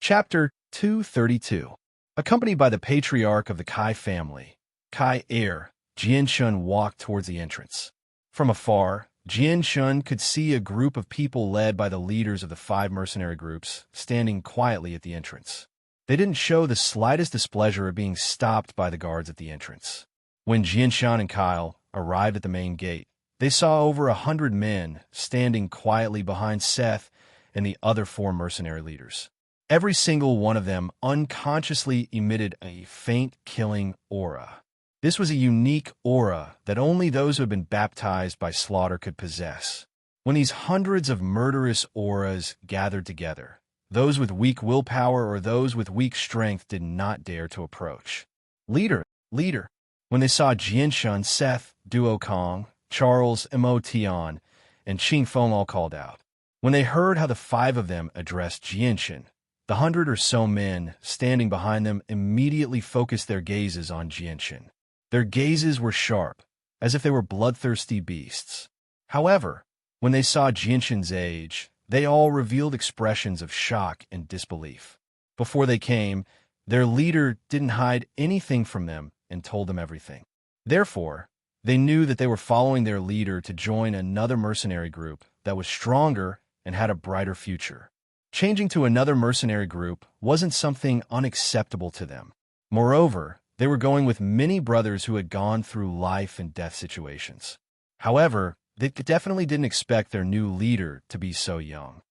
Chapter 232. Accompanied by the patriarch of the Kai family, Kai heir, Jianshun walked towards the entrance. From afar, Jianshun could see a group of people led by the leaders of the 5 mercenary groups standing quietly at the entrance. They didn't show the slightest displeasure at being stopped by the guards at the entrance. When Jianshun and Kyle arrived at the main gate, they saw over 100 men standing quietly behind Seth and the other 4 mercenary leaders. Every single one of them unconsciously emitted a faint, killing aura. This was a unique aura that only those who had been baptized by slaughter could possess. When these hundreds of murderous auras gathered together, those with weak willpower or those with weak strength did not dare to approach. Leader! When they saw Jianshun, Seth, Duo Kong, Charles, Mo Tian, and Qing Feng all called out. When they heard how the 5 of them addressed Jianshun, the 100 or so men standing behind them immediately focused their gazes on Jianshun. Their gazes were sharp, as if they were bloodthirsty beasts. However, when they saw Jianshun's age, they all revealed expressions of shock and disbelief. Before they came, their leader didn't hide anything from them and told them everything. Therefore, they knew that they were following their leader to join another mercenary group that was stronger and had a brighter future. Changing to another mercenary group wasn't something unacceptable to them. Moreover, they were going with many brothers who had gone through life and death situations. However, they definitely didn't expect their new leader to be so young.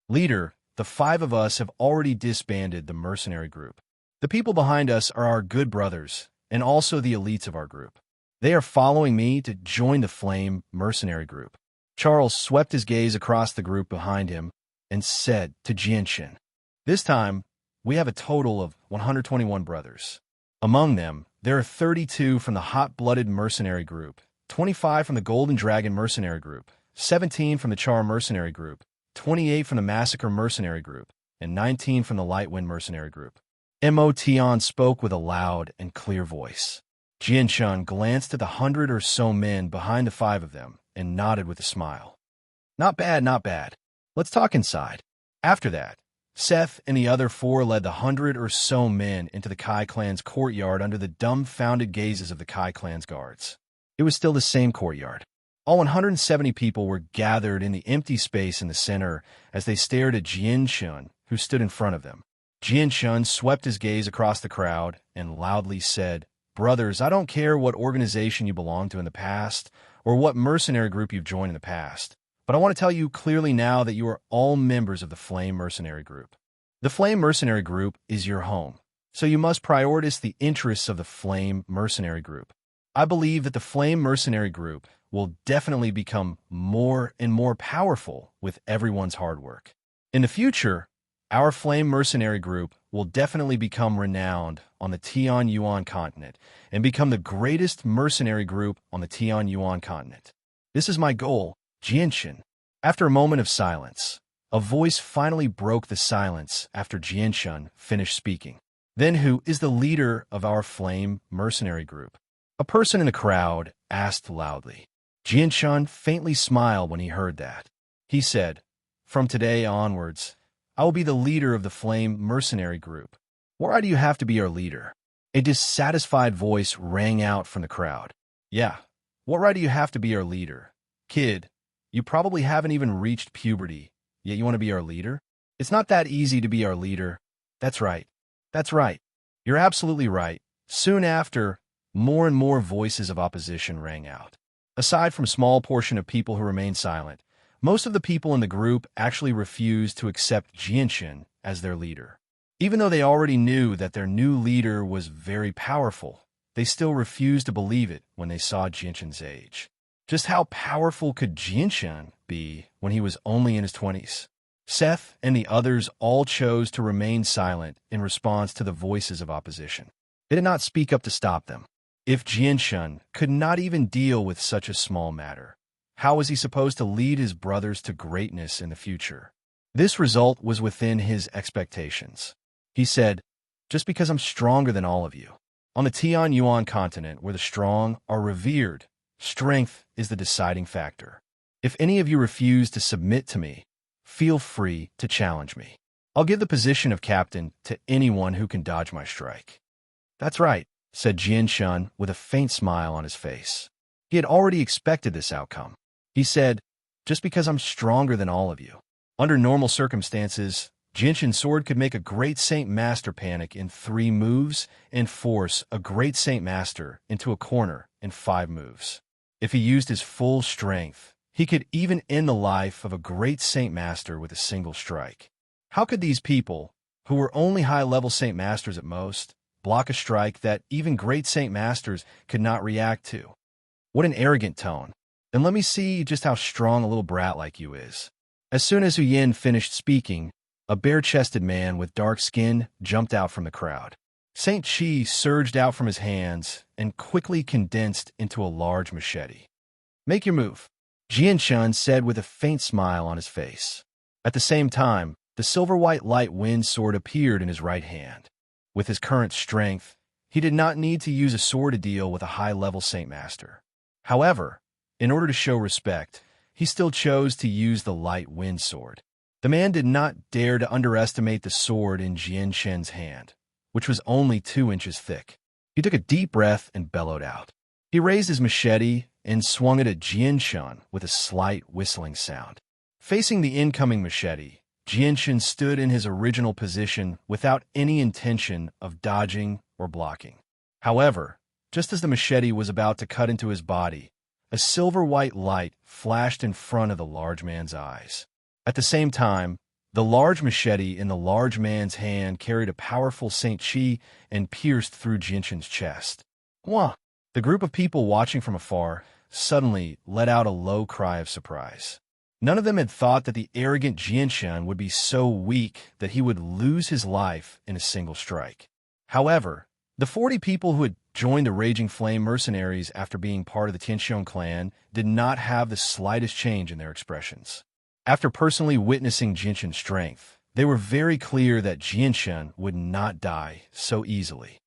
Leader, the 5 of us have already disbanded the mercenary group. The people behind us are our good brothers and also the elites of our group. They are following me to join the Flame mercenary group. Charles swept his gaze across the group behind him and said to Jianshun, "This time, we have a total of 121 brothers. Among them, there are 32 from the hot-blooded mercenary group, 25 from the Golden Dragon mercenary group, 17 from the Char mercenary group, 28 from the Massacre mercenary group, and 19 from the Lightwind mercenary group." Mo Tian spoke with a loud and clear voice. Jianshun glanced at the 100 or so men behind the 5 of them and nodded with a smile. Not bad. Let's talk inside." After that, Seth and the other 4 led the 100 or so men into the Kai clan's courtyard under the dumbfounded gazes of the Kai clan's guards. It was still the same courtyard. All 170 people were gathered in the empty space in the center as they stared at Jianshun, who stood in front of them. Jianshun swept his gaze across the crowd and loudly said, "Brothers, I don't care what organization you belonged to in the past or what mercenary group you've joined in the past. But I want to tell you clearly now that you are all members of the Flame Mercenary Group. The Flame Mercenary Group is your home, so you must prioritize the interests of the Flame Mercenary Group. I believe that the Flame Mercenary Group will definitely become more and more powerful with everyone's hard work. In the future, our Flame Mercenary Group will definitely become renowned on the Tian Yuan continent and become the greatest mercenary group on the Tian Yuan continent. This is my goal, Jianshun." After a moment of silence, a voice finally broke the silence after Jianshun finished speaking. "Then who is the leader of our Flame mercenary group?" A person in the crowd asked loudly. Jianshun faintly smiled when he heard that. He said, "From today onwards, I will be the leader of the Flame mercenary group." "Why do you have to be our leader?" A dissatisfied voice rang out from the crowd. "Yeah, what right do you have to be our leader? Kid, you probably haven't even reached puberty, yet you want to be our leader? It's not that easy to be our leader." That's right. You're absolutely right." Soon after, more and more voices of opposition rang out. Aside from a small portion of people who remained silent, most of the people in the group actually refused to accept Jianshun as their leader. Even though they already knew that their new leader was very powerful, they still refused to believe it when they saw Jianshun's age. Just how powerful could Jianshun be when he was only in his 20s? Seth and the others all chose to remain silent in response to the voices of opposition. They did not speak up to stop them. If Jianshun could not even deal with such a small matter, how was he supposed to lead his brothers to greatness in the future? This result was within his expectations. He said, "Just because I'm stronger than all of you. On the Tian Yuan continent, where the strong are revered, strength is the deciding factor. If any of you refuse to submit to me, feel free to challenge me." I'll give the position of captain to anyone who can dodge my strike. That's right, said Jianshun with a faint smile on his face. He had already expected this outcome. He said, just because I'm stronger than all of you. Under normal circumstances, Jinshin's sword could make a great Saint Master panic in 3 moves and force a great Saint Master into a corner in 5 moves. If he used his full strength, he could even end the life of a great Saint Master with a single strike. How could these people, who were only high-level Saint Masters at most, block a strike that even great Saint Masters could not react to? What an arrogant tone. And let me see just how strong a little brat like you is. As soon as Hu Yin finished speaking, a bare-chested man with dark skin jumped out from the crowd. Saint Chi surged out from his hands and quickly condensed into a large machete. Make your move, Jianshun said with a faint smile on his face. At the same time, the silver-white light wind sword appeared in his right hand. With his current strength, he did not need to use a sword to deal with a high-level Saint Master. However, in order to show respect, he still chose to use the light wind sword. The man did not dare to underestimate the sword in Jianshun's hand, which was only 2 inches thick. He took a deep breath and bellowed out. He raised his machete and swung it at Jianshun with a slight whistling sound. Facing the incoming machete, Jianshun stood in his original position without any intention of dodging or blocking. However, just as the machete was about to cut into his body, a silver-white light flashed in front of the large man's eyes. At the same time, the large machete in the large man's hand carried a powerful Saint Chi and pierced through Jianshun's chest. Wah! The group of people watching from afar suddenly let out a low cry of surprise. None of them had thought that the arrogant Jianshun would be so weak that he would lose his life in a single strike. However, the 40 people who had joined the Raging Flame mercenaries after being part of the Tianxiong clan did not have the slightest change in their expressions. After personally witnessing Jianshun's strength, they were very clear that Jianshun would not die so easily.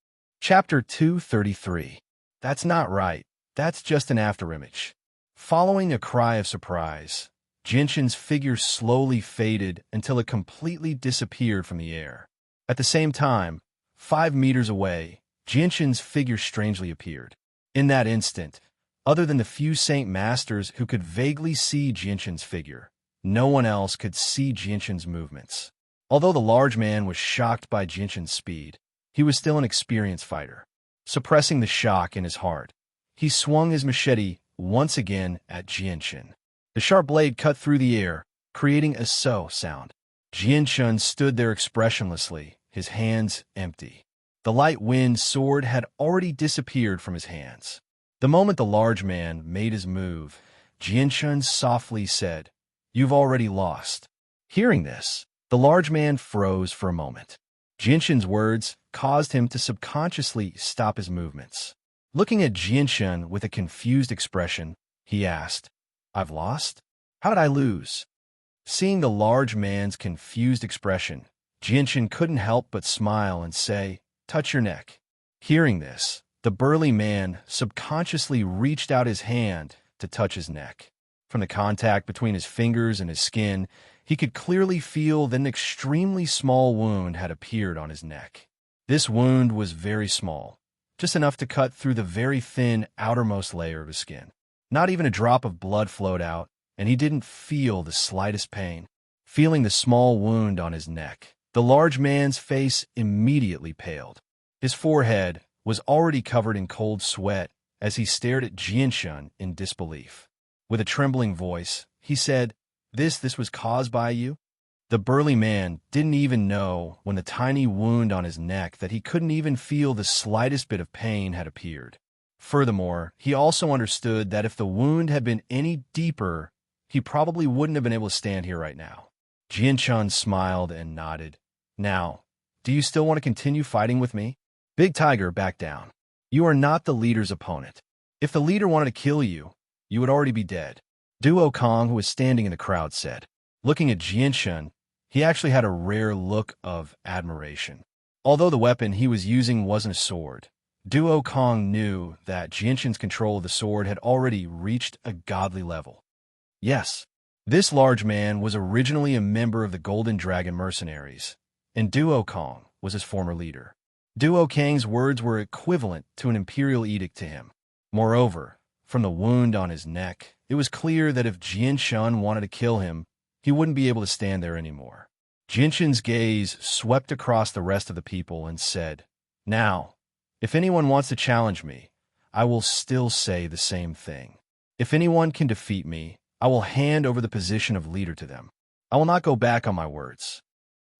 Chapter 233. That's not right. That's just an afterimage. Following a cry of surprise, Jianshun's figure slowly faded until it completely disappeared from the air. At the same time, 5 meters away, Jianshun's figure strangely appeared. In that instant, other than the few Saint Masters who could vaguely see Jianshun's figure, no one else could see Jianshun's movements. Although the large man was shocked by Jianshun's speed, he was still an experienced fighter. Suppressing the shock in his heart, he swung his machete once again at Jianshun. The sharp blade cut through the air, creating a "so" sound. Jianshun stood there expressionlessly, his hands empty. The light wind sword had already disappeared from his hands. The moment the large man made his move, Jianshun softly said, "You've already lost." Hearing this, the large man froze for a moment. Jianshun's words caused him to subconsciously stop his movements. Looking at Jianshun with a confused expression, he asked, "I've lost? How did I lose?" Seeing the large man's confused expression, Jianshun couldn't help but smile and say, "Touch your neck." Hearing this, the burly man subconsciously reached out his hand to touch his neck. From the contact between his fingers and his skin, he could clearly feel that an extremely small wound had appeared on his neck. This wound was very small, just enough to cut through the very thin outermost layer of his skin. Not even a drop of blood flowed out, and he didn't feel the slightest pain. Feeling the small wound on his neck, the large man's face immediately paled. His forehead was already covered in cold sweat as he stared at Jianshun in disbelief. With a trembling voice, he said, This was caused by you?" The burly man didn't even know when the tiny wound on his neck that he couldn't even feel the slightest bit of pain had appeared. Furthermore, he also understood that if the wound had been any deeper, he probably wouldn't have been able to stand here right now. Jianshun smiled and nodded. "Now, do you still want to continue fighting with me?" Big Tiger backed down. "You are not the leader's opponent. If the leader wanted to kill you, you would already be dead," Duo Kong, who was standing in the crowd, said. Looking at Jianshun, he actually had a rare look of admiration. Although the weapon he was using wasn't a sword, Duo Kong knew that Jianshun's control of the sword had already reached a godly level. Yes, this large man was originally a member of the Golden Dragon mercenaries, and Duo Kong was his former leader. Duo Kang's words were equivalent to an imperial edict to him. Moreover, from the wound on his neck, it was clear that if Jian Shun wanted to kill him, he wouldn't be able to stand there anymore. Jian Shun's gaze swept across the rest of the people and said, "Now, if anyone wants to challenge me, I will still say the same thing. If anyone can defeat me, I will hand over the position of leader to them. I will not go back on my words."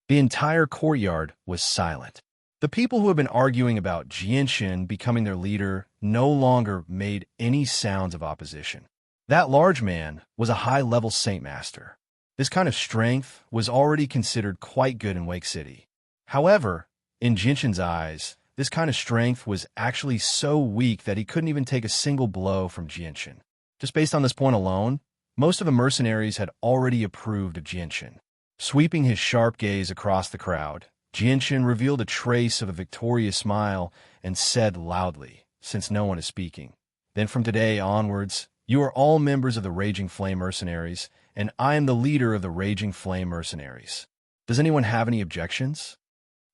The entire courtyard was silent. The people who had been arguing about Jian Shun becoming their leader no longer made any sounds of opposition. That large man was a high-level Saint Master. This kind of strength was already considered quite good in Wake City. However, in Jian Shun's eyes, this kind of strength was actually so weak that he couldn't even take a single blow from Jian Shun. Just based on this point alone, most of the mercenaries had already approved of Jian Shun. Sweeping his sharp gaze across the crowd, Jian Shun revealed a trace of a victorious smile and said loudly, since no one is speaking, "Then from today onwards, you are all members of the Raging Flame Mercenaries, and I am the leader of the Raging Flame Mercenaries. Does anyone have any objections?"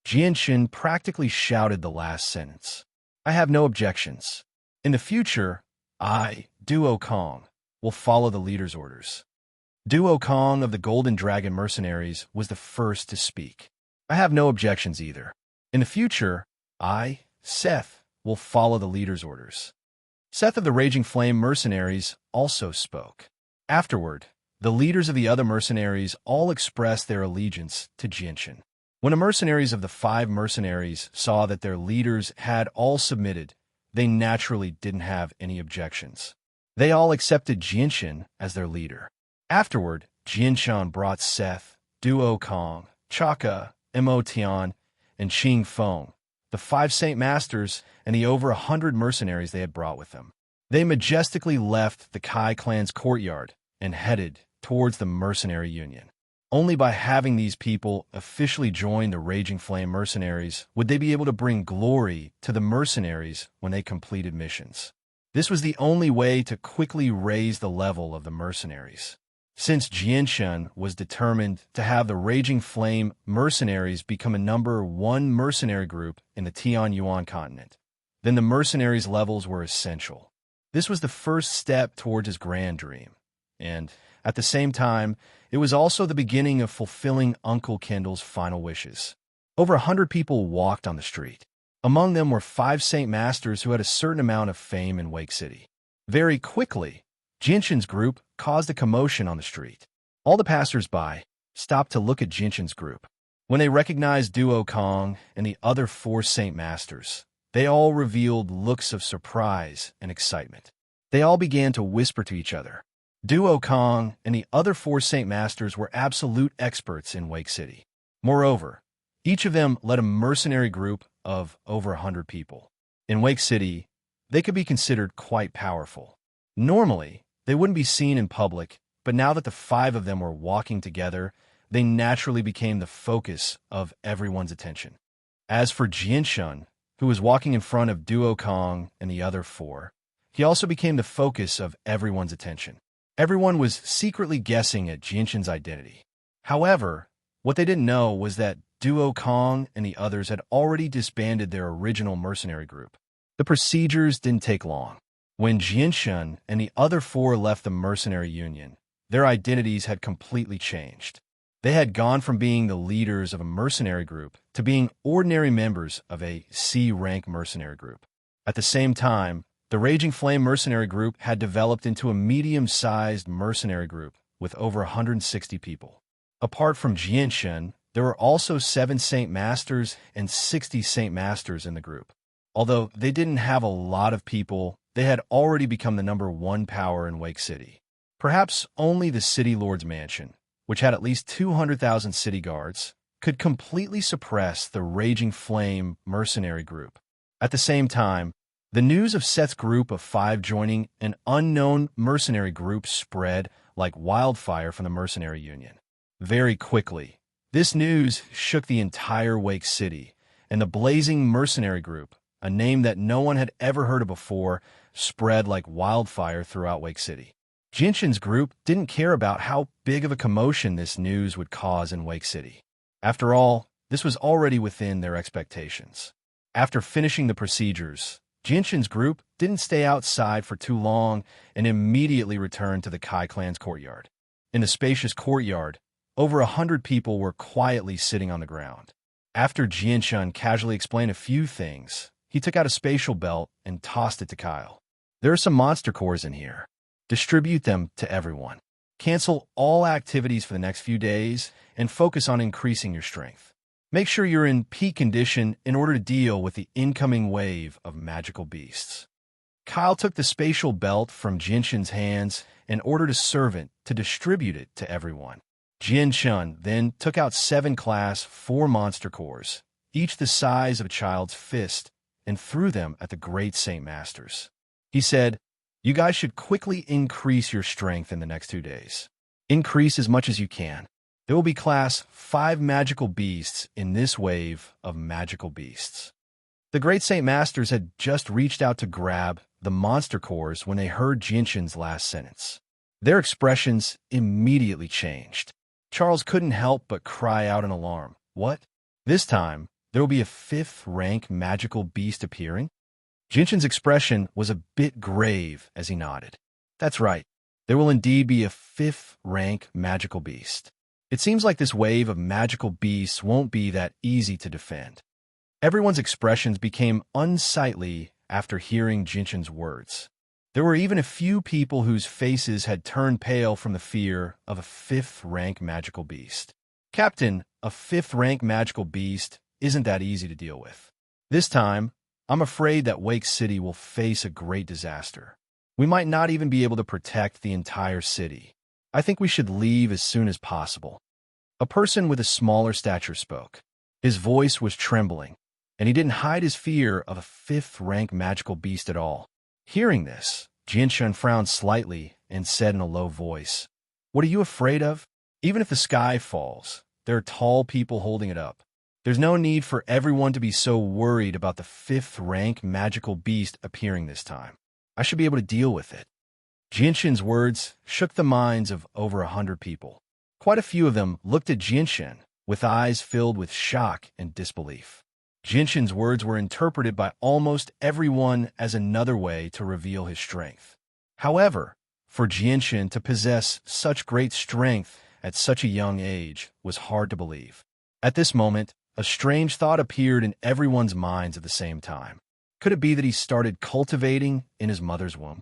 Jian Shun practically shouted the last sentence. "I have no objections. In the future, I, Duo Kong, will follow the leader's orders." Duo Kong of the Golden Dragon Mercenaries was the first to speak. "I have no objections either. In the future, I, Seth, will follow the leader's orders." Seth of the Raging Flame Mercenaries also spoke. Afterward, the leaders of the other mercenaries all expressed their allegiance to Jian Shun. When the mercenaries of the 5 mercenaries saw that their leaders had all submitted, they naturally didn't have any objections. They all accepted Jian Shun as their leader. Afterward, Jian Shun brought Seth, Duo Kong, Chaka, Mo Tian, and Qing Feng, the 5 Saint Masters, and the over 100 mercenaries they had brought with them. They majestically left the Kai clan's courtyard and headed towards the mercenary union. Only by having these people officially join the Raging Flame Mercenaries would they be able to bring glory to the mercenaries when they completed missions. This was the only way to quickly raise the level of the mercenaries. Since Jian Shun was determined to have the Raging Flame Mercenaries become a #1 mercenary group in the Tianyuan continent, then the mercenaries' levels were essential. This was the first step towards his grand dream, and at the same time, it was also the beginning of fulfilling Uncle Kendall's final wishes. Over 100 people walked on the street. Among them were 5 Saint Masters who had a certain amount of fame in Wake City. Very quickly, Jian Shun's group caused a commotion on the street. All the passers-by stopped to look at Jian Shun's group. When they recognized Duo Kong and the other 4 Saint Masters, they all revealed looks of surprise and excitement. They all began to whisper to each other. Duo Kong and the other 4 Saint Masters were absolute experts in Wake City. Moreover, each of them led a mercenary group of over 100 people. In Wake City, they could be considered quite powerful. Normally, they wouldn't be seen in public, but now that the 5 of them were walking together, they naturally became the focus of everyone's attention. As for Jian Shun, who was walking in front of Duo Kong and the other 4, he also became the focus of everyone's attention. Everyone was secretly guessing at Jian Shun's identity. However, what they didn't know was that Duo Kong and the others had already disbanded their original mercenary group. The procedures didn't take long. When Jian Shun and the other 4 left the mercenary union, their identities had completely changed. They had gone from being the leaders of a mercenary group to being ordinary members of a C-rank mercenary group. At the same time, the Raging Flame Mercenary Group had developed into a medium-sized mercenary group with over 160 people. Apart from Jian Shun, there were also 7 Saint Masters and 60 Saint Masters in the group. Although they didn't have a lot of people, they had already become the #1 power in Wake City. Perhaps only the City Lord's Mansion, which had at least 200,000 city guards, could completely suppress the Raging Flame Mercenary Group. At the same time, the news of Seth's group of 5 joining an unknown mercenary group spread like wildfire from the mercenary union. Very quickly, this news shook the entire Wake City, and the Blazing Mercenary Group, a name that no one had ever heard of before, spread like wildfire throughout Wake City. Jian Shun's group didn't care about how big of a commotion this news would cause in Wake City. After all, This was already within their expectations. After finishing the procedures, Jinshin's group didn't stay outside for too long and immediately returned to the Kai clan's courtyard. In the spacious courtyard, over 100 people were quietly sitting on the ground. After Jinshin casually explained a few things, he took out a spatial belt and tossed it to Kyle. There are some monster cores in here. Distribute them to everyone. Cancel all activities for the next few days and focus on increasing your strength. Make sure you're in peak condition in order to deal with the incoming wave of magical beasts. Kyle took the spatial belt from Jinshin's hands and ordered a servant to distribute it to everyone. Jinshin then took out 7 Class 4 monster cores, each the size of a child's fist, and threw them at the Great Saint Masters. He said, "You guys should quickly increase your strength in the next 2 days. Increase as much as you can. There will be Class 5 magical beasts in this wave of magical beasts." The Great Saint Masters had just reached out to grab the monster cores when they heard Jinshin's last sentence. Their expressions immediately changed. Charles couldn't help but cry out in alarm. What? This time, there will be a 5th rank magical beast appearing? Jinshin's expression was a bit grave as he nodded. That's right. There will indeed be a 5th rank magical beast. It seems like this wave of magical beasts won't be that easy to defend. Everyone's expressions became unsightly after hearing Jinshin's words. There were even a few people whose faces had turned pale from the fear of a 5th rank magical beast. Captain, a 5th rank magical beast isn't that easy to deal with. This time, I'm afraid that Wake City will face a great disaster. We might not even be able to protect the entire city. I think we should leave as soon as possible. A person with a smaller stature spoke. His voice was trembling, and he didn't hide his fear of a 5th rank magical beast at all. Hearing this, Jinshin frowned slightly and said in a low voice, "What are you afraid of? Even if the sky falls, there are tall people holding it up. There's no need for everyone to be so worried about the 5th rank magical beast appearing this time. I should be able to deal with it." Jinshin's words shook the minds of over 100 people. Quite a few of them looked at Jinshin with eyes filled with shock and disbelief. Jinshin's words were interpreted by almost everyone as another way to reveal his strength. However, for Jinshin to possess such great strength at such a young age was hard to believe. At this moment, a strange thought appeared in everyone's minds at the same time. Could it be that he started cultivating in his mother's womb?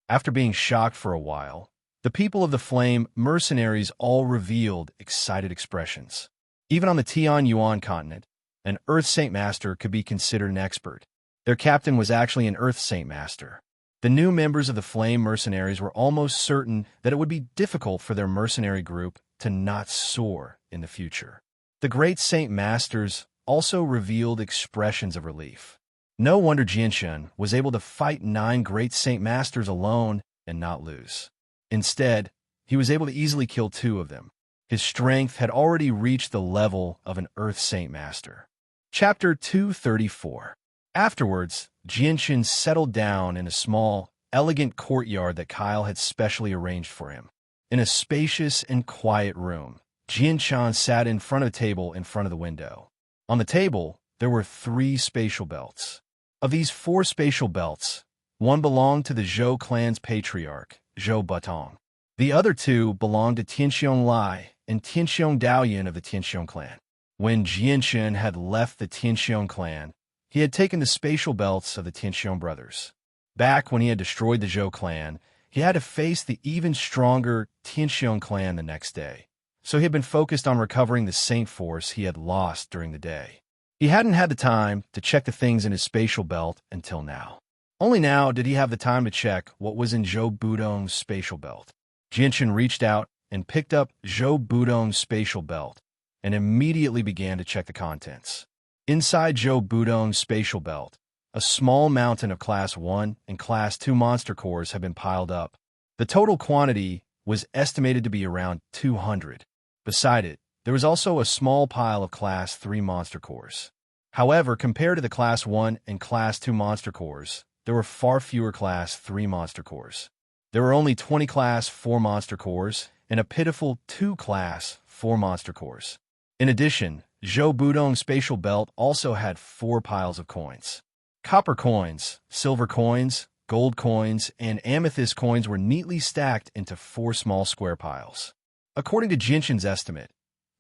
After being shocked for a while, the people of the Flame mercenaries all revealed excited expressions. Even on the Tian Yuan continent, an Earth Saint Master could be considered an expert. Their captain was actually an Earth Saint Master. The new members of the Flame mercenaries were almost certain that it would be difficult for their mercenary group to not soar in the future. The Great Saint Masters also revealed expressions of relief. No wonder Jinshin was able to fight 9 Great Saint Masters alone and not lose. Instead, he was able to easily kill 2 of them. His strength had already reached the level of an Earth Saint Master. Chapter 234. Afterwards, Jinshin settled down in a small, elegant courtyard that Kyle had specially arranged for him. In a spacious and quiet room, Jinshin sat in front of a table in front of the window. On the table, there were 3 spatial belts. Of these 4 spatial belts, one belonged to the Zhou clan's patriarch, Zhou Butong. The other 2 belonged to Tianxiong Lai and Tianxiong Daoyan of the Tianxiong clan. When Jinshin had left the Tianxiong clan, he had taken the spatial belts of the Tianxiong brothers. Back when he had destroyed the Zhou clan, he had to face the even stronger Tianxiong clan the next day, so he had been focused on recovering the Saint Force he had lost during the day. He hadn't had the time to check the things in his spatial belt until now. Only now did he have the time to check what was in Zhou Budong's spatial belt. Jinshin reached out and picked up Zhou Budong's spatial belt and immediately began to check the contents. Inside Zhou Budong's spatial belt, a small mountain of Class 1 and Class 2 monster cores had been piled up. The total quantity was estimated to be around 200. Beside it, there was also a small pile of Class 3 monster cores. However, compared to the Class 1 and Class 2 monster cores, there were far fewer Class 3 monster cores. There were only 20 Class 4 monster cores and a pitiful 2 Class 4 monster cores. In addition, Zhou Budong's spatial belt also had 4 piles of coins. Copper coins, silver coins, gold coins, and amethyst coins were neatly stacked into 4 small square piles. According to Jinshin's estimate,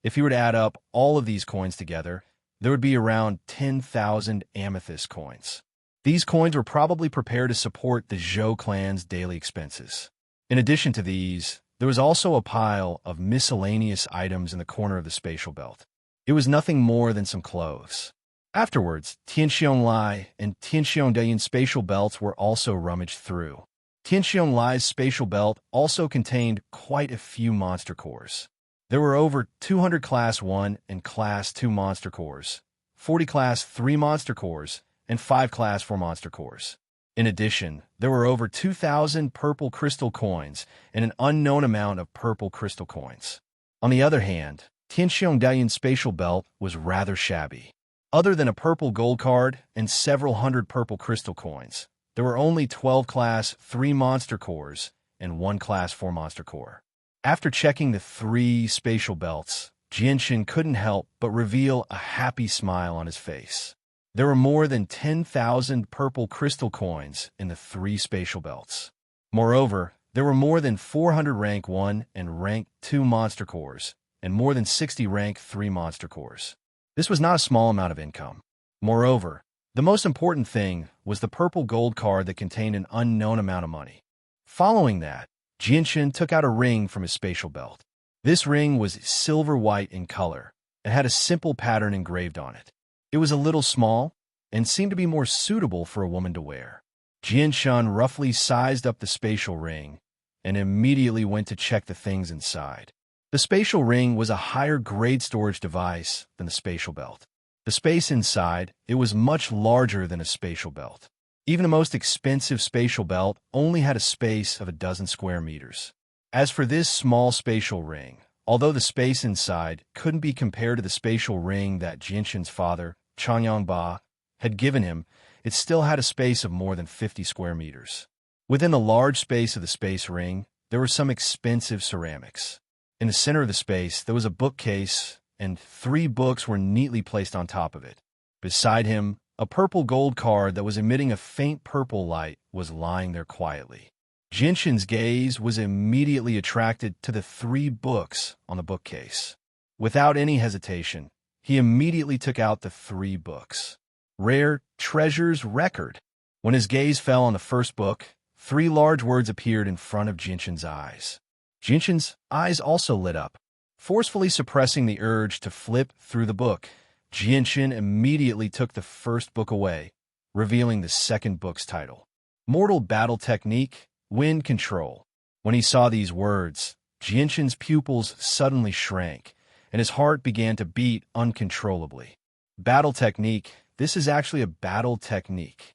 if he were to add up all of these coins together, there would be around 10,000 amethyst coins. These coins were probably prepared to support the Zhou clan's daily expenses. In addition to these, there was also a pile of miscellaneous items in the corner of the spatial belt. It was nothing more than some clothes. Afterwards, Tianxiong Lai and Tianxiong Dayan's spatial belts were also rummaged through. Tianxiong Lai's spatial belt also contained quite a few monster cores. There were over 200 Class 1 and Class 2 monster cores, 40 Class 3 monster cores, and 5 Class 4 monster cores. In addition, there were over 2,000 purple crystal coins and an unknown amount of purple crystal coins. On the other hand, Tianxiong Dayan's spatial belt was rather shabby. Other than a purple gold card and several hundred purple crystal coins, there were only 12 Class 3 monster cores and 1 Class 4 monster core. After checking the 3 spatial belts, Jinshin couldn't help but reveal a happy smile on his face. There were more than 10,000 purple crystal coins in the 3 spatial belts. Moreover, there were more than 400 rank 1 and rank 2 monster cores, and more than 60 rank 3 monster cores. This was not a small amount of income. Moreover, the most important thing was the purple gold card that contained an unknown amount of money. Following that, Jinshin took out a ring from his spatial belt. This ring was silver-white in color and had a simple pattern engraved on it. It was a little small and seemed to be more suitable for a woman to wear. Jinshin roughly sized up the spatial ring and immediately went to check the things inside. The spatial ring was a higher-grade storage device than the spatial belt. The space inside, it was much larger than a spatial belt. Even the most expensive spatial belt only had a space of 12 square meters. As for this small spatial ring, although the space inside couldn't be compared to the spatial ring that Jinshin's father, Changyangba, had given him, it still had a space of more than 50 square meters. Within the large space of the space ring, there were some expensive ceramics. In the center of the space, there was a bookcase, and 3 books were neatly placed on top of it. Beside him, a purple gold card that was emitting a faint purple light was lying there quietly. Jinshin's gaze was immediately attracted to the 3 books on the bookcase. Without any hesitation, he immediately took out the 3 books. Rare Treasures Record. When his gaze fell on the first book, 3 large words appeared in front of Jinshin's eyes. Jinshin's eyes also lit up. Forcefully suppressing the urge to flip through the book, Jinshin immediately took the first book away, revealing the second book's title. Mortal Battle Technique, Wind Control. When he saw these words, Jinshin's pupils suddenly shrank, and his heart began to beat uncontrollably. Battle technique, this is actually a battle technique.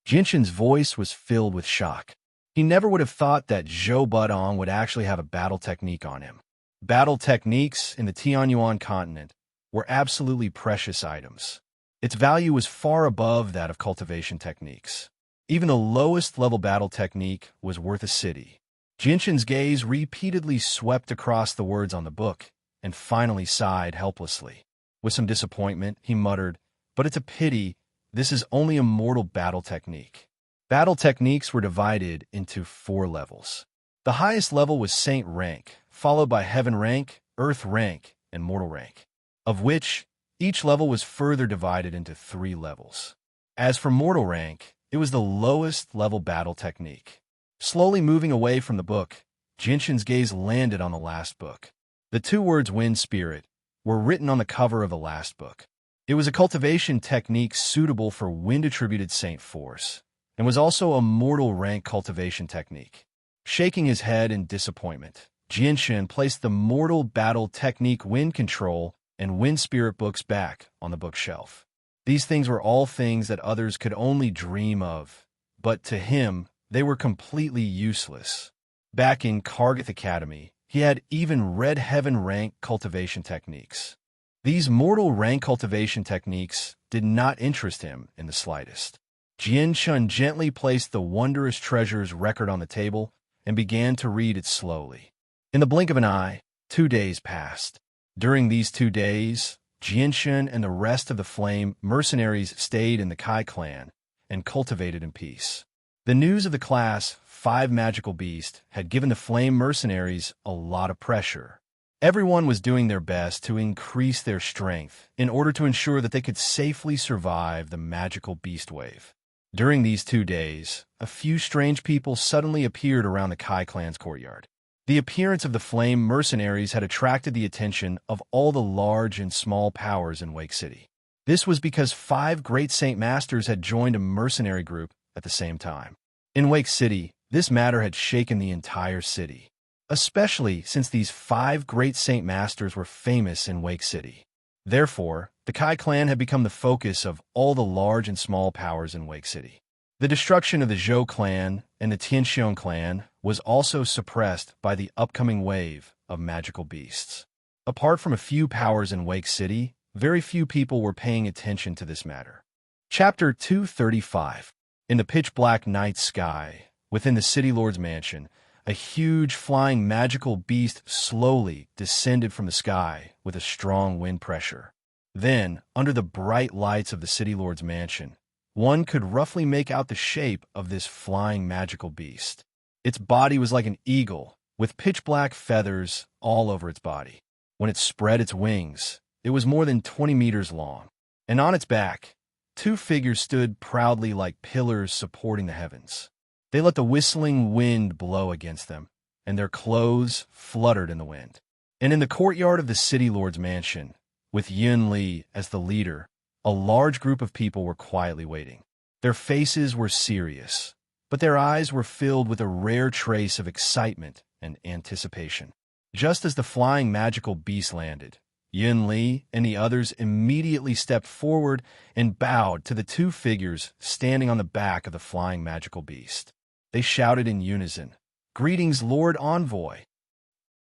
Jinshin's voice was filled with shock. He never would have thought that Zhou Budong would actually have a battle technique on him. Battle techniques in the Tianyuan continent were absolutely precious items. Its value was far above that of cultivation techniques. Even the lowest level battle technique was worth a city. Jinshin's gaze repeatedly swept across the words on the book and finally sighed helplessly. With some disappointment, he muttered, "But it's a pity, this is only a mortal battle technique." Battle techniques were divided into 4 levels. The highest level was Saint rank, followed by Heaven rank, Earth rank, and Mortal rank, of which each level was further divided into 3 levels. As for Mortal rank, it was the lowest level battle technique. Slowly moving away from the book, Jinshin's gaze landed on the last book. The 2 words Wind Spirit were written on the cover of the last book. It was a cultivation technique suitable for wind-attributed Saint force, and was also a mortal rank cultivation technique. Shaking his head in disappointment, Jinshin placed the mortal battle technique Wind Control and Wind Spirit books back on the bookshelf. These things were all things that others could only dream of, but to him, they were completely useless. Back in Kargath Academy, he had even Red Heaven rank cultivation techniques. These mortal rank cultivation techniques did not interest him in the slightest. Jinshin gently placed the Wondrous Treasures record on the table and began to read it slowly. In the blink of an eye, 2 days passed. During these 2 days, Jianshun and the rest of the Flame mercenaries stayed in the Kai clan and cultivated in peace. The news of the Class 5 magical beast had given the Flame mercenaries a lot of pressure. Everyone was doing their best to increase their strength in order to ensure that they could safely survive the magical beast wave. During these 2 days, a few strange people suddenly appeared around the Kai clan's courtyard. The appearance of the Flame mercenaries had attracted the attention of all the large and small powers in Wake City. This was because 5 great Saint Masters had joined a mercenary group at the same time. In Wake City, this matter had shaken the entire city, especially since these 5 great Saint Masters were famous in Wake City. Therefore, the Kai clan had become the focus of all the large and small powers in Wake City. The destruction of the Zhou clan and the Tianxiong clan was also suppressed by the upcoming wave of magical beasts. Apart from a few powers in Wake City, very few people were paying attention to this matter. Chapter 235. In the pitch-black night sky, within the City Lord's mansion, a huge flying magical beast slowly descended from the sky with a strong wind pressure. Then, under the bright lights of the City Lord's mansion, one could roughly make out the shape of this flying magical beast. Its body was like an eagle, with pitch-black feathers all over its body. When it spread its wings, it was more than 20 meters long, and on its back, 2 figures stood proudly like pillars supporting the heavens. They let the whistling wind blow against them, and their clothes fluttered in the wind. And in the courtyard of the City Lord's mansion, with Yun Li as the leader, a large group of people were quietly waiting. Their faces were serious, but their eyes were filled with a rare trace of excitement and anticipation. Just as the flying magical beast landed, Yun Li and the others immediately stepped forward and bowed to the 2 figures standing on the back of the flying magical beast. They shouted in unison, "Greetings, Lord Envoy!"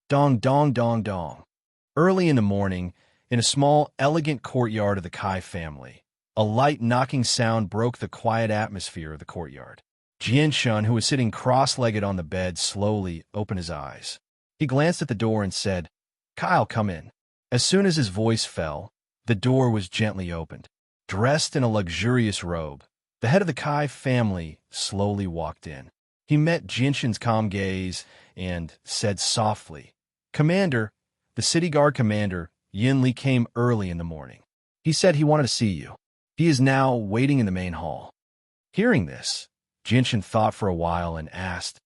Dong, dong, dong, dong. Early in the morning, in a small, elegant courtyard of the Kai family, a light knocking sound broke the quiet atmosphere of the courtyard. Jianshun, who was sitting cross-legged on the bed, slowly opened his eyes. He glanced at the door and said, "Kyle, come in." As soon as his voice fell, the door was gently opened. Dressed in a luxurious robe, the head of the Kai family slowly walked in. He met Jianshun's calm gaze and said softly, "Commander, the city guard commander, Yin Li came early in the morning. He said he wanted to see you. He is now waiting in the main hall." Hearing this, Jianshun thought for a while and asked,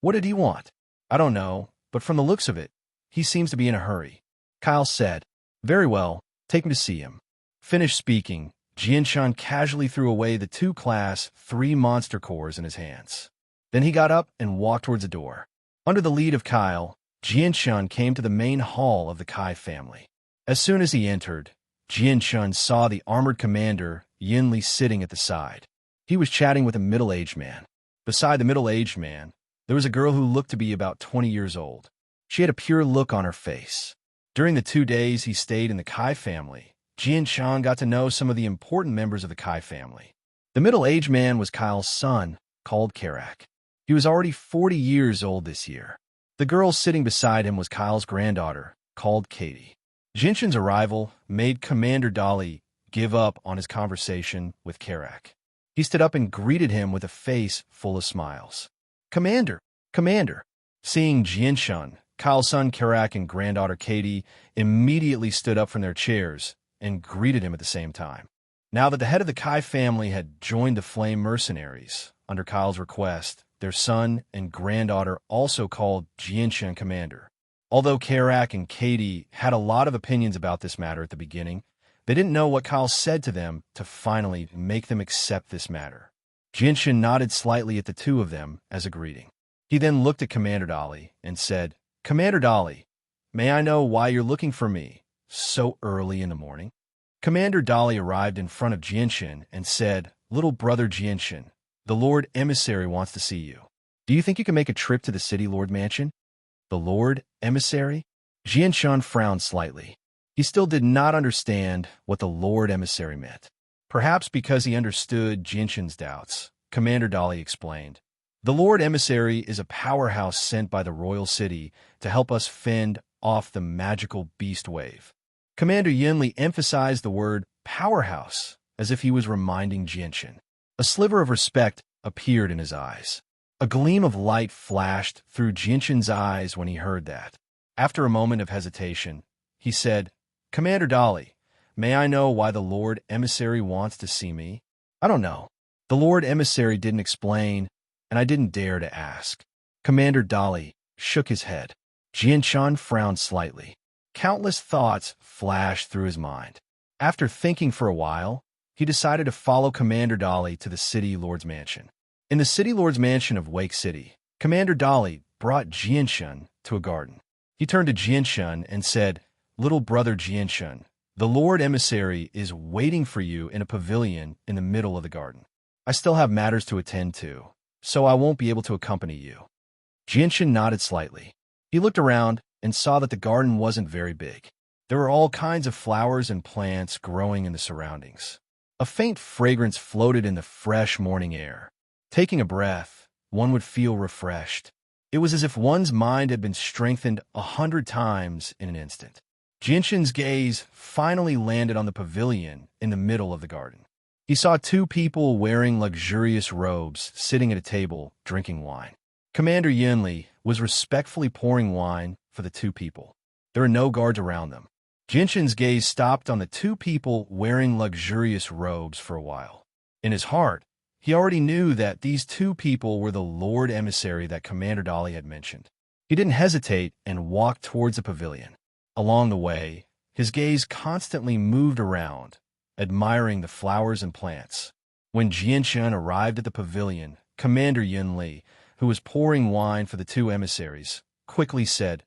"What did he want?" "I don't know, but from the looks of it, he seems to be in a hurry." Kyle said, "Very well, take me to see him." Finished speaking, Jianshun casually threw away the 2 Class 3 monster cores in his hands. Then he got up and walked towards the door. Under the lead of Kyle, Jianshun came to the main hall of the Kai family. As soon as he entered, Jianshun saw the armored commander, Yin Li, sitting at the side. He was chatting with a middle-aged man. Beside the middle-aged man, there was a girl who looked to be about 20 years old. She had a pure look on her face. During the 2 days he stayed in the Kai family, Jianshun got to know some of the important members of the Kai family. The middle-aged man was Kyle's son, called Karak. He was already 40 years old this year. The girl sitting beside him was Kyle's granddaughter, called Katie. Jianshun's arrival made Commander Dali give up on his conversation with Karak. He stood up and greeted him with a face full of smiles. "Commander, Commander!" Seeing Jianshun, Kyle's son Karak and granddaughter Katie immediately stood up from their chairs and greeted him at the same time. Now that the head of the Kai family had joined the Flame mercenaries, under Kyle's request, their son and granddaughter also called Jianshun Commander. Although Karak and Katie had a lot of opinions about this matter at the beginning, they didn't know what Kyle said to them to finally make them accept this matter. Jianshun nodded slightly at the 2 of them as a greeting. He then looked at Commander Dali and said, "Commander Dali, may I know why you're looking for me so early in the morning?" Commander Dali arrived in front of Jianshun and said, "Little brother Jianshun, the Lord Emissary wants to see you. Do you think you can make a trip to the City Lord Mansion?" The Lord Emissary? Jianshun frowned slightly. He still did not understand what the Lord Emissary meant. Perhaps because he understood Jianshun's doubts, Commander Dali explained, "The Lord Emissary is a powerhouse sent by the royal city to help us fend off the magical beast wave. Commander Yinli emphasized the word powerhouse, as if he was reminding Jianshan. A sliver of respect appeared in his eyes. A gleam of light flashed through Jianshan's eyes when he heard that. After a moment of hesitation, he said, "Commander Dali, may I know why the Lord Emissary wants to see me?" "I don't know." The Lord Emissary didn't explain, and I didn't dare to ask. Commander Dali shook his head. Jianshan frowned slightly. Countless thoughts flashed through his mind. After thinking for a while, he decided to follow Commander Dali to the City Lord's mansion. In the City Lord's mansion of Wake City, Commander Dali brought Jianshan to a garden. He turned to Jianshan and said, "Little brother Jianshan, the Lord Emissary is waiting for you in a pavilion in the middle of the garden. I still have matters to attend to, so I won't be able to accompany you." Jianshan nodded slightly. He looked around and saw that the garden wasn't very big. There were all kinds of flowers and plants growing in the surroundings. A faint fragrance floated in the fresh morning air. Taking a breath, one would feel refreshed. It was as if one's mind had been strengthened 100 times in an instant. Jianshan's gaze finally landed on the pavilion in the middle of the garden. He saw two people wearing luxurious robes sitting at a table drinking wine. Commander Yinli was respectfully pouring wine for the two people. There were no guards around them. Jianshan's gaze stopped on the two people wearing luxurious robes for a while. In his heart, he already knew that these two people were the Lord Emissary that Commander Dali had mentioned. He didn't hesitate and walked towards the pavilion. Along the way, his gaze constantly moved around, admiring the flowers and plants. When Jianshan arrived at the pavilion, Commander Yinli, who was pouring wine for the two emissaries, quickly said,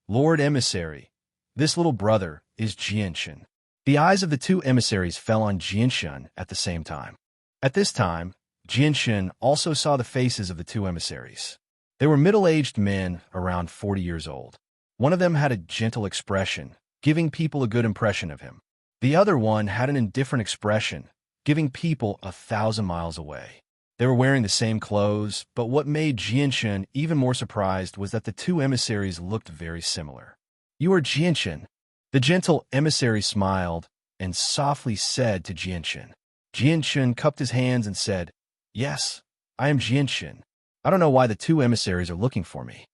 "Lord Emissary, this little brother is Jianshan." The eyes of the two emissaries fell on Jianshan at the same time. At this time, Jianshan also saw the faces of the two emissaries. They were middle-aged men around 40 years old. One of them had a gentle expression, giving people a good impression of him. The other one had an indifferent expression, giving people 1,000 miles away. They were wearing the same clothes, but what made Jianshan even more surprised was that the two emissaries looked very similar. "You are Jianshan." The gentle emissary smiled and softly said to Jianshan. Jianshan cupped his hands and said, "Yes, I am Jianshan. I don't know why the two emissaries are looking for me."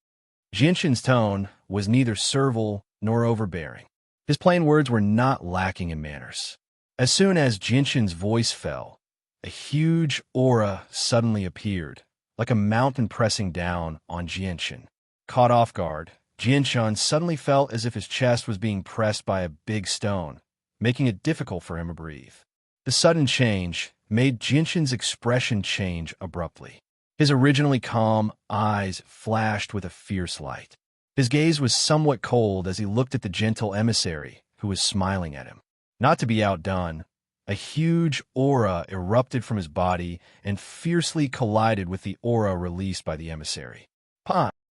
Jianshan's tone was neither servile nor overbearing. His plain words were not lacking in manners. As soon as Jianshan's voice fell, a huge aura suddenly appeared, like a mountain pressing down on Jianshan. Caught off guard, Jianshan suddenly felt as if his chest was being pressed by a big stone, making it difficult for him to breathe. The sudden change made Jianshan's expression change abruptly. His originally calm eyes flashed with a fierce light. His gaze was somewhat cold as he looked at the gentle emissary, who was smiling at him. Not to be outdone, a huge aura erupted from his body and fiercely collided with the aura released by the emissary.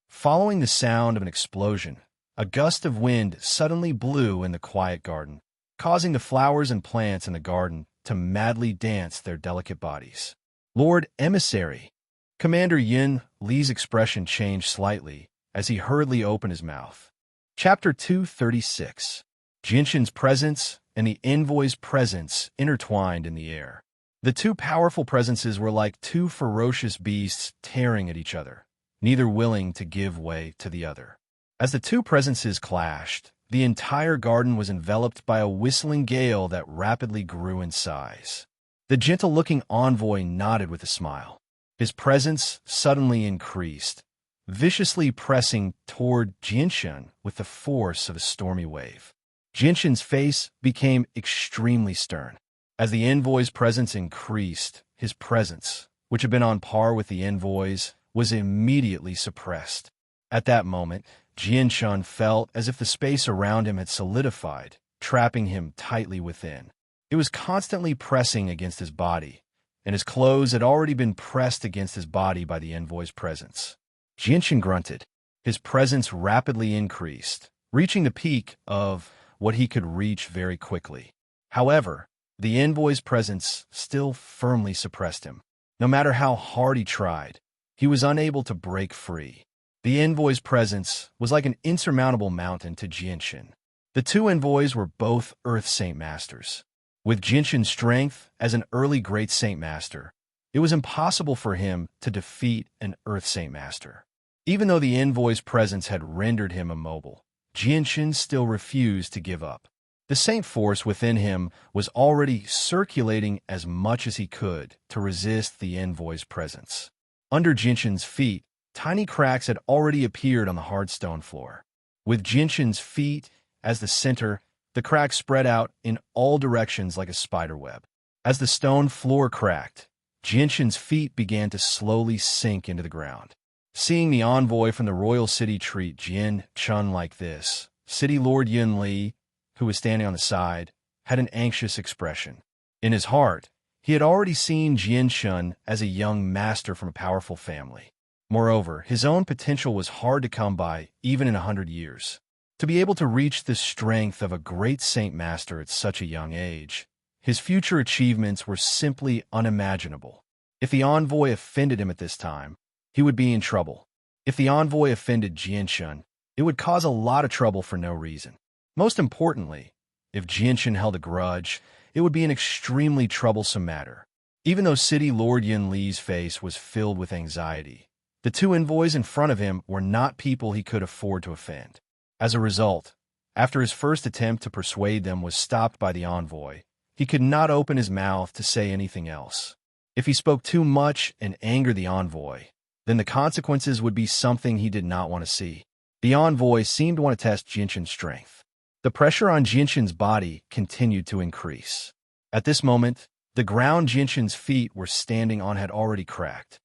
Following the sound of an explosion, a gust of wind suddenly blew in the quiet garden, causing the flowers and plants in the garden to madly dance their delicate bodies. "Lord Emissary!" Commander Yin Li's expression changed slightly as he hurriedly opened his mouth. Chapter 236. Jianshan's presence and the envoy's presence intertwined in the air. The two powerful presences were like two ferocious beasts tearing at each other, neither willing to give way to the other. As the two presences clashed, the entire garden was enveloped by a whistling gale that rapidly grew in size. The gentle-looking envoy nodded with a smile. His presence suddenly increased, viciously pressing toward Jianshan with the force of a stormy wave. Jianshan's face became extremely stern. As the envoy's presence increased, his presence, which had been on par with the envoy's, was immediately suppressed. At that moment, Jianshan felt as if the space around him had solidified, trapping him tightly within. It was constantly pressing against his body, and his clothes had already been pressed against his body by the envoy's presence. Jianshan grunted. His presence rapidly increased, reaching the peak of what he could reach very quickly. However, the envoy's presence still firmly suppressed him. No matter how hard he tried, he was unable to break free. The envoy's presence was like an insurmountable mountain to Jianshan. The two envoys were both Earth Saint Masters. With Jinshin's strength as an early Great Saint Master, it was impossible for him to defeat an Earth Saint Master. Even though the envoy's presence had rendered him immobile, Jinshin still refused to give up. The saint force within him was already circulating as much as he could to resist the envoy's presence. Under Jinshin's feet, tiny cracks had already appeared on the hard stone floor. With Jinshin's feet as the center, the cracks spread out in all directions like a spider web. As the stone floor cracked, Jinshin's feet began to slowly sink into the ground. Seeing the envoy from the royal city treat Jinshin like this, City Lord Yunli, who was standing on the side, had an anxious expression. In his heart, he had already seen Jinshin as a young master from a powerful family. Moreover, his own potential was hard to come by, even in 100 years. To be able to reach the strength of a great saint master at such a young age, his future achievements were simply unimaginable. If the envoy offended him at this time, he would be in trouble. If the envoy offended Jinshin, it would cause a lot of trouble for no reason. Most importantly, if Jinshin held a grudge, it would be an extremely troublesome matter. Even though City Lord Yunli's face was filled with anxiety, the two envoys in front of him were not people he could afford to offend. As a result, after his first attempt to persuade them was stopped by the envoy, he could not open his mouth to say anything else. If he spoke too much and angered the envoy, then the consequences would be something he did not want to see. The envoy seemed to want to test Jinshin's strength. The pressure on Jinshin's body continued to increase. At this moment, the ground Jinshin's feet were standing on had already cracked.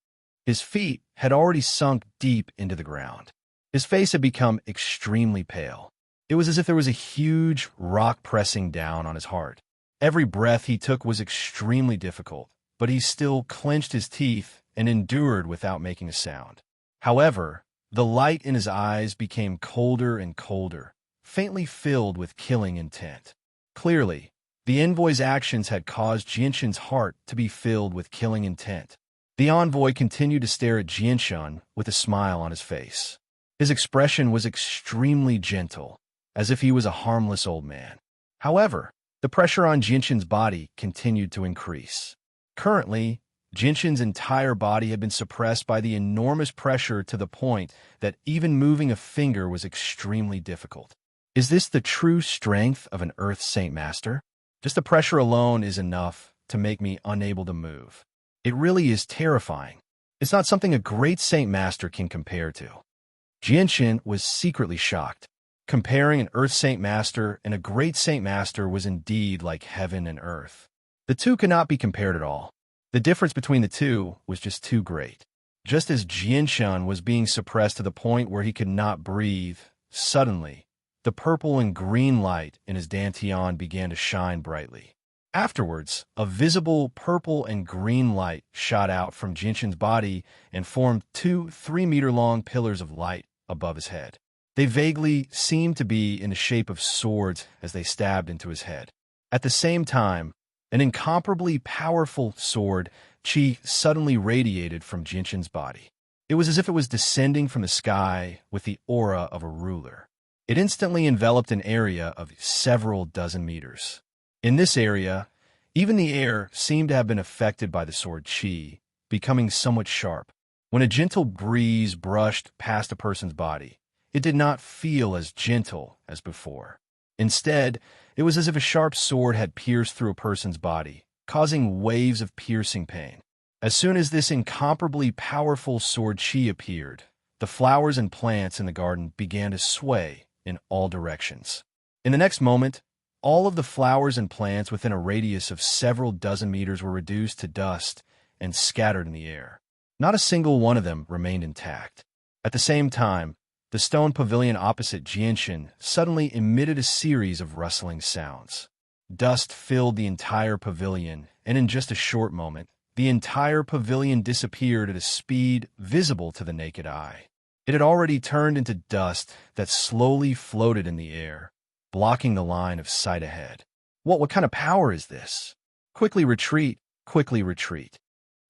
His feet had already sunk deep into the ground. His face had become extremely pale. It was as if there was a huge rock pressing down on his heart. Every breath he took was extremely difficult, but he still clenched his teeth and endured without making a sound. However, the light in his eyes became colder and colder, faintly filled with killing intent. Clearly, the envoy's actions had caused Jinshin's heart to be filled with killing intent. The envoy continued to stare at Jinshin with a smile on his face. His expression was extremely gentle, as if he was a harmless old man. However, the pressure on Jinshin's body continued to increase. Currently, Jinshin's entire body had been suppressed by the enormous pressure to the point that even moving a finger was extremely difficult. Is this the true strength of an Earth Saint Master? Just the pressure alone is enough to make me unable to move. It really is terrifying. It's not something a great Saint Master can compare to. Jinshin was secretly shocked. Comparing an Earth Saint Master and a great Saint Master was indeed like heaven and earth. The two cannot be compared at all. The difference between the two was just too great. Just as Jinshin was being suppressed to the point where he could not breathe, suddenly, the purple and green light in his dantian began to shine brightly. Afterwards, a visible purple and green light shot out from Jinshin's body and formed 2 3-meter-long pillars of light above his head. They vaguely seemed to be in the shape of swords as they stabbed into his head. At the same time, an incomparably powerful sword chi suddenly radiated from Jinshin's body. It was as if it was descending from the sky with the aura of a ruler. It instantly enveloped an area of several dozen meters. In this area, even the air seemed to have been affected by the sword chi, becoming somewhat sharp. When a gentle breeze brushed past a person's body, it did not feel as gentle as before. Instead, it was as if a sharp sword had pierced through a person's body, causing waves of piercing pain. As soon as this incomparably powerful sword chi appeared, the flowers and plants in the garden began to sway in all directions. In the next moment, all of the flowers and plants within a radius of several dozen meters were reduced to dust and scattered in the air. Not a single one of them remained intact. At the same time, the stone pavilion opposite Jinshin suddenly emitted a series of rustling sounds. Dust filled the entire pavilion, and in just a short moment, the entire pavilion disappeared at a speed visible to the naked eye. It had already turned into dust that slowly floated in the air, blocking the line of sight ahead. What kind of power is this? Quickly retreat, quickly retreat.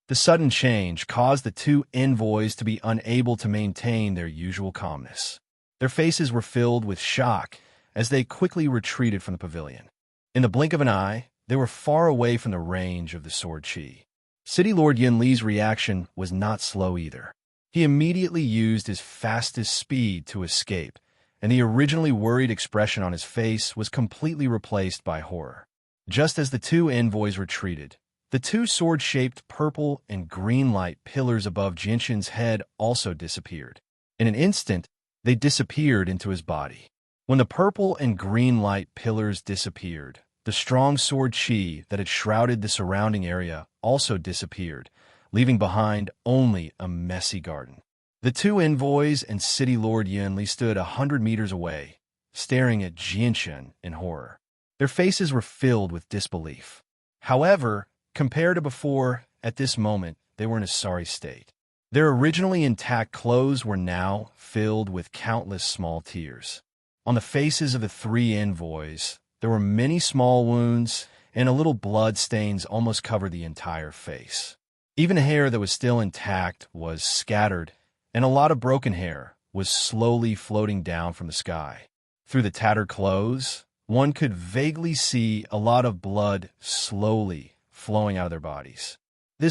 The sudden change caused the two envoys to be unable to maintain their usual calmness. Their faces were filled with shock as they quickly retreated from the pavilion. In the blink of an eye, they were far away from the range of the sword chi. City Lord Yin Li's reaction was not slow either. He immediately used his fastest speed to escape, and the originally worried expression on his face was completely replaced by horror. Just as the two envoys retreated, the two sword-shaped purple and green light pillars above Jinshin's head also disappeared. In an instant, they disappeared into his body. When the purple and green light pillars disappeared, the strong sword chi that had shrouded the surrounding area also disappeared, leaving behind only a messy garden. The two envoys and City Lord Yunli stood 100 meters away, staring at Jinshin in horror. Their faces were filled with disbelief. However, compared to before, at this moment, they were in a sorry state. Their originally intact clothes were now filled with countless small tears. On the faces of the three envoys, there were many small wounds, and a little blood stains almost covered the entire face. Even the hair that was still intact was scattered, and a lot of broken hair was slowly floating down from the sky. Through the tattered clothes, one could vaguely see a lot of blood slowly flowing out of their bodies.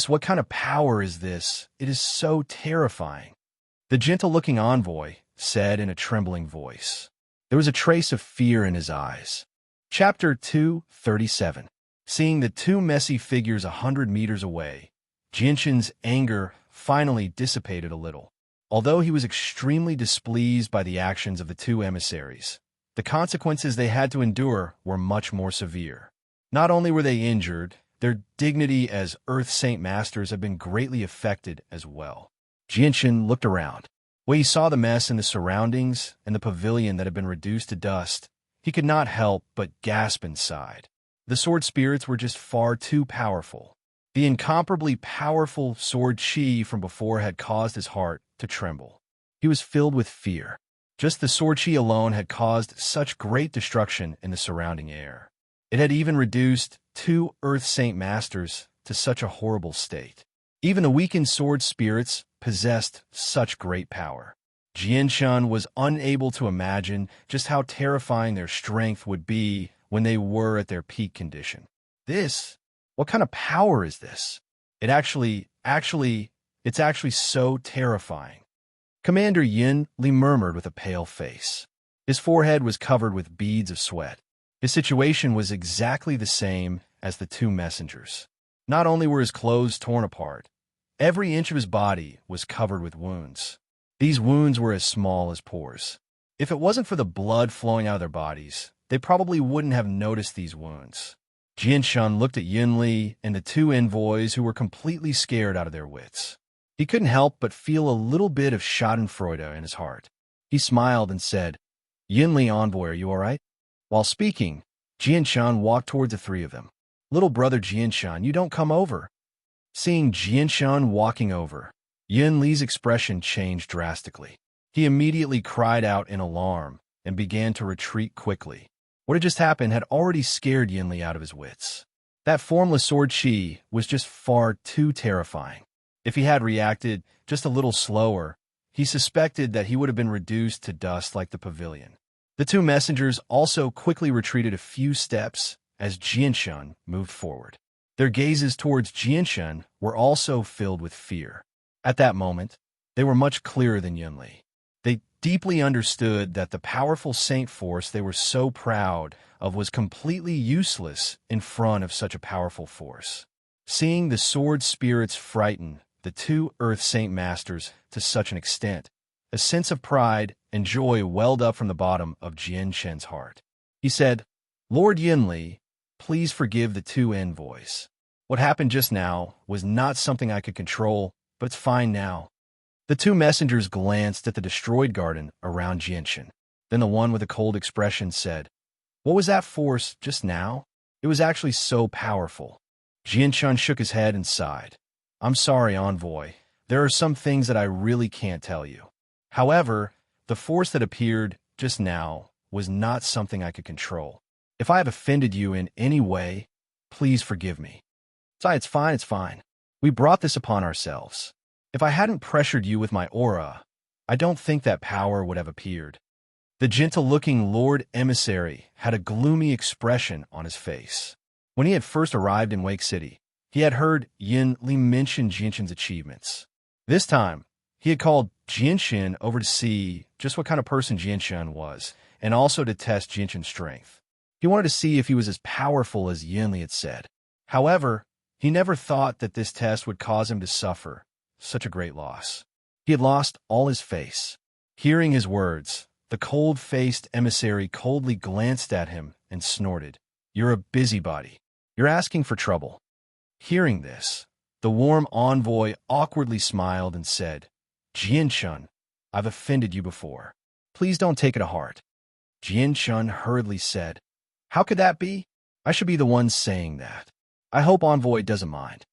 What kind of power is this? It is so terrifying. The gentle-looking envoy said in a trembling voice. There was a trace of fear in his eyes. Chapter 237. Seeing the two messy figures 100 meters away, Jinshin's anger finally dissipated a little. Although he was extremely displeased by the actions of the two emissaries, the consequences they had to endure were much more severe. Not only were they injured, their dignity as Earth Saint Masters had been greatly affected as well. Jinshin looked around. When he saw the mess in the surroundings and the pavilion that had been reduced to dust, he could not help but gasp inside. The sword spirits were just far too powerful. The incomparably powerful sword chi from before had caused his heart to tremble. He was filled with fear. Just the sword chi alone had caused such great destruction in the surrounding air. It had even reduced two Earth Saint Masters to such a horrible state. Even the weakened sword spirits possessed such great power. Jinshin was unable to imagine just how terrifying their strength would be when they were at their peak condition. What kind of power is this? It's actually so terrifying. Commander Yin Li murmured with a pale face. His forehead was covered with beads of sweat. His situation was exactly the same as the two messengers. Not only were his clothes torn apart, every inch of his body was covered with wounds. These wounds were as small as pores. If it wasn't for the blood flowing out of their bodies, they probably wouldn't have noticed these wounds. Jinshin looked at Yin Li and the two envoys who were completely scared out of their wits. He couldn't help but feel a little bit of schadenfreude in his heart. He smiled and said, "Yin Li envoy, are you all right?" While speaking, Jinshin walked towards the three of them. "Little brother Jinshin, you don't come over." Seeing Jinshin walking over, Yin Li's expression changed drastically. He immediately cried out in alarm and began to retreat quickly. What had just happened had already scared Yin Li out of his wits. That formless sword chi was just far too terrifying. If he had reacted just a little slower, he suspected that he would have been reduced to dust like the pavilion. The two messengers also quickly retreated a few steps as Jinshin moved forward. Their gazes towards Jinshin were also filled with fear. At that moment, they were much clearer than Yin Li. They deeply understood that the powerful saint force they were so proud of was completely useless in front of such a powerful force. Seeing the sword spirits frighten the two Earth Saint Masters to such an extent, a sense of pride and joy welled up from the bottom of Jinshin's heart. He said, "Lord Yin Li, please forgive the two envoys. What happened just now was not something I could control, but it's fine now." The two messengers glanced at the destroyed garden around Jinshin. Then the one with a cold expression said, "What was that force just now? It was actually so powerful." Jinshin shook his head and sighed. "I'm sorry, envoy. There are some things that I really can't tell you. However, the force that appeared just now was not something I could control. If I have offended you in any way, please forgive me." It's fine. We brought this upon ourselves. If I hadn't pressured you with my aura, I don't think that power would have appeared." The gentle-looking Lord Emissary had a gloomy expression on his face. When he had first arrived in Wake City, he had heard Yin Li mention Jinshin's achievements. This time, he had called Jinshin over to see just what kind of person Jinshin was, and also to test Jinshin's strength. He wanted to see if he was as powerful as Yin Li had said. However, he never thought that this test would cause him to suffer such a great loss. He had lost all his face. Hearing his words, the cold-faced emissary coldly glanced at him and snorted, "You're a busybody. You're asking for trouble." Hearing this, the warm envoy awkwardly smiled and said, "Jinshin, I've offended you before. Please don't take it to heart." Jinshin hurriedly said, "How could that be? I should be the one saying that. I hope envoy doesn't mind."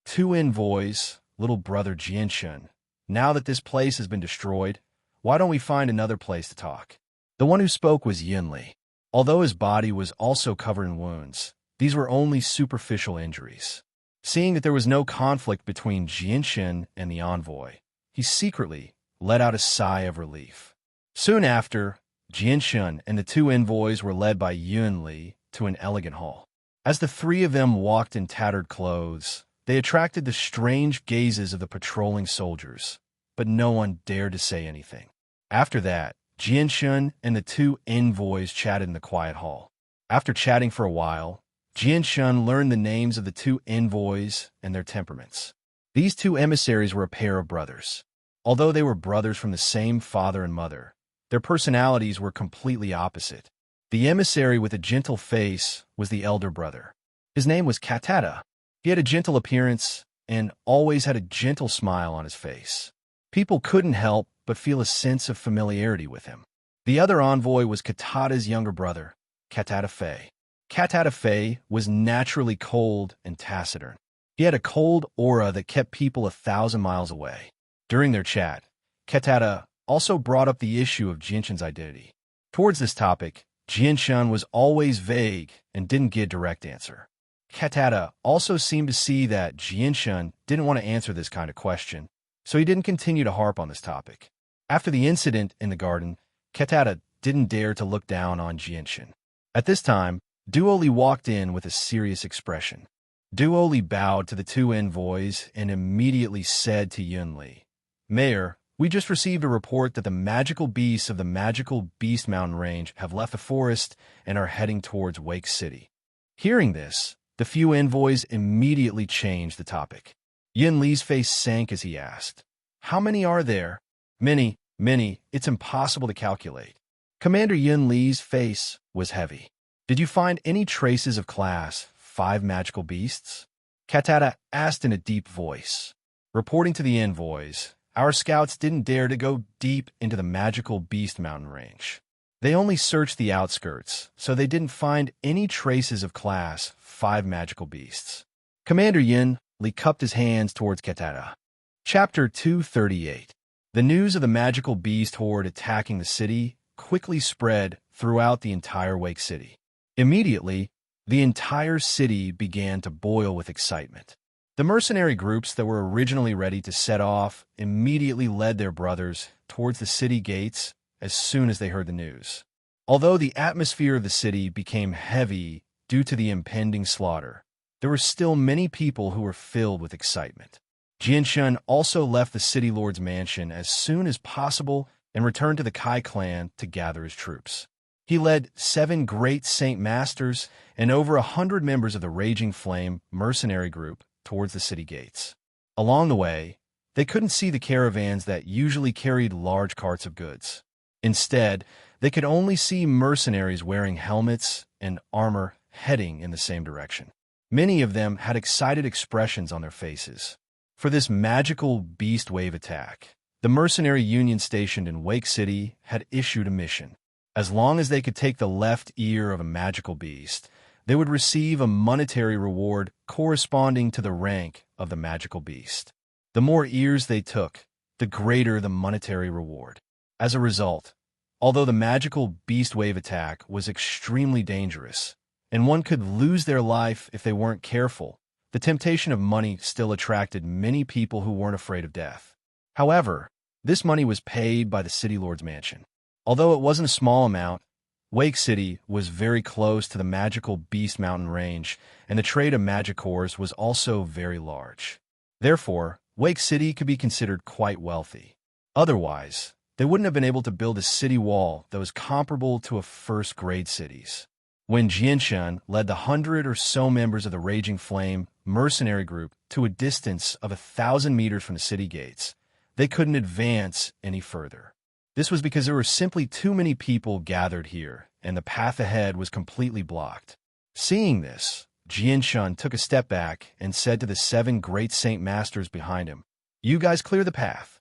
Two envoys, little brother Jinshin, "Now that this place has been destroyed, why don't we find another place to talk?" The one who spoke was Yin Li. Although his body was also covered in wounds, these were only superficial injuries. Seeing that there was no conflict between Jinshin and the envoy, he secretly let out a sigh of relief. Soon after, Jinshin and the two envoys were led by Yin Li to an elegant hall. As the three of them walked in tattered clothes, they attracted the strange gazes of the patrolling soldiers, but no one dared to say anything. After that, Jinshin and the two envoys chatted in the quiet hall. After chatting for a while, Jinshin learned the names of the two envoys and their temperaments. These two emissaries were a pair of brothers. Although they were brothers from the same father and mother, their personalities were completely opposite. The emissary with a gentle face was the elder brother. His name was Katata. He had a gentle appearance and always had a gentle smile on his face. People couldn't help but feel a sense of familiarity with him. The other envoy was Katata's younger brother, Katata Fei. Katata Fei was naturally cold and taciturn. He had a cold aura that kept people 1,000 miles away. During their chat, Katata also brought up the issue of Jinshin's identity. Towards this topic, Jinshin was always vague and didn't get a direct answer. Katata also seemed to see that Jinshin didn't want to answer this kind of question, so he didn't continue to harp on this topic. After the incident in the garden, Katata didn't dare to look down on Jinshin. At this time, Duoli walked in with a serious expression. Duoli bowed to the two envoys and immediately said to Yin Li, "Mayor, we just received a report that the magical beasts of the magical beast mountain range have left the forest and are heading towards Wake City." Hearing this, the few envoys immediately changed the topic. Yin Li's face sank as he asked, "How many are there?" "Many, many. It's impossible to calculate." Commander Yin Li's face was heavy. "Did you find any traces of Class 5 magical beasts?" Katata asked in a deep voice. Reporting to the envoys, our scouts didn't dare to go deep into the magical beast mountain range. They only searched the outskirts, so they didn't find any traces of Class 5 magical beasts. Commander Yin Li cupped his hands towards Katata. Chapter 238. The news of the magical beast horde attacking the city quickly spread throughout the entire Wake City. Immediately, the entire city began to boil with excitement. The mercenary groups that were originally ready to set off immediately led their brothers towards the city gates as soon as they heard the news. Although the atmosphere of the city became heavy due to the impending slaughter, there were still many people who were filled with excitement. Jinshin also left the city lord's mansion as soon as possible and returned to the Kai clan to gather his troops. He led 7 great Saint Masters and over 100 members of the Raging Flame mercenary group towards the city gates. Along the way, they couldn't see the caravans that usually carried large carts of goods. Instead, they could only see mercenaries wearing helmets and armor heading in the same direction. Many of them had excited expressions on their faces. For this magical beast wave attack, the mercenary union stationed in Wake City had issued a mission. As long as they could take the left ear of a magical beast, they would receive a monetary reward corresponding to the rank of the magical beast. The more ears they took, the greater the monetary reward. As a result, although the magical beast wave attack was extremely dangerous, and one could lose their life if they weren't careful, the temptation of money still attracted many people who weren't afraid of death. However, this money was paid by the city lord's mansion. Although it wasn't a small amount, Wake City was very close to the magical Beast Mountain range, and the trade of magic ores was also very large. Therefore, Wake City could be considered quite wealthy. Otherwise, they wouldn't have been able to build a city wall that was comparable to a first-grade city's. When Jianshan led the 100 or so members of the Raging Flame mercenary group to a distance of 1,000 meters from the city gates, they couldn't advance any further. This was because there were simply too many people gathered here, and the path ahead was completely blocked. Seeing this, Jianshan took a step back and said to the 7 great Saint Masters behind him, "You guys clear the path."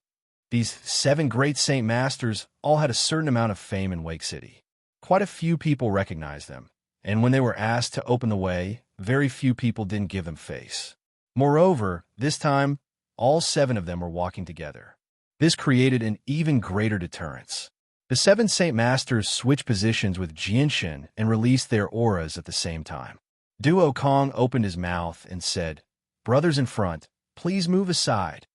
These 7 great Saint Masters all had a certain amount of fame in Wake City. Quite a few people recognized them, and when they were asked to open the way, very few people didn't give them face. Moreover, this time, all 7 of them were walking together. This created an even greater deterrence. The 7 Saint Masters switched positions with Jianshan and released their auras at the same time. Duo Kong opened his mouth and said, "Brothers in front, please move aside."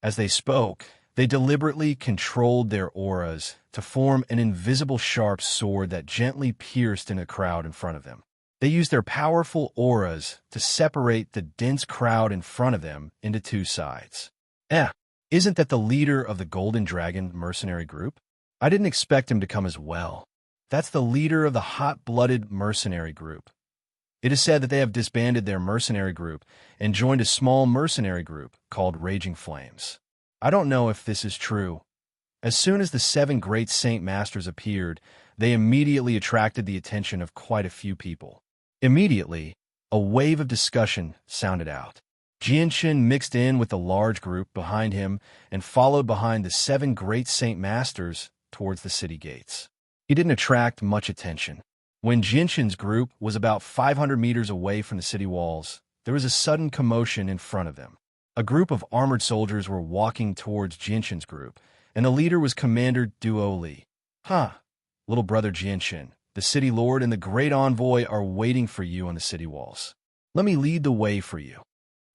As they spoke, they deliberately controlled their auras to form an invisible sharp sword that gently pierced in a crowd in front of them. They used their powerful auras to separate the dense crowd in front of them into 2 sides. Isn't that the leader of the Golden Dragon mercenary group? I didn't expect him to come as well. That's the leader of the hot-blooded mercenary group. It is said that they have disbanded their mercenary group and joined a small mercenary group called Raging Flames. I don't know if this is true. As soon as the 7 great Saint Masters appeared, they immediately attracted the attention of quite a few people. Immediately, a wave of discussion sounded out. Jianshan mixed in with the large group behind him and followed behind the 7 great Saint Masters towards the city gates. He didn't attract much attention. When Jianshan's group was about 500 meters away from the city walls, there was a sudden commotion in front of them. A group of armored soldiers were walking towards Jianshan's group, and the leader was Commander Duo Li. Little brother Jianshan, the city lord and the great envoy are waiting for you on the city walls. Let me lead the way for you."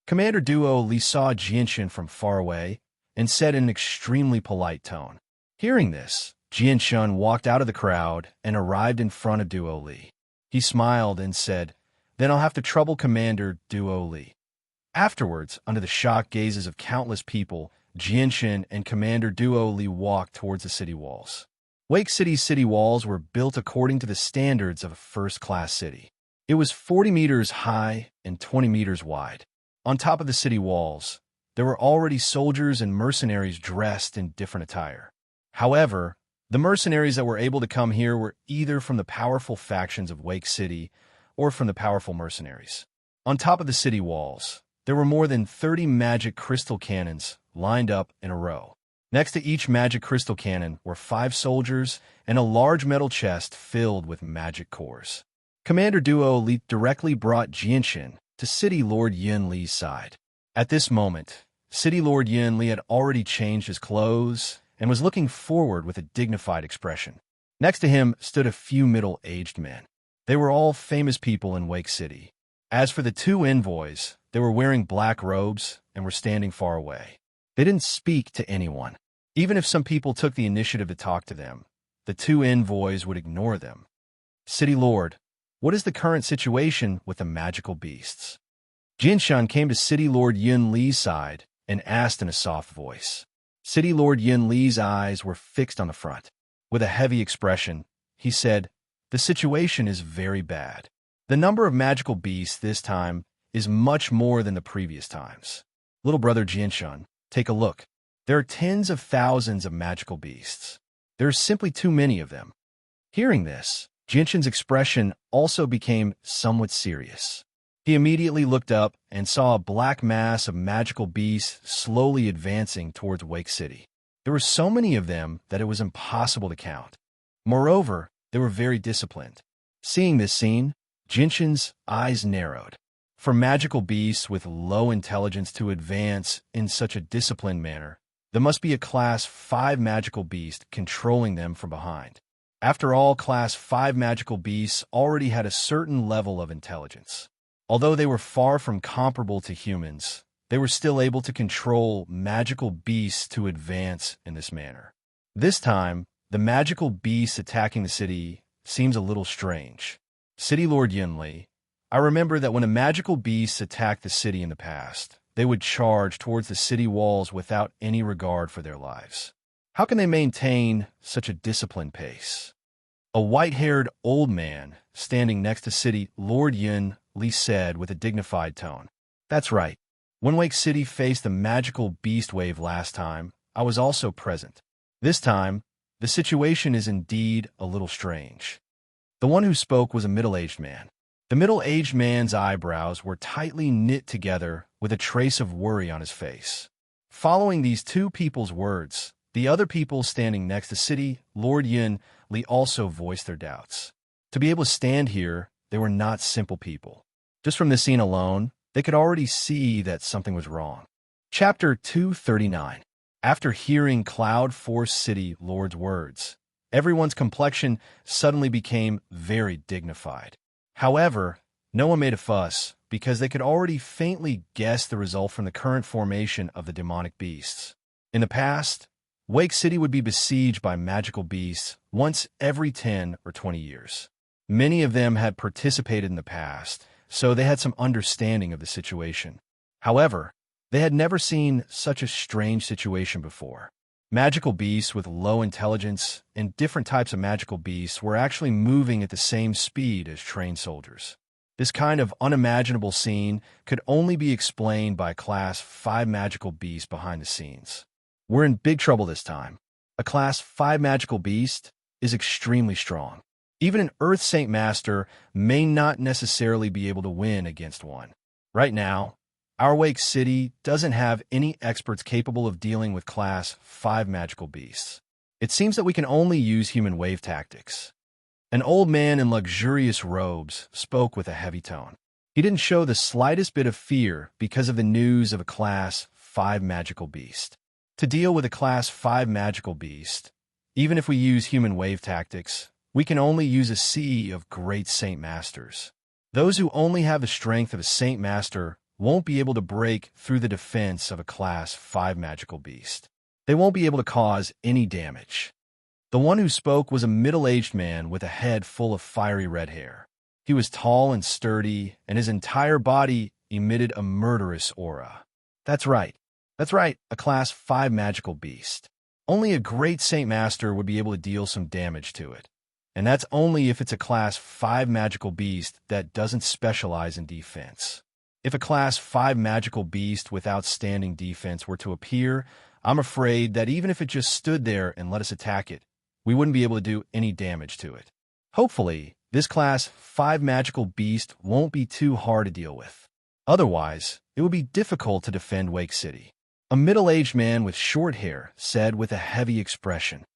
Commander Duo Li saw Jianshan from far away and said in an extremely polite tone. Hearing this, Jianshan walked out of the crowd and arrived in front of Duo Li. He smiled and said, "Then I'll have to trouble Commander Duo Li." Afterwards, under the shocked gazes of countless people, Jianshan and Commander Duo Li walked towards the city walls. Wake City's city walls were built according to the standards of a first-class city. It was 40 meters high and 20 meters wide. On top of the city walls, there were already soldiers and mercenaries dressed in different attire. However, the mercenaries that were able to come here were either from the powerful factions of Wake City or from the powerful mercenaries. On top of the city walls, there were more than 30 magic crystal cannons lined up in a row. Next to each magic crystal cannon were 5 soldiers and a large metal chest filled with magic cores. Commander Duo Li directly brought Jianshan to City Lord Yun Li's side. At this moment, City Lord Yun Li had already changed his clothes and was looking forward with a dignified expression. Next to him stood a few middle-aged men. They were all famous people in Wake City. As for the 2 envoys, they were wearing black robes and were standing far away. They didn't speak to anyone. Even if some people took the initiative to talk to them, the 2 envoys would ignore them. "City Lord, what is the current situation with the magical beasts?" Jianshan came to City Lord Yun Li's side and asked in a soft voice. City Lord Yun Li's eyes were fixed on the front. With a heavy expression, he said, "The situation is very bad. The number of magical beasts this time is much more than the previous times. Little brother Jianshan, take a look. There are tens of thousands of magical beasts. There are simply too many of them." Hearing this, Jianshan's expression also became somewhat serious. He immediately looked up and saw a black mass of magical beasts slowly advancing towards Wake City. There were so many of them that it was impossible to count. Moreover, they were very disciplined. Seeing this scene, Jianshan's eyes narrowed. For magical beasts with low intelligence to advance in such a disciplined manner, there must be a Class 5 magical beast controlling them from behind. After all, Class 5 magical beasts already had a certain level of intelligence. Although they were far from comparable to humans, they were still able to control magical beasts to advance in this manner. This time, the magical beast attacking the city seems a little strange. City Lord Yunli, I remember that when a magical beast attacked the city in the past, they would charge towards the city walls without any regard for their lives. How can they maintain such a disciplined pace? A white-haired old man standing next to City Lord Yunli said with a dignified tone. That's right. When Wake City faced the magical beast wave last time, I was also present. This time, the situation is indeed a little strange. The one who spoke was a middle-aged man. The middle-aged man's eyebrows were tightly knit together with a trace of worry on his face. Following these two people's words, the other people standing next to City Lord Yunli also voiced their doubts. To be able to stand here, they were not simple people. Just from the scene alone, they could already see that something was wrong. Chapter 239. After hearing Cloud Force City Lord's words, everyone's complexion suddenly became very dignified. However, no one made a fuss because they could already faintly guess the result from the current formation of the demonic beasts. In the past, Wake City would be besieged by magical beasts once every 10 or 20 years. Many of them had participated in the past, so they had some understanding of the situation. However, they had never seen such a strange situation before. Magical beasts with low intelligence and different types of magical beasts were actually moving at the same speed as trained soldiers. This kind of unimaginable scene could only be explained by Class 5 magical beasts behind the scenes. We're in big trouble this time. A Class 5 magical beast is extremely strong. Even an Earth Saint Master may not necessarily be able to win against one. Right now, our Wake City doesn't have any experts capable of dealing with Class 5 magical beasts. It seems that we can only use human wave tactics. An old man in luxurious robes spoke with a heavy tone. He didn't show the slightest bit of fear because of the news of a Class 5 magical beast. To deal with a Class 5 magical beast, even if we use human wave tactics, we can only use a sea of great Saint Masters. Those who only have the strength of a Saint Master won't be able to break through the defense of a Class 5 magical beast. They won't be able to cause any damage. The one who spoke was a middle-aged man with a head full of fiery red hair. He was tall and sturdy, and his entire body emitted a murderous aura. That's right, a Class 5 magical beast. Only a great Saint Master would be able to deal some damage to it. And that's only if it's a Class 5 magical beast that doesn't specialize in defense. If a Class 5 magical beast with outstanding defense were to appear, I'm afraid that even if it just stood there and let us attack it, we wouldn't be able to do any damage to it. Hopefully, this Class 5 magical beast won't be too hard to deal with. Otherwise, it would be difficult to defend Wake City. A middle-aged man with short hair said with a heavy expression.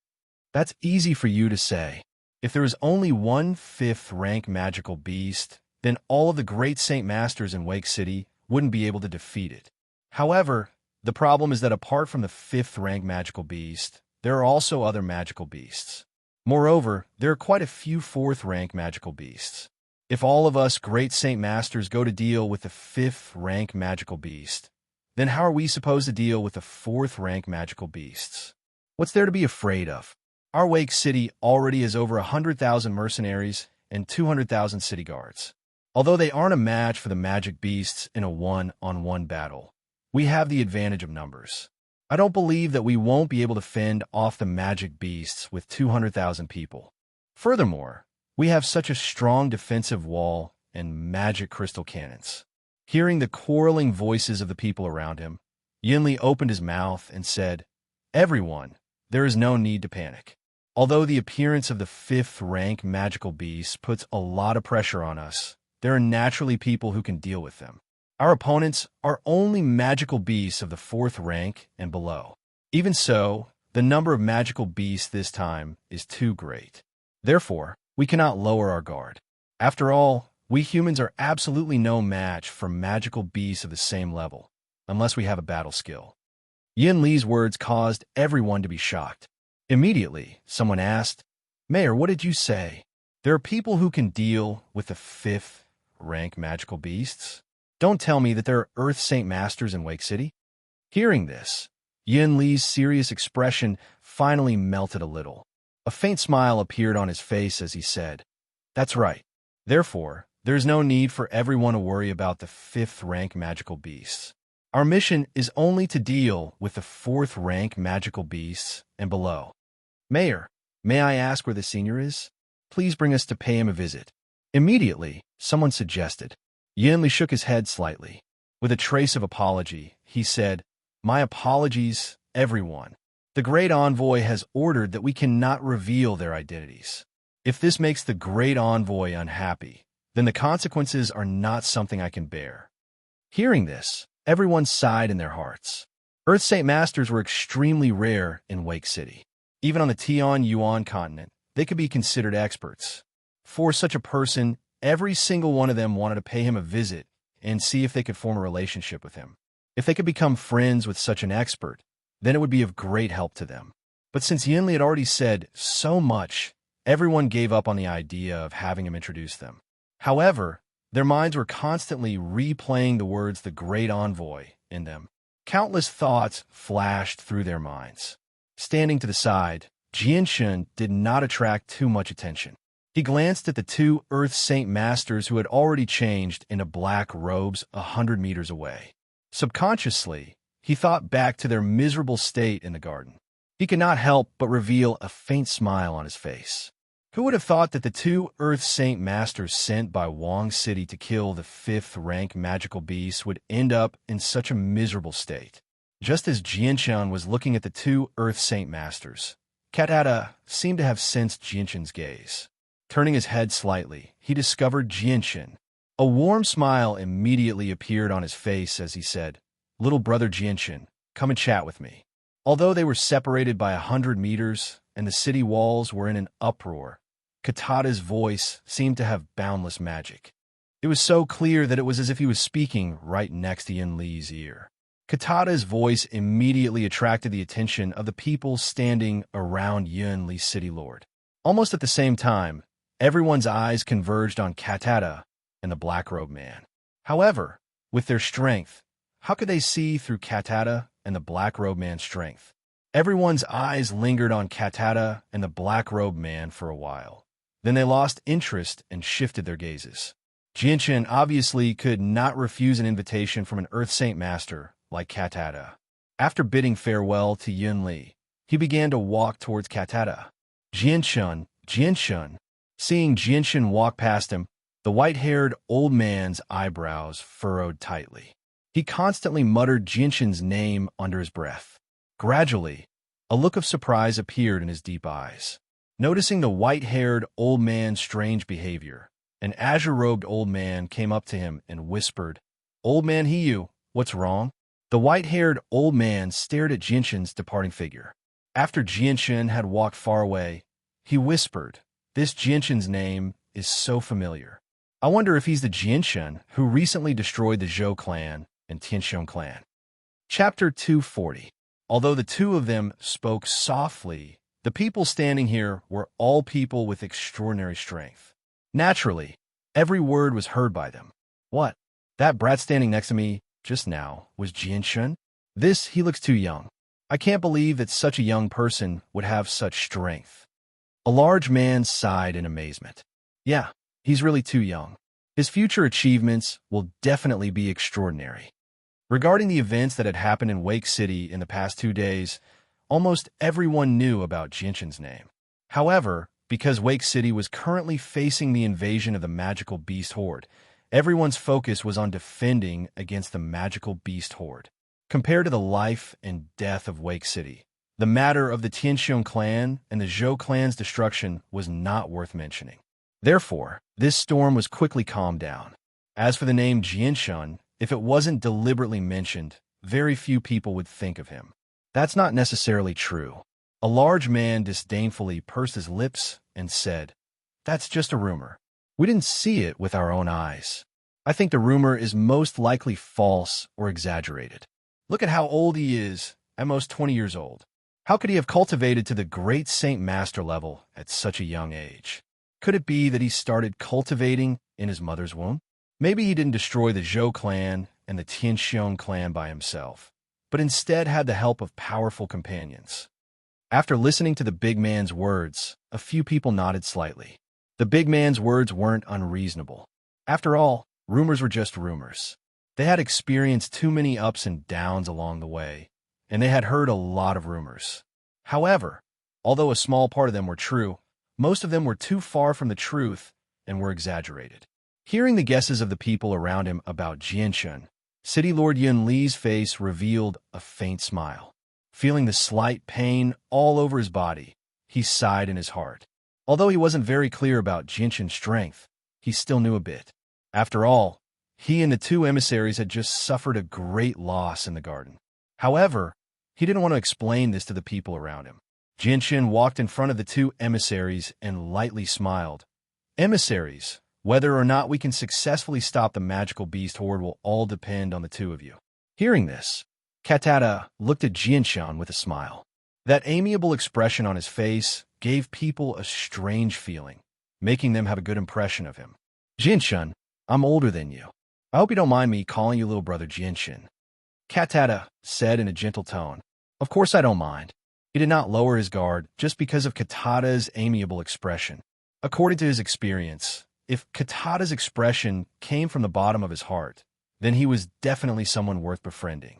That's easy for you to say. If there is only one 5th rank magical beast, then all of the great Saint Masters in Wake City wouldn't be able to defeat it. However, the problem is that apart from the 5th rank magical beast, there are also other magical beasts. Moreover, there are quite a few 4th rank magical beasts. If all of us great Saint Masters go to deal with the 5th rank magical beast, then how are we supposed to deal with the 4th rank magical beasts? What's there to be afraid of? Our Wake City already has over 100,000 mercenaries and 200,000 city guards. Although they aren't a match for the magic beasts in a one-on-one battle, we have the advantage of numbers. I don't believe that we won't be able to fend off the magic beasts with 200,000 people. Furthermore, we have such a strong defensive wall and magic crystal cannons. Hearing the quarreling voices of the people around him, Yinli opened his mouth and said, "Everyone, there is no need to panic. Although the appearance of the 5th rank magical beasts puts a lot of pressure on us, there are naturally people who can deal with them. Our opponents are only magical beasts of the 4th rank and below. Even so, the number of magical beasts this time is too great. Therefore, we cannot lower our guard. After all, we humans are absolutely no match for magical beasts of the same level, unless we have a battle skill." Yin Li's words caused everyone to be shocked. Immediately, someone asked, "Mayor, what did you say? There are people who can deal with the 5th rank magical beasts? Don't tell me that there are Earth Saint Masters in Wake City?" Hearing this, Yin Li's serious expression finally melted a little. A faint smile appeared on his face as he said, "That's right. Therefore, there's no need for everyone to worry about the 5th-rank magical beasts. Our mission is only to deal with the 4th-rank magical beasts and below. Mayor, may I ask where the senior is? Please bring us to pay him a visit." Immediately, someone suggested. Yinli shook his head slightly. With a trace of apology, he said, "My apologies, everyone. The Great Envoy has ordered that we cannot reveal their identities. If this makes the Great Envoy unhappy, then the consequences are not something I can bear." Hearing this, everyone sighed in their hearts. Earth Saint Masters were extremely rare in Wake City. Even on the Tian-Yuan continent, they could be considered experts. For such a person, every single one of them wanted to pay him a visit and see if they could form a relationship with him. If they could become friends with such an expert, then it would be of great help to them. But since Yinli had already said so much, everyone gave up on the idea of having him introduce them. However, their minds were constantly replaying the words "the Great Envoy" in them. Countless thoughts flashed through their minds. Standing to the side, Jianshun did not attract too much attention. He glanced at the 2 Earth Saint Masters who had already changed into black robes 100 meters away. Subconsciously, he thought back to their miserable state in the garden. He could not help but reveal a faint smile on his face. Who would have thought that the 2 Earth Saint Masters sent by Wang City to kill the 5th-rank magical beast would end up in such a miserable state? Just as Jianshun was looking at the 2 Earth Saint Masters, Katata seemed to have sensed Jianshun's gaze. Turning his head slightly, he discovered Jianshun. A warm smile immediately appeared on his face as he said, "Little brother Jianshun, come and chat with me." Although they were separated by 100 meters and the city walls were in an uproar, Katata's voice seemed to have boundless magic. It was so clear that it was as if he was speaking right next to Yin Li's ear. Katata's voice immediately attracted the attention of the people standing around Yin Li's city lord. Almost at the same time, everyone's eyes converged on Katata and the black-robed man. However, with their strength, how could they see through Katata and the black-robed man's strength? Everyone's eyes lingered on Katata and the black-robed man for a while. Then they lost interest and shifted their gazes. Jianshun obviously could not refuse an invitation from an Earth Saint Master like Katata. After bidding farewell to Yin Li, he began to walk towards Katata. "Jianshun, Jianshun." Seeing Jianshun walk past him, the white-haired old man's eyebrows furrowed tightly. He constantly muttered Jianshun's name under his breath. Gradually, a look of surprise appeared in his deep eyes. Noticing the white-haired old man's strange behavior, an azure-robed old man came up to him and whispered, "Old man Hiyu, what's wrong?" The white-haired old man stared at Jianshun's departing figure. After Jianshun had walked far away, he whispered, "This Jianshun's name is so familiar. I wonder if he's the Jianshun who recently destroyed the Zhou clan and Tianxiong clan." Chapter 240. Although the two of them spoke softly, the people standing here were all people with extraordinary strength. Naturally, every word was heard by them. "What? That brat standing next to me just now was Jianshun? He looks too young. I can't believe that such a young person would have such strength." A large man sighed in amazement. "Yeah, he's really too young. His future achievements will definitely be extraordinary." Regarding the events that had happened in Wake City in the past 2 days, almost everyone knew about Jianshun's name. However, because Wake City was currently facing the invasion of the magical beast horde, everyone's focus was on defending against the magical beast horde. Compared to the life and death of Wake City, the matter of the Tianxiong clan and the Zhou clan's destruction was not worth mentioning. Therefore, this storm was quickly calmed down. As for the name Jianshun, if it wasn't deliberately mentioned, very few people would think of him. That's not necessarily true. A large man disdainfully pursed his lips and said, "That's just a rumor. We didn't see it with our own eyes. I think the rumor is most likely false or exaggerated. Look at how old he is, at most 20 years old. How could he have cultivated to the great Saint Master level at such a young age? Could it be that he started cultivating in his mother's womb? Maybe he didn't destroy the Zhou clan and the Tianxiong clan by himself, but instead had the help of powerful companions. After listening to the big man's words, a few people nodded slightly. The big man's words weren't unreasonable. After all, rumors were just rumors. They had experienced too many ups and downs along the way, and they had heard a lot of rumors. However, although a small part of them were true, most of them were too far from the truth and were exaggerated. Hearing the guesses of the people around him about Jianshun, City Lord Yun Li's face revealed a faint smile. Feeling the slight pain all over his body, he sighed in his heart. Although he wasn't very clear about Jianshun's strength, he still knew a bit. After all, he and the two emissaries had just suffered a great loss in the garden. However, he didn't want to explain this to the people around him. Jianshun walked in front of the two emissaries and lightly smiled. Emissaries, whether or not we can successfully stop the magical beast horde will all depend on the two of you. Hearing this, Katata looked at Jianshun with a smile. That amiable expression on his face gave people a strange feeling, making them have a good impression of him. Jianshun, I'm older than you. I hope you don't mind me calling you little brother Jianshun. Katata said in a gentle tone. Of course I don't mind. He did not lower his guard just because of Katata's amiable expression. According to his experience, if Katata's expression came from the bottom of his heart, then he was definitely someone worth befriending.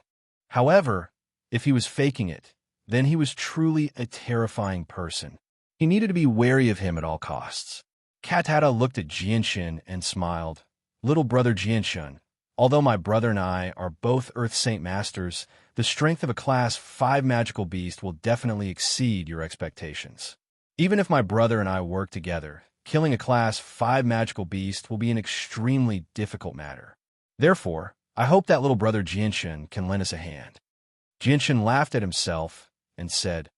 However, if he was faking it, then he was truly a terrifying person. He needed to be wary of him at all costs. Katata looked at Jianshun and smiled. Little brother Jianshun, although my brother and I are both Earth Saint Masters, the strength of a Class 5 magical beast will definitely exceed your expectations. Even if my brother and I work together, killing a Class 5 magical beast will be an extremely difficult matter. Therefore, I hope that little brother Jianshun can lend us a hand. Jianshun laughed at himself and said,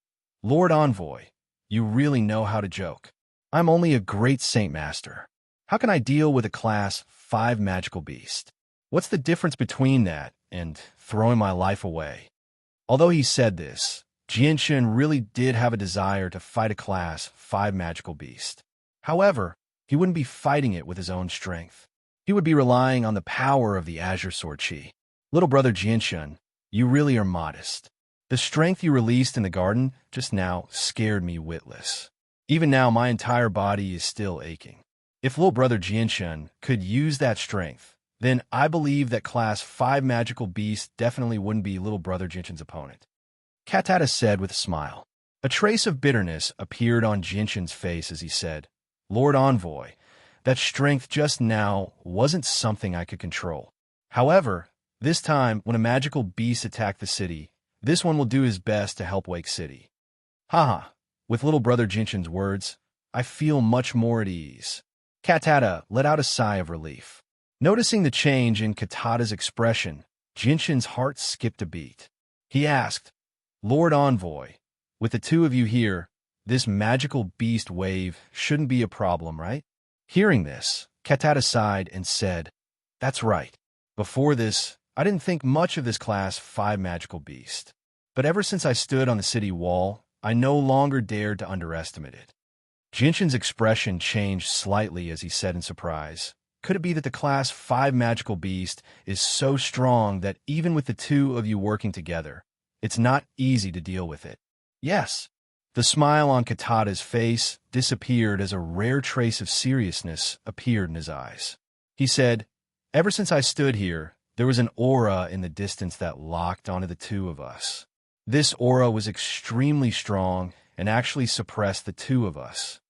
Lord Envoy, you really know how to joke. I'm only a great Saint Master. How can I deal with a Class 5 magical beast? What's the difference between that and throwing my life away? Although he said this, Jianshun really did have a desire to fight a Class 5 magical beast. However, he wouldn't be fighting it with his own strength. He would be relying on the power of the Azure Sword Chi. Little brother Jianshun, you really are modest. The strength you released in the garden just now scared me witless. Even now, my entire body is still aching. If little brother Jianshun could use that strength, then I believe that Class 5 magical beast definitely wouldn't be little brother Jianshun's opponent. Katata said with a smile. A trace of bitterness appeared on Jianshun's face as he said, Lord Envoy, that strength just now wasn't something I could control. However, this time, when a magical beast attacked the city, this one will do his best to help Wake City. Haha, with little brother Jianshun's words, I feel much more at ease. Katata let out a sigh of relief. Noticing the change in Katata's expression, Jianshun's heart skipped a beat. He asked, Lord Envoy, with the two of you here, this magical beast wave shouldn't be a problem, right? Hearing this, Katata sighed and said, That's right. Before this, I didn't think much of this Class 5 magical beast. But ever since I stood on the city wall, I no longer dared to underestimate it. Jianshun's expression changed slightly as he said in surprise, Could it be that the Class 5 magical beast is so strong that even with the two of you working together, it's not easy to deal with it? Yes. The smile on Katata's face disappeared as a rare trace of seriousness appeared in his eyes. He said, Ever since I stood here, there was an aura in the distance that locked onto the two of us. This aura was extremely strong and actually suppressed the two of us.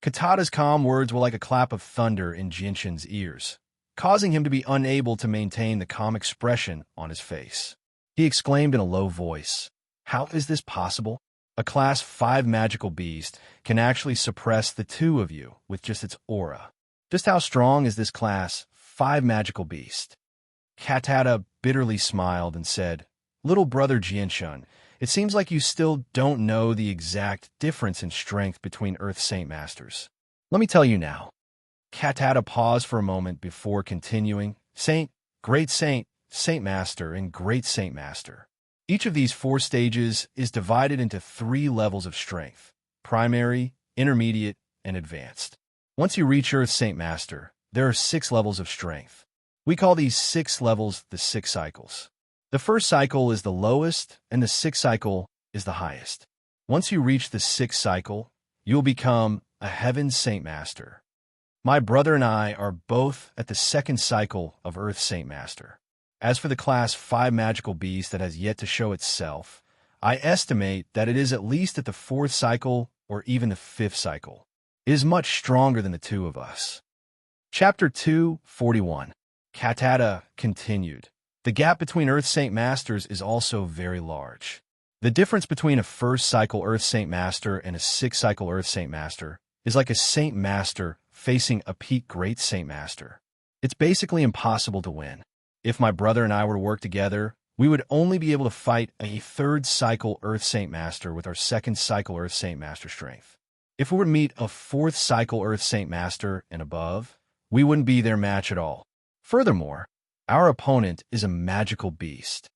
Katata's calm words were like a clap of thunder in Jianshun's ears, causing him to be unable to maintain the calm expression on his face. He exclaimed in a low voice, How is this possible? A Class 5 magical beast can actually suppress the two of you with just its aura. Just how strong is this Class 5 magical beast? Katata bitterly smiled and said, Little brother Jianshun, it seems like you still don't know the exact difference in strength between Earth Saint Masters. Let me tell you now. Katata paused for a moment before continuing, Saint, Great Saint, Saint Master, and Great Saint Master. Each of these 4 stages is divided into 3 levels of strength, primary, intermediate, and advanced. Once you reach Earth Saint Master, there are 6 levels of strength. We call these 6 levels the 6 cycles. The first cycle is the lowest, and the 6th cycle is the highest. Once you reach the 6th cycle, you will become a Heaven Saint Master. My brother and I are both at the 2nd cycle of Earth Saint Master. As for the Class 5 magical beast that has yet to show itself, I estimate that it is at least at the 4th cycle or even the 5th cycle. It is much stronger than the two of us. Chapter 241. Katata continued. The gap between Earth Saint Masters is also very large. The difference between a 1st cycle Earth Saint Master and a 6th cycle Earth Saint Master is like a Saint Master facing a peak Great Saint Master. It's basically impossible to win. If my brother and I were to work together, we would only be able to fight a 3rd cycle Earth Saint Master with our 2nd cycle Earth Saint Master strength. If we were to meet a 4th cycle Earth Saint Master and above, we wouldn't be their match at all. Furthermore, our opponent is a magical beast.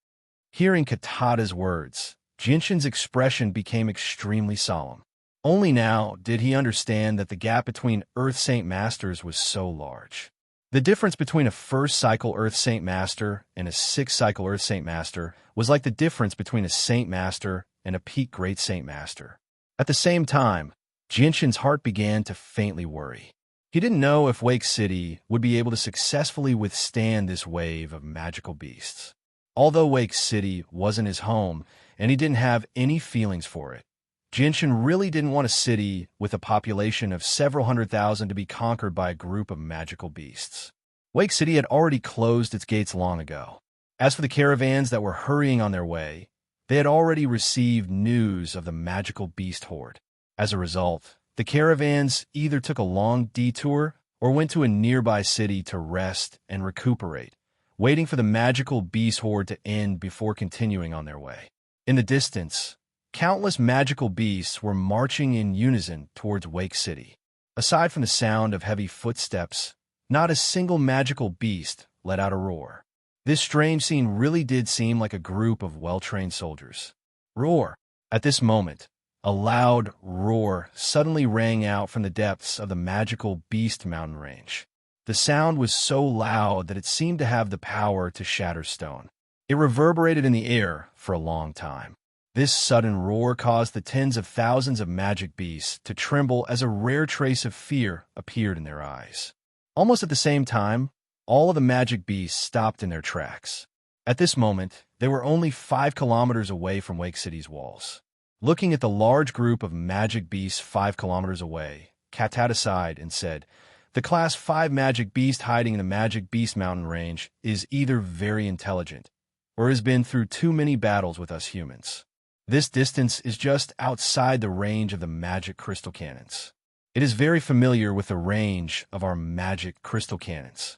Hearing Katata's words, Jinshin's expression became extremely solemn. Only now did he understand that the gap between Earth Saint Masters was so large. The difference between a 1st cycle Earth Saint Master and a 6th cycle Earth Saint Master was like the difference between a Saint Master and a peak Great Saint Master. At the same time, Jinshin's heart began to faintly worry. He didn't know if Wake City would be able to successfully withstand this wave of magical beasts. Although Wake City wasn't his home and he didn't have any feelings for it, Jinshin really didn't want a city with a population of several 100,000 to be conquered by a group of magical beasts. Wake City had already closed its gates long ago. As for the caravans that were hurrying on their way, they had already received news of the magical beast horde. As a result, the caravans either took a long detour or went to a nearby city to rest and recuperate, waiting for the magical beast horde to end before continuing on their way. In the distance, countless magical beasts were marching in unison towards Wake City. Aside from the sound of heavy footsteps, not a single magical beast let out a roar. This strange scene really did seem like a group of well-trained soldiers. Roar! At this moment, a loud roar suddenly rang out from the depths of the magical beast mountain range. The sound was so loud that it seemed to have the power to shatter stone. It reverberated in the air for a long time. This sudden roar caused the tens of thousands of magic beasts to tremble as a rare trace of fear appeared in their eyes. Almost at the same time, all of the magic beasts stopped in their tracks. At this moment, they were only 5 kilometers away from Wake City's walls. Looking at the large group of magic beasts 5 kilometers away, Katata sighed and said, "The Class 5 magic beast hiding in the Magic Beast Mountain range is either very intelligent or has been through too many battles with us humans. This distance is just outside the range of the magic crystal cannons. It is very familiar with the range of our magic crystal cannons."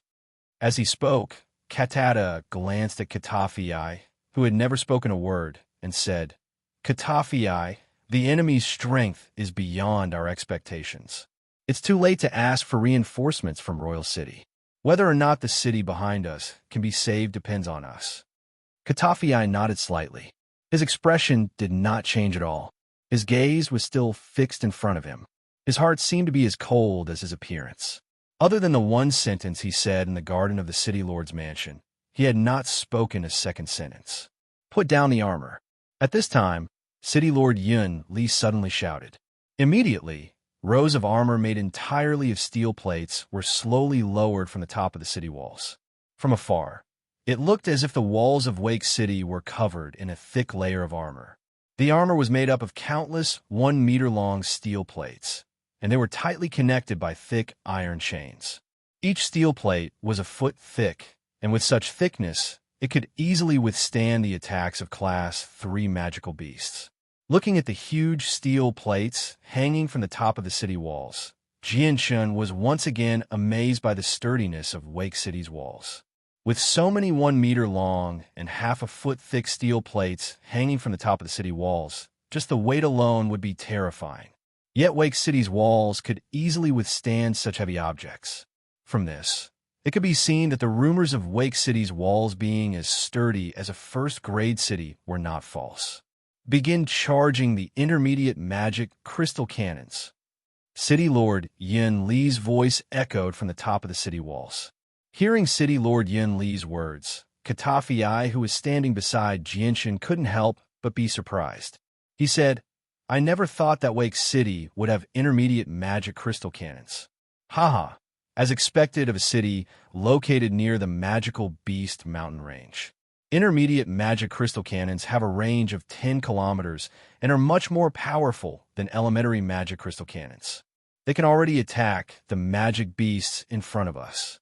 As he spoke, Katata glanced at Katafi, who had never spoken a word, and said, "Katafi, the enemy's strength is beyond our expectations. It's too late to ask for reinforcements from Royal City. Whether or not the city behind us can be saved depends on us." Katafi nodded slightly. His expression did not change at all. His gaze was still fixed in front of him. His heart seemed to be as cold as his appearance. Other than the one sentence he said in the garden of the City Lord's mansion, he had not spoken a second sentence. "Put down the armor." At this time, City Lord Yun Li suddenly shouted. Immediately, rows of armor made entirely of steel plates were slowly lowered from the top of the city walls. From afar, it looked as if the walls of Wake City were covered in a thick layer of armor. The armor was made up of countless 1-meter-long steel plates, and they were tightly connected by thick iron chains. Each steel plate was a foot thick, and with such thickness, it could easily withstand the attacks of Class 3 magical beasts. Looking at the huge steel plates hanging from the top of the city walls, Jinshin was once again amazed by the sturdiness of Wake City's walls. With so many 1-meter-long and half-a-foot-thick steel plates hanging from the top of the city walls, just the weight alone would be terrifying. Yet Wake City's walls could easily withstand such heavy objects. From this, it could be seen that the rumors of Wake City's walls being as sturdy as a first-grade city were not false. Begin charging the intermediate magic crystal cannons. City Lord Yun Li's voice echoed from the top of the city walls. Hearing City Lord Yun Li's words, Katafi, who was standing beside Jinshin, couldn't help but be surprised. He said, I never thought that Wake City would have intermediate magic crystal cannons. Haha, as expected of a city located near the magical Beast mountain range. Intermediate magic crystal cannons have a range of 10 kilometers and are much more powerful than elementary magic crystal cannons. They can already attack the magic beasts in front of us.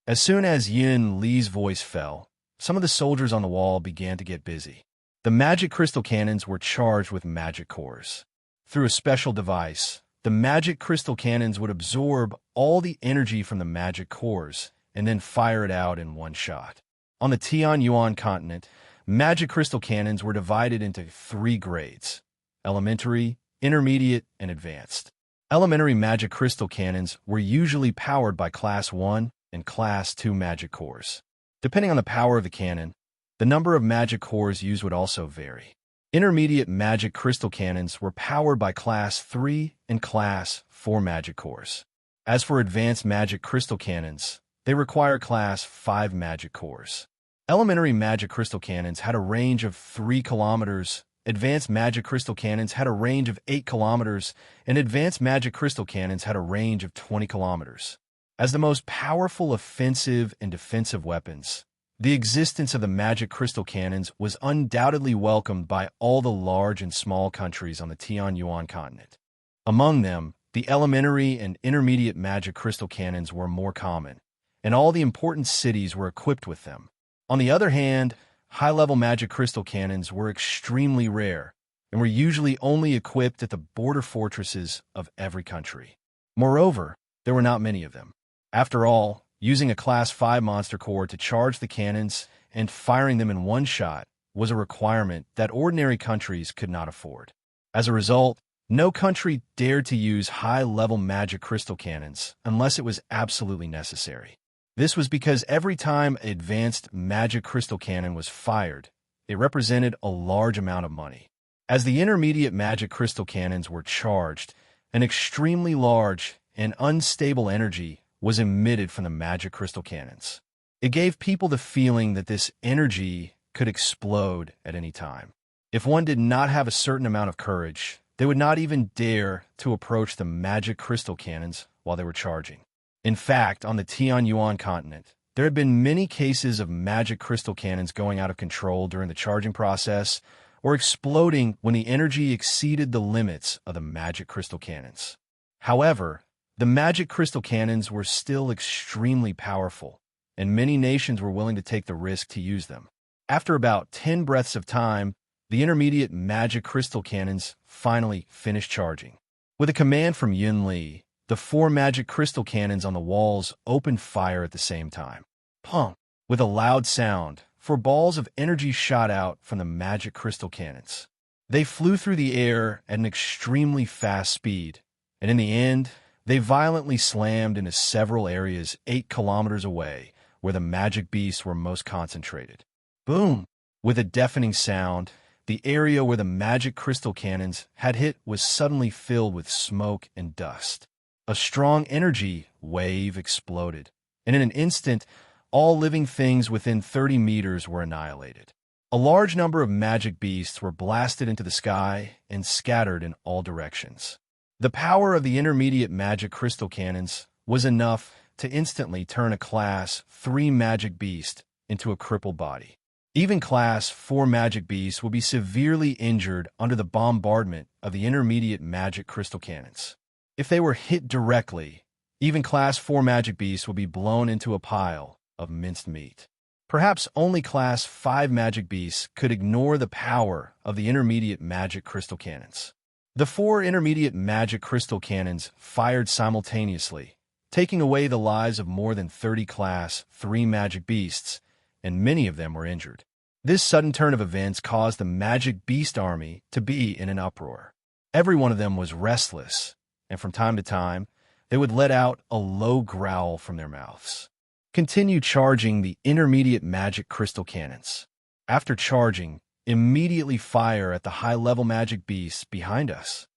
As soon as Yin Li's voice fell, some of the soldiers on the wall began to get busy. The magic crystal cannons were charged with magic cores. Through a special device, the magic crystal cannons would absorb all the energy from the magic cores and then fire it out in one shot. On the Tianyuan continent, magic crystal cannons were divided into 3 grades: elementary, intermediate, and advanced. Elementary magic crystal cannons were usually powered by Class 1 and Class 2 magic cores. Depending on the power of the cannon, the number of magic cores used would also vary. Intermediate magic crystal cannons were powered by Class 3 and Class 4 magic cores. As for advanced magic crystal cannons, they require Class 5 magic cores. Elementary magic crystal cannons had a range of 3 kilometers, advanced magic crystal cannons had a range of 8 kilometers, and advanced magic crystal cannons had a range of 20 kilometers. As the most powerful offensive and defensive weapons, the existence of the magic crystal cannons was undoubtedly welcomed by all the large and small countries on the Tianyuan continent. Among them, the elementary and intermediate magic crystal cannons were more common, and all the important cities were equipped with them. On the other hand, high-level magic crystal cannons were extremely rare and were usually only equipped at the border fortresses of every country. Moreover, there were not many of them. After all, using a Class 5 monster core to charge the cannons and firing them in one shot was a requirement that ordinary countries could not afford. As a result, no country dared to use high-level magic crystal cannons unless it was absolutely necessary. This was because every time an advanced magic crystal cannon was fired, it represented a large amount of money. As the intermediate magic crystal cannons were charged, an extremely large and unstable energy was emitted from the magic crystal cannons. It gave people the feeling that this energy could explode at any time. If one did not have a certain amount of courage, they would not even dare to approach the magic crystal cannons while they were charging. In fact, on the Tianyuan continent, there had been many cases of magic crystal cannons going out of control during the charging process or exploding when the energy exceeded the limits of the magic crystal cannons. However, the magic crystal cannons were still extremely powerful, and many nations were willing to take the risk to use them. After about 10 breaths of time, the intermediate magic crystal cannons finally finished charging. With a command from Yin Li, the 4 magic crystal cannons on the walls opened fire at the same time. Pum! With a loud sound, 4 balls of energy shot out from the magic crystal cannons. They flew through the air at an extremely fast speed, and in the end, they violently slammed into several areas 8 kilometers away, where the magic beasts were most concentrated. Boom! With a deafening sound, the area where the magic crystal cannons had hit was suddenly filled with smoke and dust. A strong energy wave exploded, and in an instant, all living things within 30 meters were annihilated. A large number of magic beasts were blasted into the sky and scattered in all directions. The power of the intermediate magic crystal cannons was enough to instantly turn a Class 3 magic beast into a crippled body. Even Class 4 magic beasts would be severely injured under the bombardment of the intermediate magic crystal cannons. If they were hit directly, even Class 4 magic beasts would be blown into a pile of minced meat. Perhaps only Class 5 magic beasts could ignore the power of the intermediate magic crystal cannons. The 4 intermediate magic crystal cannons fired simultaneously, taking away the lives of more than 30 Class 3 magic beasts, and many of them were injured. This sudden turn of events caused the magic beast army to be in an uproar. Every one of them was restless, and from time to time, they would let out a low growl from their mouths. Continue charging the intermediate magic crystal cannons. After charging, immediately fire at the high-level magic beasts behind us.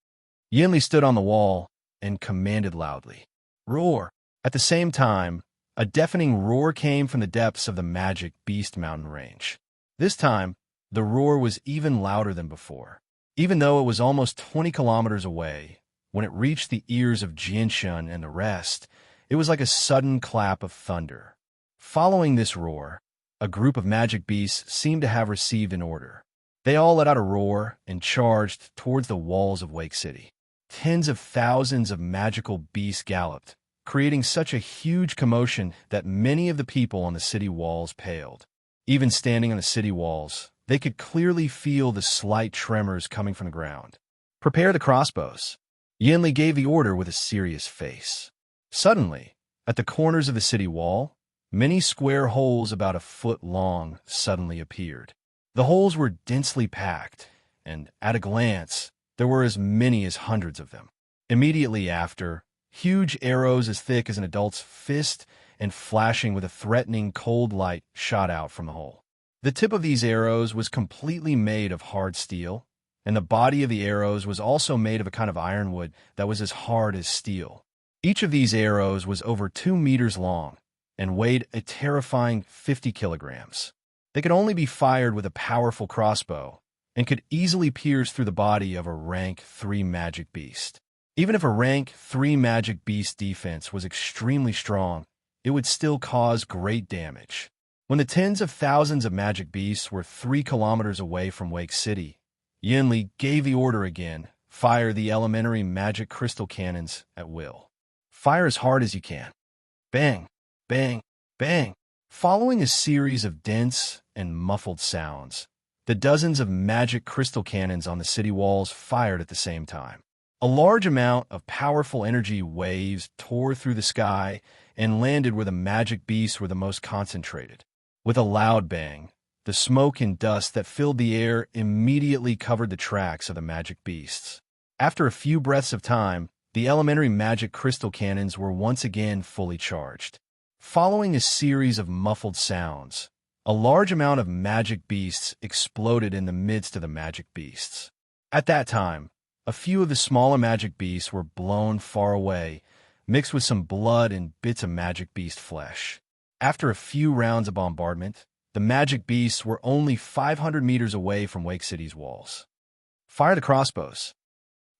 Yinli stood on the wall and commanded loudly, "Roar!" At the same time, a deafening roar came from the depths of the magic beast mountain range. This time, the roar was even louder than before. Even though it was almost 20 kilometers away, when it reached the ears of Jianshun and the rest, it was like a sudden clap of thunder. Following this roar, a group of magic beasts seemed to have received an order. They all let out a roar and charged towards the walls of Wake City. Tens of thousands of magical beasts galloped, creating such a huge commotion that many of the people on the city walls paled. Even standing on the city walls, they could clearly feel the slight tremors coming from the ground. "Prepare the crossbows." Yinli gave the order with a serious face. Suddenly, at the corners of the city wall, many square holes about a foot long suddenly appeared. The holes were densely packed, and at a glance, there were as many as hundreds of them. Immediately after, huge arrows as thick as an adult's fist and flashing with a threatening cold light shot out from the hole. The tip of these arrows was completely made of hard steel, and the body of the arrows was also made of a kind of ironwood that was as hard as steel. Each of these arrows was over 2 meters long and weighed a terrifying 50 kilograms. They could only be fired with a powerful crossbow and could easily pierce through the body of a rank 3 magic beast. Even if a rank 3 magic beast defense was extremely strong, it would still cause great damage. When the tens of thousands of magic beasts were 3 kilometers away from Wake City, Yinli gave the order again: fire the elementary magic crystal cannons at will. Fire as hard as you can. Bang, bang, bang. Following a series of dense and muffled sounds, the dozens of magic crystal cannons on the city walls fired at the same time. A large amount of powerful energy waves tore through the sky and landed where the magic beasts were the most concentrated. With a loud bang, the smoke and dust that filled the air immediately covered the tracks of the magic beasts. After a few breaths of time, the elementary magic crystal cannons were once again fully charged. Following a series of muffled sounds, a large amount of magic beasts exploded in the midst of the magic beasts. At that time, a few of the smaller magic beasts were blown far away, mixed with some blood and bits of magic beast flesh. After a few rounds of bombardment, the magic beasts were only 500 meters away from Wake City's walls. Fire the crossbows.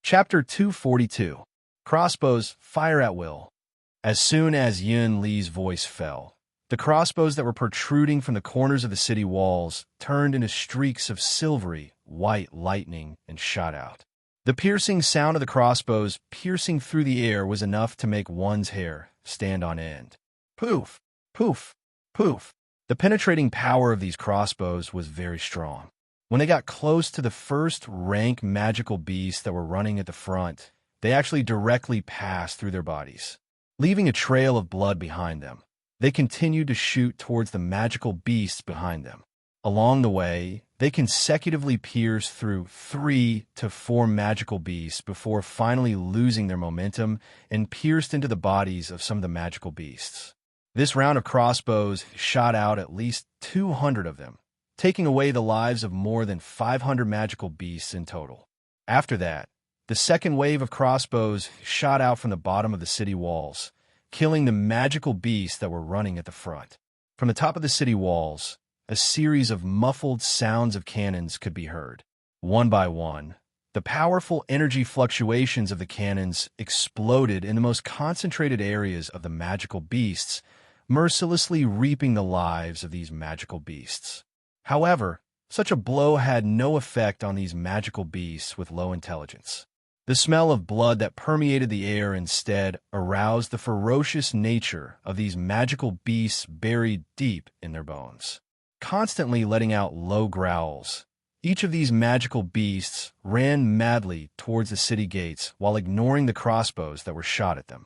Chapter 242. Crossbows, fire at will. As soon as Yun Li's voice fell, the crossbows that were protruding from the corners of the city walls turned into streaks of silvery, white lightning and shot out. The piercing sound of the crossbows piercing through the air was enough to make one's hair stand on end. Poof, poof, poof. The penetrating power of these crossbows was very strong. When they got close to the first rank magical beasts that were running at the front, they actually directly passed through their bodies, leaving a trail of blood behind them. They continued to shoot towards the magical beasts behind them. Along the way, they consecutively pierced through 3 to 4 magical beasts before finally losing their momentum and pierced into the bodies of some of the magical beasts. This round of crossbows shot out at least 200 of them, taking away the lives of more than 500 magical beasts in total. After that, the second wave of crossbows shot out from the bottom of the city walls, killing the magical beasts that were running at the front. From the top of the city walls, a series of muffled sounds of cannons could be heard. One by one, the powerful energy fluctuations of the cannons exploded in the most concentrated areas of the magical beasts, mercilessly reaping the lives of these magical beasts. However, such a blow had no effect on these magical beasts with low intelligence. The smell of blood that permeated the air instead aroused the ferocious nature of these magical beasts buried deep in their bones. Constantly letting out low growls, each of these magical beasts ran madly towards the city gates while ignoring the crossbows that were shot at them.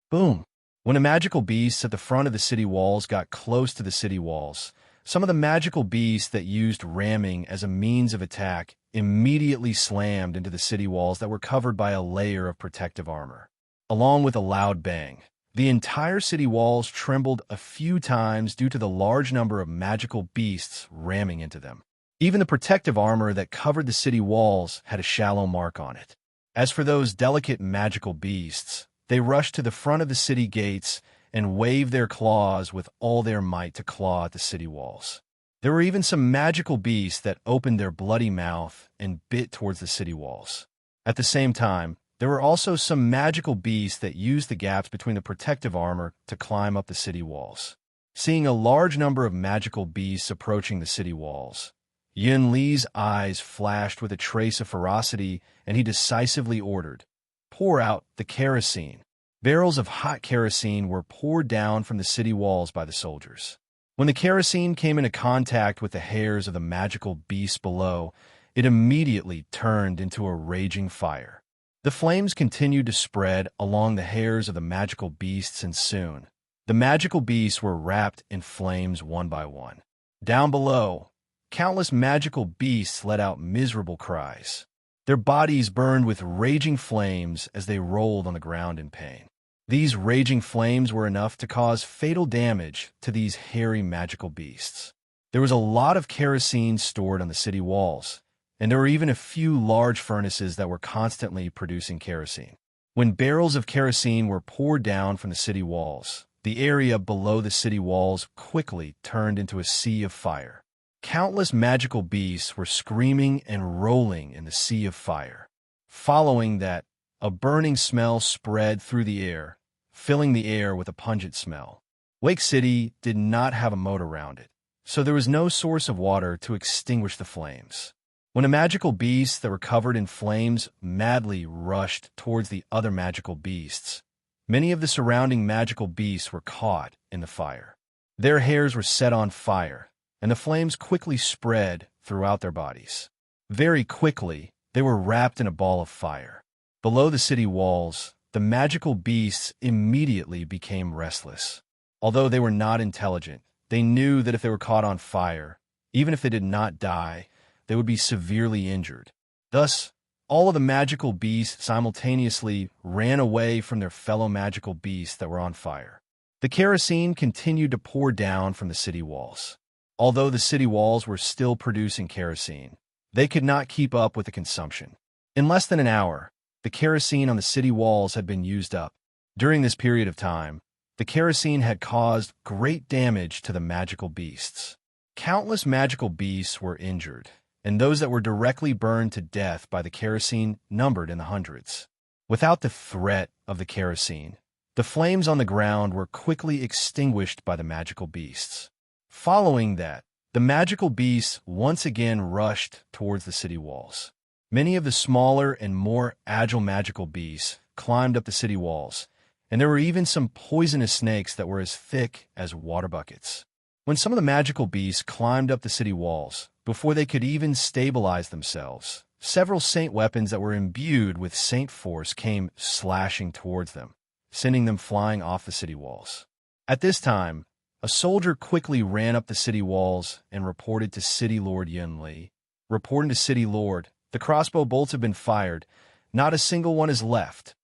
Boom! When the magical beasts at the front of the city walls got close to the city walls, some of the magical beasts that used ramming as a means of attack immediately slammed into the city walls that were covered by a layer of protective armor. Along with a loud bang, the entire city walls trembled a few times due to the large number of magical beasts ramming into them. Even the protective armor that covered the city walls had a shallow mark on it. As for those delicate magical beasts, they rushed to the front of the city gates and waved their claws with all their might to claw at the city walls. There were even some magical beasts that opened their bloody mouth and bit towards the city walls. At the same time, there were also some magical beasts that used the gaps between the protective armor to climb up the city walls. Seeing a large number of magical beasts approaching the city walls, Yun Li's eyes flashed with a trace of ferocity, and he decisively ordered, "Pour out the kerosene." Barrels of hot kerosene were poured down from the city walls by the soldiers. When the kerosene came into contact with the hairs of the magical beasts below, it immediately turned into a raging fire. The flames continued to spread along the hairs of the magical beasts, and soon, the magical beasts were wrapped in flames one by one. Down below, countless magical beasts let out miserable cries. Their bodies burned with raging flames as they rolled on the ground in pain. These raging flames were enough to cause fatal damage to these hairy magical beasts. There was a lot of kerosene stored on the city walls, and there were even a few large furnaces that were constantly producing kerosene. When barrels of kerosene were poured down from the city walls, the area below the city walls quickly turned into a sea of fire. Countless magical beasts were screaming and rolling in the sea of fire. Following that, a burning smell spread through the air, filling the air with a pungent smell. Wake City did not have a moat around it, so there was no source of water to extinguish the flames. When the magical beasts that were covered in flames madly rushed towards the other magical beasts, many of the surrounding magical beasts were caught in the fire. Their hairs were set on fire, and the flames quickly spread throughout their bodies. Very quickly, they were wrapped in a ball of fire. Below the city walls, the magical beasts immediately became restless. Although they were not intelligent, they knew that if they were caught on fire, even if they did not die, they would be severely injured. Thus, all of the magical beasts simultaneously ran away from their fellow magical beasts that were on fire. The kerosene continued to pour down from the city walls. Although the city walls were still producing kerosene, they could not keep up with the consumption. In less than an hour, the kerosene on the city walls had been used up. During this period of time, the kerosene had caused great damage to the magical beasts. Countless magical beasts were injured, and those that were directly burned to death by the kerosene numbered in the hundreds. Without the threat of the kerosene, the flames on the ground were quickly extinguished by the magical beasts. Following that, the magical beasts once again rushed towards the city walls. Many of the smaller and more agile magical beasts climbed up the city walls, and there were even some poisonous snakes that were as thick as water buckets. When some of the magical beasts climbed up the city walls, before they could even stabilize themselves, several saint weapons that were imbued with saint force came slashing towards them, sending them flying off the city walls. At this time, a soldier quickly ran up the city walls and reported to City Lord Yun Li. Reporting to City Lord, "The crossbow bolts have been fired. Not a single one is left."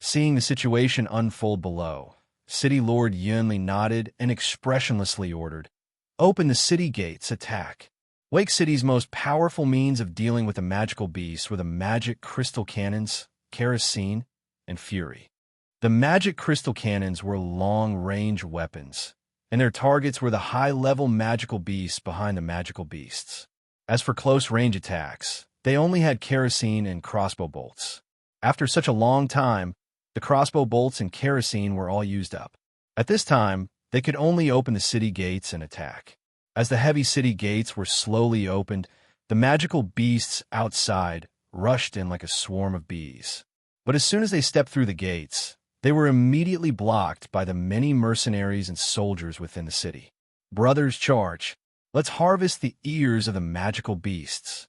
Seeing the situation unfold below, City Lord Yun Li nodded and expressionlessly ordered, "Open the city gates, attack." Wake City's most powerful means of dealing with the magical beasts were the magic crystal cannons, kerosene, and fury. The magic crystal cannons were long-range weapons, and their targets were the high-level magical beasts behind the magical beasts. As for close-range attacks, they only had kerosene and crossbow bolts. After such a long time, the crossbow bolts and kerosene were all used up. At this time, they could only open the city gates and attack. As the heavy city gates were slowly opened, the magical beasts outside rushed in like a swarm of bees. But as soon as they stepped through the gates, they were immediately blocked by the many mercenaries and soldiers within the city. "Brothers, charge! Let's harvest the ears of the magical beasts.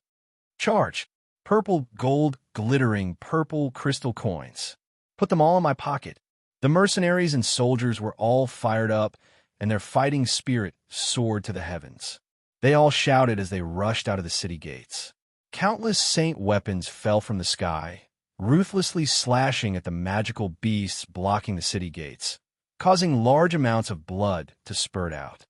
Charge! Purple, gold, glittering purple crystal coins. Put them all in my pocket." The mercenaries and soldiers were all fired up, and their fighting spirit soared to the heavens. They all shouted as they rushed out of the city gates. Countless saint weapons fell from the sky, ruthlessly slashing at the magical beasts blocking the city gates, causing large amounts of blood to spurt out.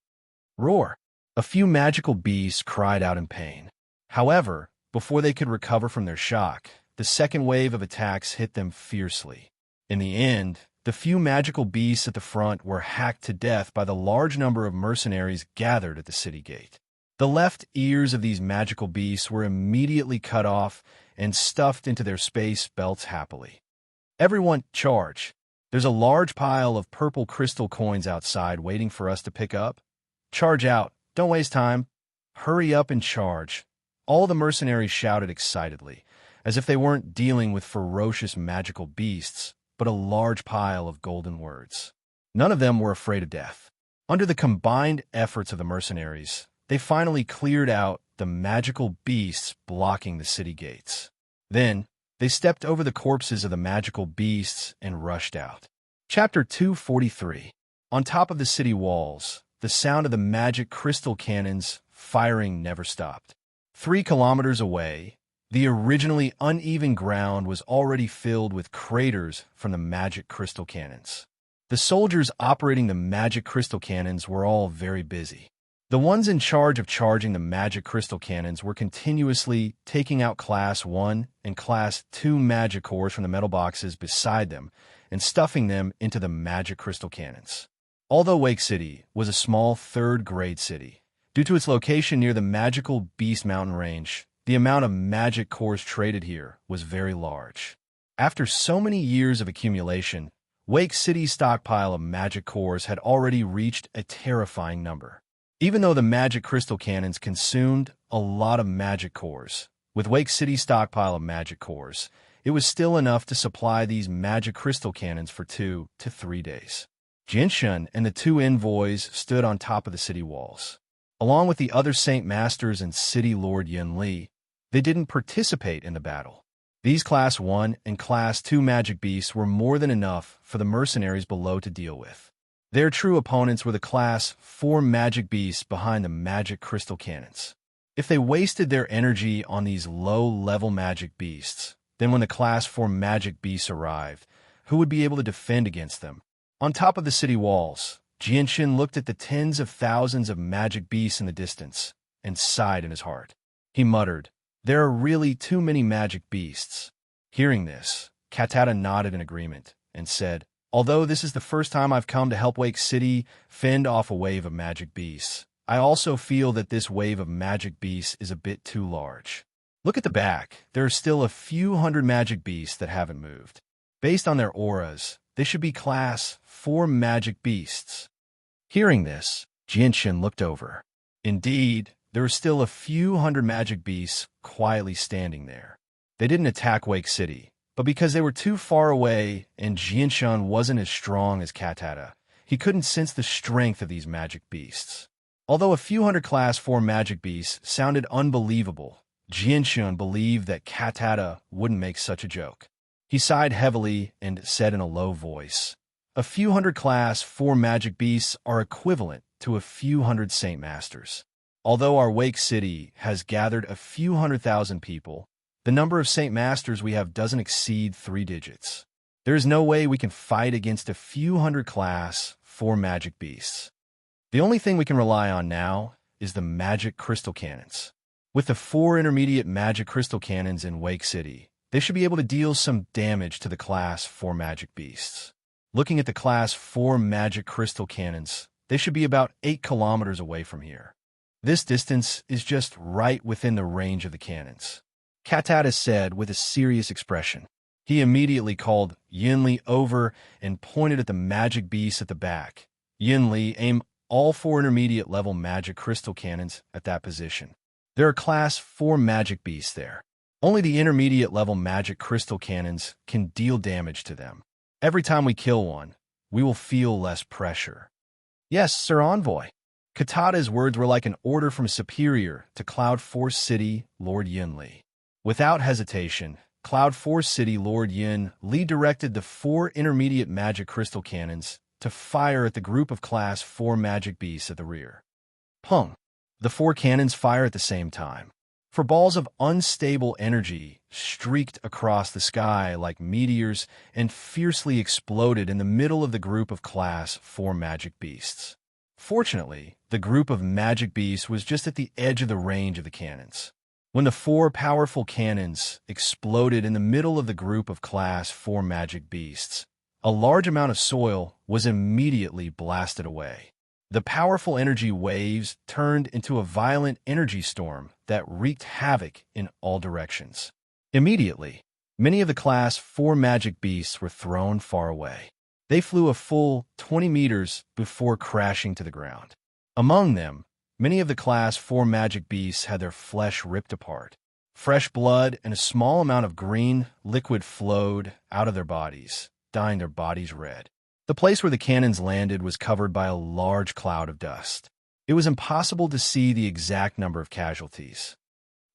Roar! A few magical beasts cried out in pain. However, before they could recover from their shock, the second wave of attacks hit them fiercely. In the end, the few magical beasts at the front were hacked to death by the large number of mercenaries gathered at the city gate. The left ears of these magical beasts were immediately cut off and stuffed into their space belts happily. Everyone, charge! There's a large pile of purple crystal coins outside waiting for us to pick up. Charge out! Don't waste time! Hurry up and charge! All the mercenaries shouted excitedly, as if they weren't dealing with ferocious magical beasts, but a large pile of golden words. None of them were afraid of death. Under the combined efforts of the mercenaries, they finally cleared out the magical beasts blocking the city gates. Then, they stepped over the corpses of the magical beasts and rushed out. Chapter 243. On top of the city walls, the sound of the magic crystal cannons firing never stopped. 3 kilometers away, the originally uneven ground was already filled with craters from the magic crystal cannons. The soldiers operating the magic crystal cannons were all very busy. The ones in charge of charging the magic crystal cannons were continuously taking out Class 1 and Class 2 magic cores from the metal boxes beside them and stuffing them into the magic crystal cannons. Although Wake City was a small third-grade city, due to its location near the magical Beast Mountain Range, the amount of magic cores traded here was very large. After so many years of accumulation, Wake City's stockpile of magic cores had already reached a terrifying number. Even though the magic crystal cannons consumed a lot of magic cores, with Wake City's stockpile of magic cores, it was still enough to supply these magic crystal cannons for 2 to 3 days. Jianshun and the 2 envoys stood on top of the city walls. Along with the other Saint Masters and City Lord Yin Li, they didn't participate in the battle. These Class 1 and Class 2 magic beasts were more than enough for the mercenaries below to deal with. Their true opponents were the Class 4 magic beasts behind the magic crystal cannons. If they wasted their energy on these low-level magic beasts, then when the Class 4 magic beasts arrived, who would be able to defend against them? On top of the city walls, Jianxin looked at the tens of thousands of magic beasts in the distance and sighed in his heart. He muttered, "There are really too many magic beasts." Hearing this, Katata nodded in agreement and said, "Although this is the first time I've come to help Wake City fend off a wave of magic beasts, I also feel that this wave of magic beasts is a bit too large. Look at the back. There are still a few hundred magic beasts that haven't moved. Based on their auras, they should be Class 4 magic beasts." Hearing this, Jianxin looked over. Indeed, there were still a few hundred magic beasts quietly standing there. They didn't attack Wake City, but because they were too far away and Jianxin wasn't as strong as Katata, he couldn't sense the strength of these magic beasts. Although a few hundred Class 4 magic beasts sounded unbelievable, Jianxin believed that Katata wouldn't make such a joke. He sighed heavily and said in a low voice, "A few hundred Class 4 magic beasts are equivalent to a few hundred Saint Masters. Although our Wake City has gathered a few 100,000 people, the number of Saint Masters we have doesn't exceed 3 digits. There is no way we can fight against a few hundred Class 4 magic beasts. The only thing we can rely on now is the magic crystal cannons. With the 4 intermediate magic crystal cannons in Wake City, they should be able to deal some damage to the Class 4 magic beasts. Looking at the Class 4 magic crystal cannons, they should be about 8 kilometers away from here. This distance is just right within the range of the cannons," Katata said with a serious expression. He immediately called Yin Li over and pointed at the magic beasts at the back. Yin Li aimed all 4 intermediate-level magic crystal cannons at that position. There are Class 4 magic beasts there. Only the intermediate-level magic crystal cannons can deal damage to them. Every time we kill one, we will feel less pressure. "Yes, Sir Envoy." Katata's words were like an order from Superior to Cloud Force City Lord Yin Li. Without hesitation, Cloud Force City Lord Yin Li directed the 4 intermediate magic crystal cannons to fire at the group of Class 4 magic beasts at the rear. Pung! The 4 cannons fire at the same time. 4 balls of unstable energy streaked across the sky like meteors and fiercely exploded in the middle of the group of Class 4 magic beasts. Fortunately, the group of magic beasts was just at the edge of the range of the cannons. When the 4 powerful cannons exploded in the middle of the group of Class 4 magic beasts, a large amount of soil was immediately blasted away. The powerful energy waves turned into a violent energy storm that wreaked havoc in all directions. Immediately, many of the Class 4 magic beasts were thrown far away. They flew a full 20 meters before crashing to the ground. Among them, many of the Class 4 magic beasts had their flesh ripped apart. Fresh blood and a small amount of green liquid flowed out of their bodies, dyeing their bodies red. The place where the cannons landed was covered by a large cloud of dust. It was impossible to see the exact number of casualties.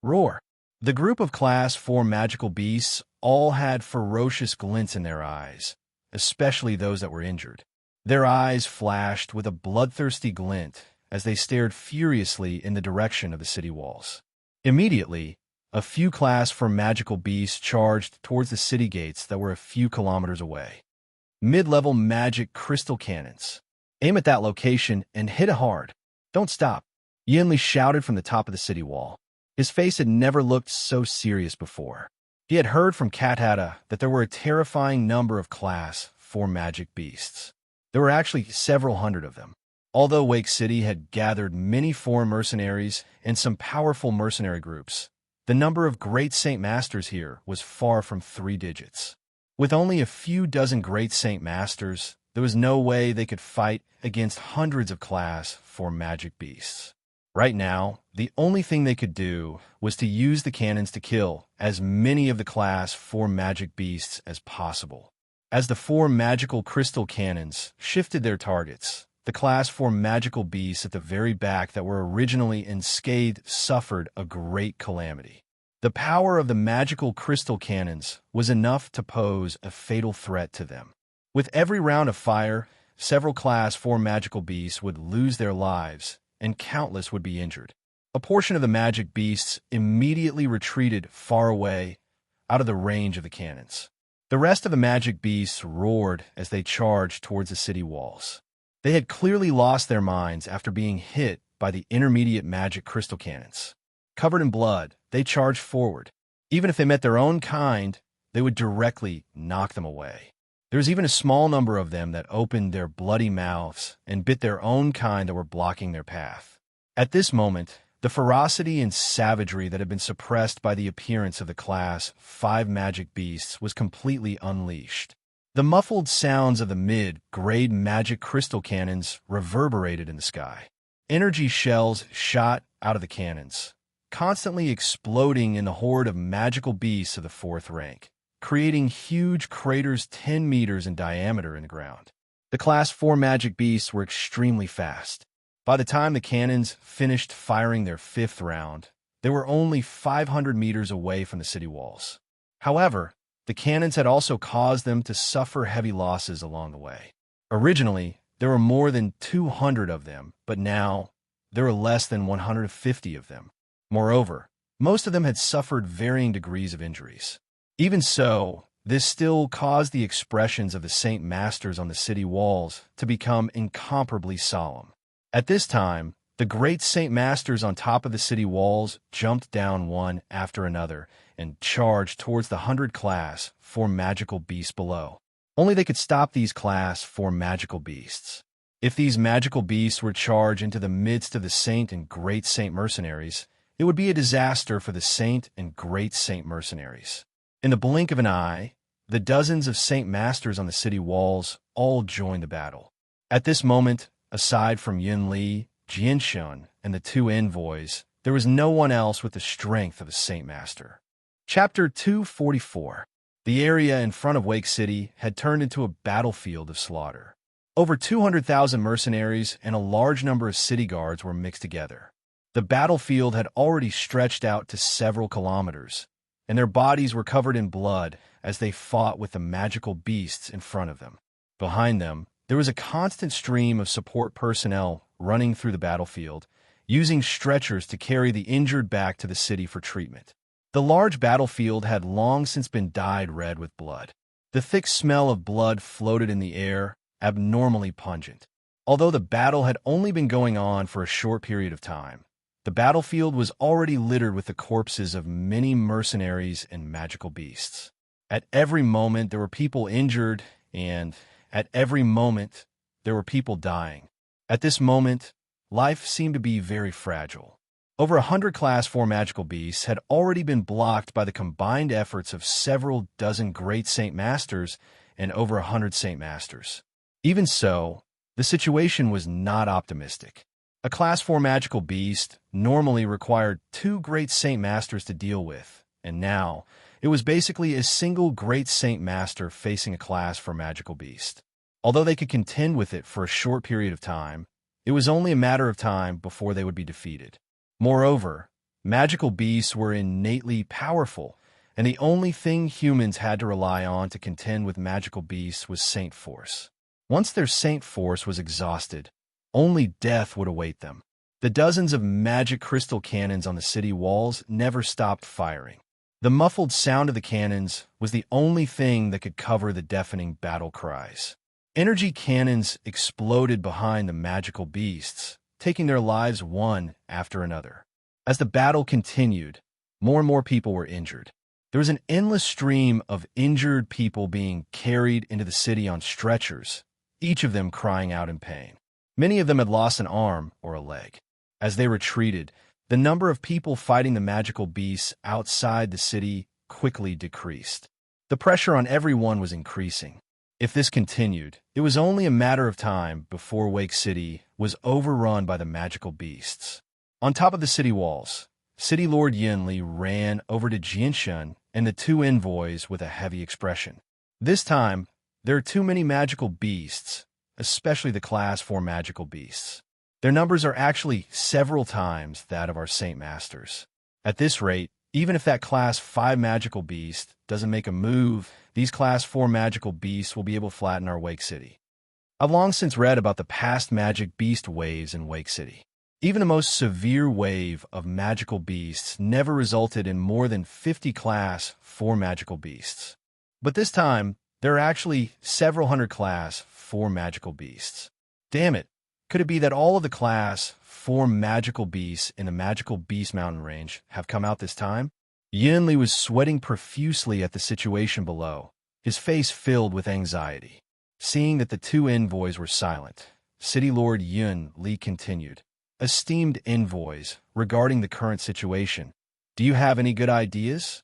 Roar! The group of Class 4 magical beasts all had ferocious glints in their eyes, especially those that were injured. Their eyes flashed with a bloodthirsty glint as they stared furiously in the direction of the city walls. Immediately, a few Class 4 magical beasts charged towards the city gates that were a few kilometers away. Mid-level magic crystal cannons. Aim at that location and hit it hard. Don't stop, Yinli shouted from the top of the city wall. His face had never looked so serious before. He had heard from Kathata that there were a terrifying number of Class 4 magic beasts. There were actually several hundred of them. Although Wake City had gathered many foreign mercenaries and some powerful mercenary groups, the number of Great Saint Masters here was far from 3 digits. With only a few dozen Great Saint Masters, there was no way they could fight against hundreds of Class 4 magic beasts. Right now, the only thing they could do was to use the cannons to kill as many of the Class 4 magic beasts as possible. As the 4 magical crystal cannons shifted their targets, the Class 4 magical beasts at the very back that were originally unscathed suffered a great calamity. The power of the magical crystal cannons was enough to pose a fatal threat to them. With every round of fire, several Class 4 magical beasts would lose their lives, and countless would be injured. A portion of the magic beasts immediately retreated far away, out of the range of the cannons. The rest of the magic beasts roared as they charged towards the city walls. They had clearly lost their minds after being hit by the intermediate magic crystal cannons. Covered in blood, they charged forward. Even if they met their own kind, they would directly knock them away. There was even a small number of them that opened their bloody mouths and bit their own kind that were blocking their path. At this moment, the ferocity and savagery that had been suppressed by the appearance of the Class 5 magic beasts was completely unleashed. The muffled sounds of the mid-grade magic crystal cannons reverberated in the sky. Energy shells shot out of the cannons, constantly exploding in the horde of magical beasts of the 4th rank, creating huge craters 10 meters in diameter in the ground. The Class 4 magic beasts were extremely fast. By the time the cannons finished firing their 5th round, they were only 500 meters away from the city walls. However, the cannons had also caused them to suffer heavy losses along the way. Originally, there were more than 200 of them, but now there were less than 150 of them. Moreover, most of them had suffered varying degrees of injuries. Even so, this still caused the expressions of the Saint Masters on the city walls to become incomparably solemn. At this time, the great Saint Masters on top of the city walls jumped down one after another and charged towards the 100 Class 4 magical beasts below. Only they could stop these Class 4 magical beasts. If these magical beasts were charged into the midst of the Saint and Great Saint mercenaries, it would be a disaster for the Saint and Great Saint mercenaries. In the blink of an eye, the dozens of Saint Masters on the city walls all joined the battle. At this moment, aside from Yun Li, Jianshun, and the 2 envoys, there was no one else with the strength of a Saint Master. Chapter 244. The area in front of Wake City had turned into a battlefield of slaughter. Over 200,000 mercenaries and a large number of city guards were mixed together. The battlefield had already stretched out to several kilometers, and their bodies were covered in blood as they fought with the magical beasts in front of them. Behind them, there was a constant stream of support personnel running through the battlefield, using stretchers to carry the injured back to the city for treatment. The large battlefield had long since been dyed red with blood. The thick smell of blood floated in the air, abnormally pungent. Although the battle had only been going on for a short period of time, the battlefield was already littered with the corpses of many mercenaries and magical beasts. At every moment, there were people injured, and at every moment, there were people dying. At this moment, life seemed to be very fragile. Over 100 Class 4 magical beasts had already been blocked by the combined efforts of several dozen great Saint Masters and over 100 Saint Masters. Even so, the situation was not optimistic. A Class 4 magical beast normally required 2 great Saint Masters to deal with, and now it was basically a single great Saint Master facing a Class 4 magical beast. Although they could contend with it for a short period of time, it was only a matter of time before they would be defeated. Moreover, magical beasts were innately powerful, and the only thing humans had to rely on to contend with magical beasts was Saint Force. Once their Saint Force was exhausted, only death would await them. The dozens of magic crystal cannons on the city walls never stopped firing. The muffled sound of the cannons was the only thing that could cover the deafening battle cries. Energy cannons exploded behind the magical beasts, taking their lives one after another. As the battle continued, more and more people were injured. There was an endless stream of injured people being carried into the city on stretchers, each of them crying out in pain. Many of them had lost an arm or a leg. As they retreated, the number of people fighting the magical beasts outside the city quickly decreased. The pressure on everyone was increasing. If this continued, it was only a matter of time before Wake City was overrun by the magical beasts. On top of the city walls, City Lord Yinli ran over to Jianshun and the 2 envoys with a heavy expression. This time, there are too many magical beasts, especially the Class 4 magical beasts. Their numbers are actually several times that of our Saint Masters. At this rate, even if that Class 5 magical beast doesn't make a move, these Class 4 magical beasts will be able to flatten our Wake City. I've long since read about the past magic beast waves in Wake City. Even the most severe wave of magical beasts never resulted in more than 50 Class 4 magical beasts. But this time, there are actually several hundred Class 4 magical beasts. Damn it, could it be that all of the Class 4 magical beasts in the Magical Beast Mountain Range have come out this time? Yinli was sweating profusely at the situation below, his face filled with anxiety. Seeing that the 2 envoys were silent, City Lord Yinli continued, "Esteemed envoys, regarding the current situation, do you have any good ideas?"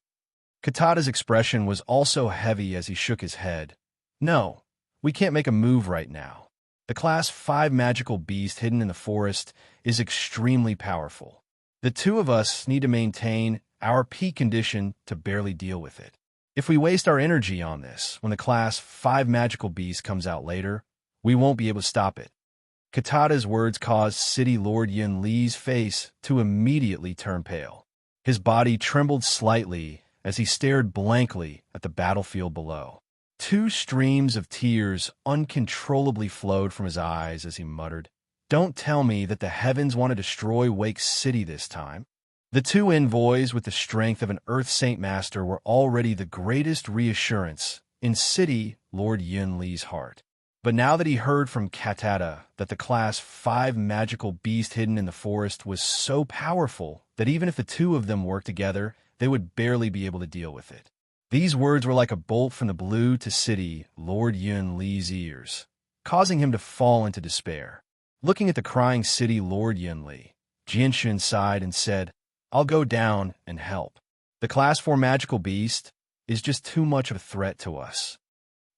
Katada's expression was also heavy as he shook his head. "No, we can't make a move right now. The Class 5 magical beast hidden in the forest is extremely powerful. The 2 of us need to maintain our peak condition to barely deal with it. If we waste our energy on this, when the Class 5 magical beast comes out later, we won't be able to stop it." Katada's words caused City Lord Yinli's face to immediately turn pale. His body trembled slightly as he stared blankly at the battlefield below. 2 streams of tears uncontrollably flowed from his eyes as he muttered, "Don't tell me that the heavens want to destroy Wake City this time." The 2 envoys with the strength of an Earth Saint Master were already the greatest reassurance in City Lord Yinli's heart. But now that he heard from Katada that the Class 5 magical beast hidden in the forest was so powerful that even if the 2 of them worked together, they would barely be able to deal with it. These words were like a bolt from the blue to City Lord Yinli's ears, causing him to fall into despair. Looking at the crying City Lord Yinli, Jianshun sighed and said, "I'll go down and help. The Class 4 magical beast is just too much of a threat to us."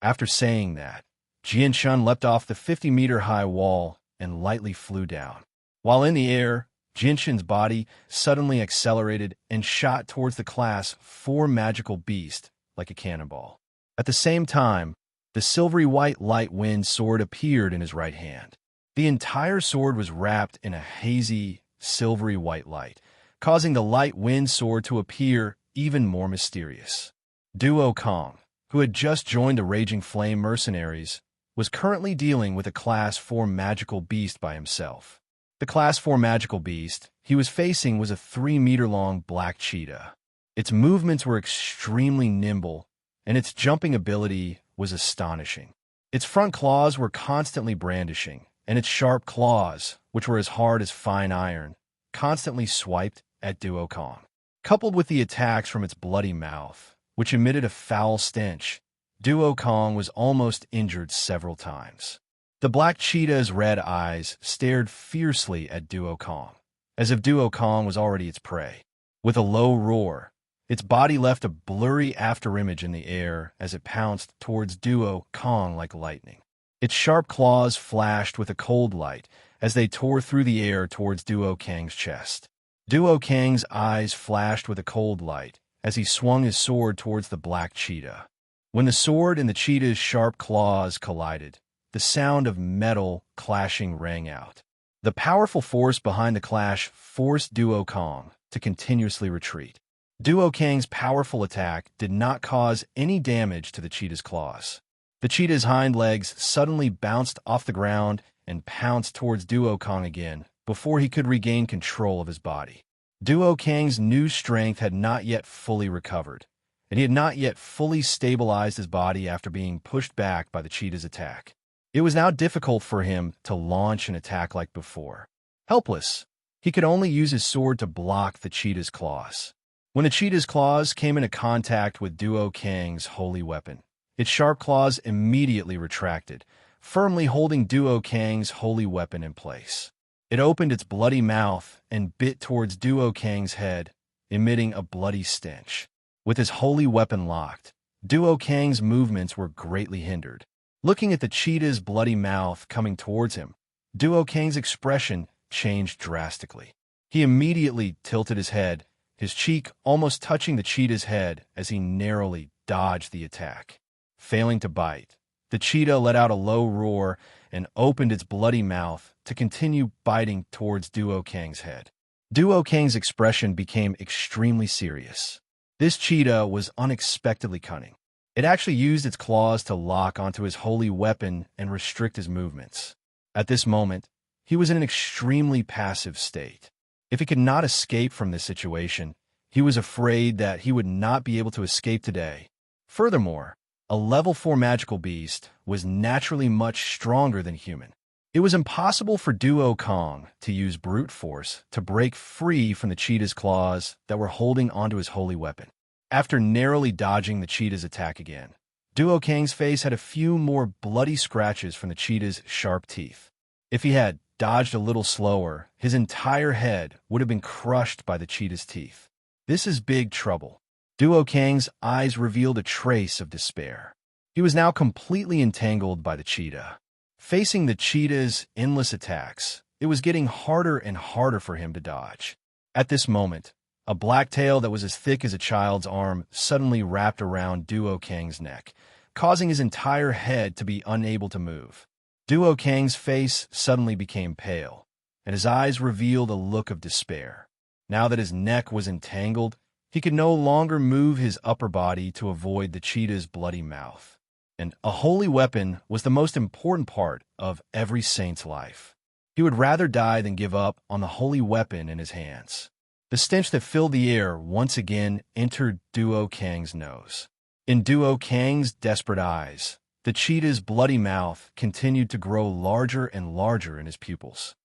After saying that, Jianshun leapt off the 50-meter-high wall and lightly flew down. While in the air, Jianshun's body suddenly accelerated and shot towards the Class 4 magical beast like a cannonball. At the same time, the silvery white light wind sword appeared in his right hand. The entire sword was wrapped in a hazy, silvery white light, causing the light wind sword to appear even more mysterious. Duo Kong, who had just joined the Raging Flame mercenaries, was currently dealing with a Class 4 magical beast by himself. The Class 4 magical beast he was facing was a 3-meter-long black cheetah. Its movements were extremely nimble, and its jumping ability was astonishing. Its front claws were constantly brandishing, and its sharp claws, which were as hard as fine iron, constantly swiped at Duo Kong. Coupled with the attacks from its bloody mouth, which emitted a foul stench, Duo Kong was almost injured several times. The black cheetah's red eyes stared fiercely at Duo Kong, as if Duo Kong was already its prey. With a low roar, its body left a blurry afterimage in the air as it pounced towards Duo Kong like lightning. Its sharp claws flashed with a cold light as they tore through the air towards Duo Kang's chest. Duo Kang's eyes flashed with a cold light as he swung his sword towards the black cheetah. When the sword and the cheetah's sharp claws collided, the sound of metal clashing rang out. The powerful force behind the clash forced Duo Kong to continuously retreat. Duo Kang's powerful attack did not cause any damage to the cheetah's claws. The cheetah's hind legs suddenly bounced off the ground and pounced towards Duo Kong again before he could regain control of his body. Duo Kang's new strength had not yet fully recovered, and he had not yet fully stabilized his body after being pushed back by the cheetah's attack. It was now difficult for him to launch an attack like before. Helpless, he could only use his sword to block the cheetah's claws. When the cheetah's claws came into contact with Duo Kang's holy weapon, its sharp claws immediately retracted, firmly holding Duo Kang's holy weapon in place. It opened its bloody mouth and bit towards Duo Kang's head, emitting a bloody stench. With his holy weapon locked, Duo Kang's movements were greatly hindered. Looking at the cheetah's bloody mouth coming towards him, Duo Kang's expression changed drastically. He immediately tilted his head, his cheek almost touching the cheetah's head as he narrowly dodged the attack. Failing to bite, the cheetah let out a low roar and opened its bloody mouth to continue biting towards Duo Kang's head. Duo Kang's expression became extremely serious. This cheetah was unexpectedly cunning. It actually used its claws to lock onto his holy weapon and restrict his movements. At this moment, he was in an extremely passive state. If he could not escape from this situation, he was afraid that he would not be able to escape today. Furthermore, a level 4 magical beast was naturally much stronger than human. It was impossible for Duo Kong to use brute force to break free from the cheetah's claws that were holding onto his holy weapon. After narrowly dodging the cheetah's attack again, Duo Kang's face had a few more bloody scratches from the cheetah's sharp teeth. If he had dodged a little slower, his entire head would have been crushed by the cheetah's teeth. This is big trouble. Duo Kang's eyes revealed a trace of despair. He was now completely entangled by the cheetah. Facing the cheetah's endless attacks, it was getting harder and harder for him to dodge. At this moment, a black tail that was as thick as a child's arm suddenly wrapped around Duo Kang's neck, causing his entire head to be unable to move. Duo Kang's face suddenly became pale, and his eyes revealed a look of despair. Now that his neck was entangled, he could no longer move his upper body to avoid the cheetah's bloody mouth. And a holy weapon was the most important part of every saint's life. He would rather die than give up on the holy weapon in his hands. The stench that filled the air once again entered Duo Kang's nose. In Duo Kang's desperate eyes, the cheetah's bloody mouth continued to grow larger and larger in his pupils.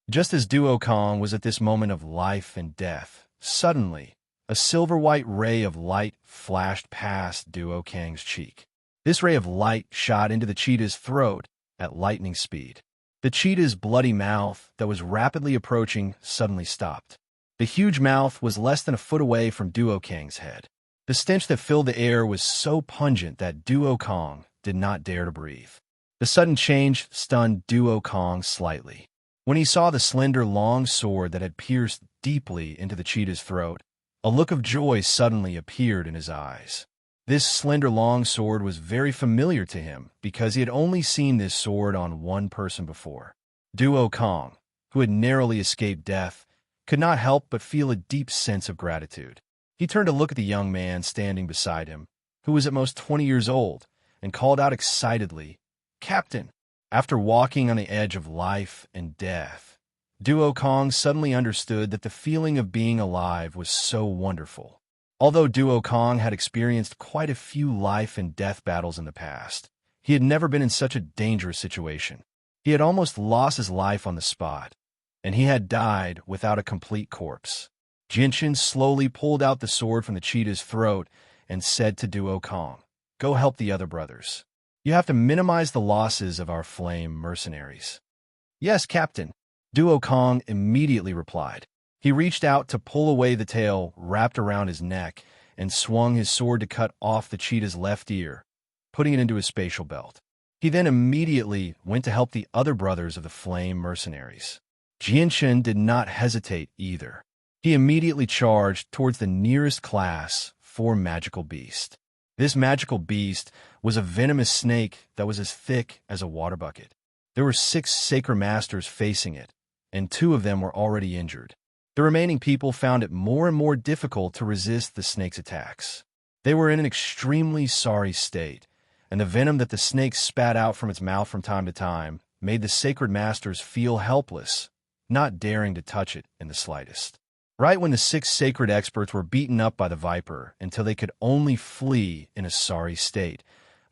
Just as Duo Kong was at this moment of life and death, suddenly, a silver-white ray of light flashed past Duo Kang's cheek. This ray of light shot into the cheetah's throat at lightning speed. The cheetah's bloody mouth that was rapidly approaching suddenly stopped. The huge mouth was less than a foot away from Duo Kang's head. The stench that filled the air was so pungent that Duo Kong did not dare to breathe. The sudden change stunned Duo Kong slightly. When he saw the slender, long sword that had pierced deeply into the cheetah's throat, a look of joy suddenly appeared in his eyes. This slender, long sword was very familiar to him because he had only seen this sword on one person before. Duo Kong, who had narrowly escaped death, could not help but feel a deep sense of gratitude. He turned to look at the young man standing beside him, who was at most 20 years old, and called out excitedly, "Captain!" After walking on the edge of life and death, Duo Kong suddenly understood that the feeling of being alive was so wonderful. Although Duo Kong had experienced quite a few life and death battles in the past, he had never been in such a dangerous situation. He had almost lost his life on the spot, and he had died without a complete corpse. Jinshin slowly pulled out the sword from the cheetah's throat and said to Duo Kong, "Go help the other brothers." You have to minimize the losses of our flame mercenaries. Yes, Captain, Duo Kong immediately replied. He reached out to pull away the tail wrapped around his neck and swung his sword to cut off the cheetah's left ear, putting it into his spatial belt. He then immediately went to help the other brothers of the flame mercenaries. Jianshun did not hesitate either. He immediately charged towards the nearest class 4 magical beast. This magical beast was a venomous snake that was as thick as a water bucket. There were 6 sacred masters facing it, and 2 of them were already injured. The remaining people found it more and more difficult to resist the snake's attacks. They were in an extremely sorry state, and the venom that the snake spat out from its mouth from time to time made the sacred masters feel helpless, not daring to touch it in the slightest. Right when the 6 sacred experts were beaten up by the viper until they could only flee in a sorry state,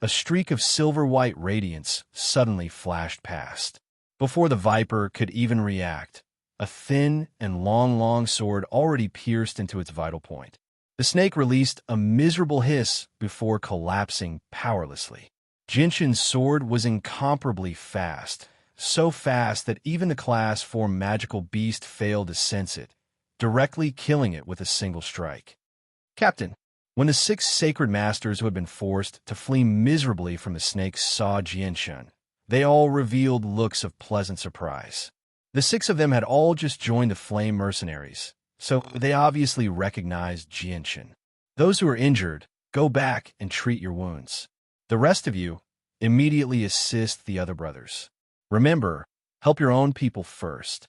a streak of silver-white radiance suddenly flashed past. Before the viper could even react, a thin and long sword already pierced into its vital point. The snake released a miserable hiss before collapsing powerlessly. Jinshin's sword was incomparably fast, so fast that even the Class 4 magical beast failed to sense it, directly killing it with a single strike. Captain, when the 6 sacred masters who had been forced to flee miserably from the snake saw Jinshin, they all revealed looks of pleasant surprise. The 6 of them had all just joined the flame mercenaries, so they obviously recognized Jinshin. Those who are injured, go back and treat your wounds. The rest of you, immediately assist the other brothers. Remember, help your own people first.